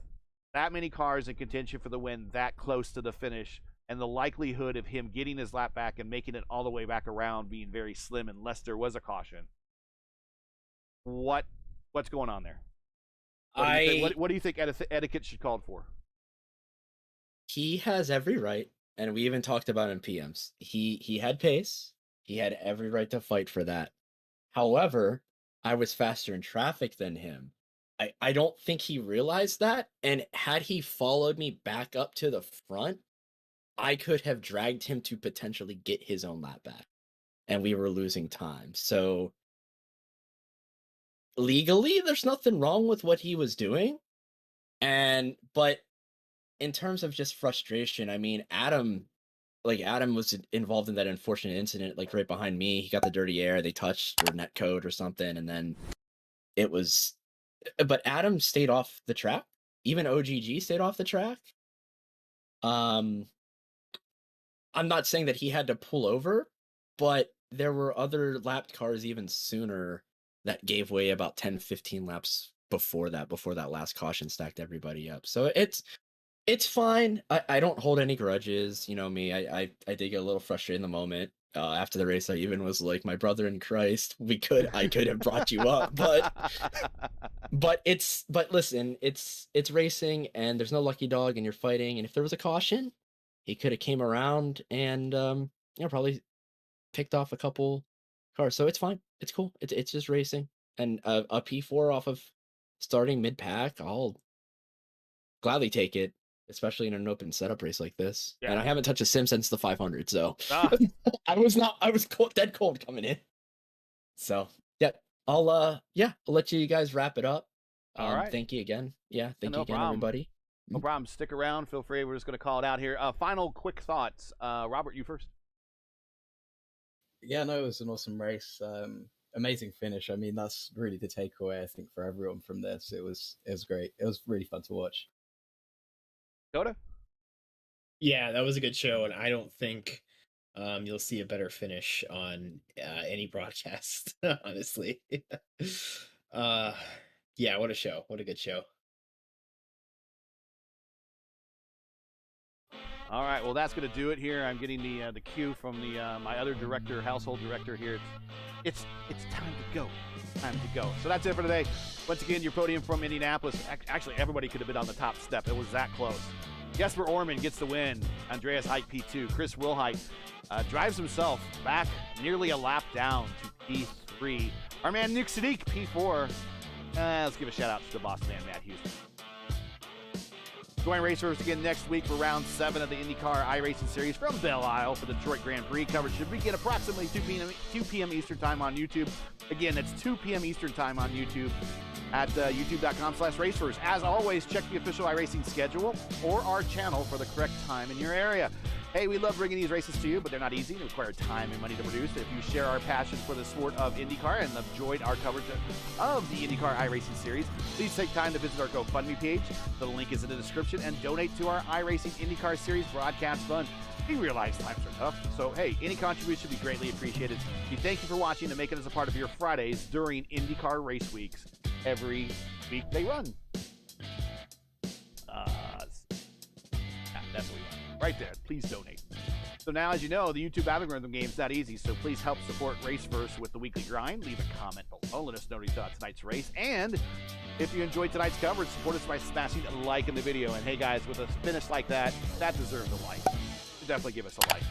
that many cars in contention for the win, that close to the finish, and the likelihood of him getting his lap back and making it all the way back around being very slim unless there was a caution. What's going on there? What do you think etiquette should call for? He has every right, and we even talked about in PMs. He had pace. He had every right to fight for that. However, I was faster in traffic than him. I don't think he realized that, and had he followed me back up to the front, I could have dragged him to potentially get his own lap back, and we were losing time. So legally, there's nothing wrong with what he was doing, but in terms of just frustration, I mean, Adam was involved in that unfortunate incident, like right behind me. He got the dirty air, they touched or net code or something, and then it was. But Adam stayed off the track. Even OGG stayed off the track. I'm not saying that he had to pull over, but there were other lapped cars even sooner that gave way about 10, 15 laps before that last caution stacked everybody up. So it's fine. I don't hold any grudges. You know me, I did get a little frustrated in the moment. After the race, I even was like, my brother in Christ, I could have brought you up, but listen, it's racing and there's no lucky dog and you're fighting. And if there was a caution, he could have came around and, probably picked off a couple cars. So it's fine. It's cool. It's just racing, and a P4 off of starting mid pack, I'll gladly take it, especially in an open setup race like this. Yeah. And I haven't touched a sim since the 500, so I was dead cold coming in. So yeah, I'll let you guys wrap it up. All right. Thank you again. Yeah, thank you again, everybody. No problem. Stick around. Feel free. We're just going to call it out here. Final quick thoughts. Robert, you first. Yeah, no, it was an awesome race. Amazing finish. I mean, that's really the takeaway, I think, for everyone from this. It was great. It was really fun to watch. Coda? Yeah, that was a good show, and I don't think you'll see a better finish on any broadcast, honestly. Yeah, what a show. What a good show. All right, well, that's going to do it here. I'm getting the cue from my other director, household director here. It's time to go. It's time to go. So that's it for today. Once again, your podium from Indianapolis. Actually, everybody could have been on the top step. It was that close. Jesper Orman gets the win. Andreas Height P2. Chris Wilhite drives himself back nearly a lap down to P3. Our man Nick Sadiq, P4. Let's give a shout out to the boss man, Matt Houston. Join Racers again next week for round 7 of the IndyCar iRacing Series from Belle Isle for the Detroit Grand Prix. Coverage should begin approximately 2 p.m. Eastern Time on YouTube. Again, that's 2 p.m. Eastern Time on YouTube at youtube.com/racers. As always, check the official iRacing schedule or our channel for the correct time in your area. Hey, we love bringing these races to you, but they're not easy. They require time and money to produce. If you share our passion for the sport of IndyCar and enjoyed our coverage of the IndyCar iRacing Series, please take time to visit our GoFundMe page. The link is in the description, and donate to our iRacing IndyCar Series broadcast fund. We realize times are tough, so hey, any contribution would be greatly appreciated. We thank you for watching and making us a part of your Fridays during IndyCar race weeks. every week they run. That's what we want. Right there. Please donate. So now, as you know, the YouTube algorithm game is not easy, so please help support Race First with the weekly grind. Leave a comment below. Let us know what you thought tonight's race. And if you enjoyed tonight's coverage, support us by smashing a like in the video. And hey, guys, with a finish like that, that deserves a like. So definitely give us a like.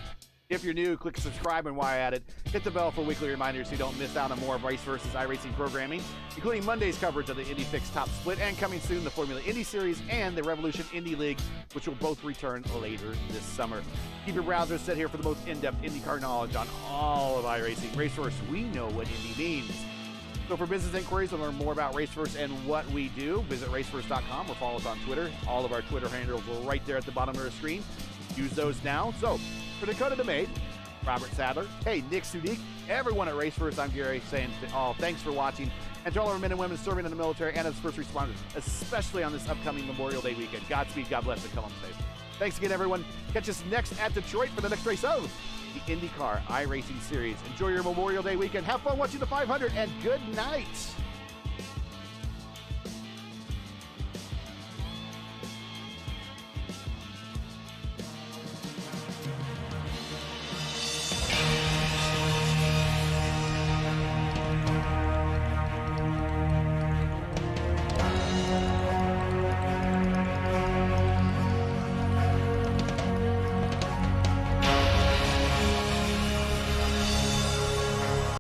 If you're new, click subscribe, and while at it, hit the bell for weekly reminders so you don't miss out on more of Race vs. iRacing programming, including Monday's coverage of the Indy Fix Top Split, and coming soon, the Formula Indy Series and the Revolution Indy League, which will both return later this summer. Keep your browsers set here for the most in-depth IndyCar knowledge on all of iRacing. Race First, we know what Indy means. So for business inquiries to learn more about Race First and what we do, visit racefirst.com or follow us on Twitter. All of our Twitter handles are right there at the bottom of the screen. Use those now. So, for Dakota DeMade, Robert Sadler, hey, Nick Sudik, everyone at Race First, I'm Gary saying, thanks for watching. And to all our men and women serving in the military and as first responders, especially on this upcoming Memorial Day weekend. Godspeed, God bless, and come home safe. Thanks again, everyone. Catch us next at Detroit for the next race of the IndyCar iRacing Series. Enjoy your Memorial Day weekend. Have fun watching the 500, and good night.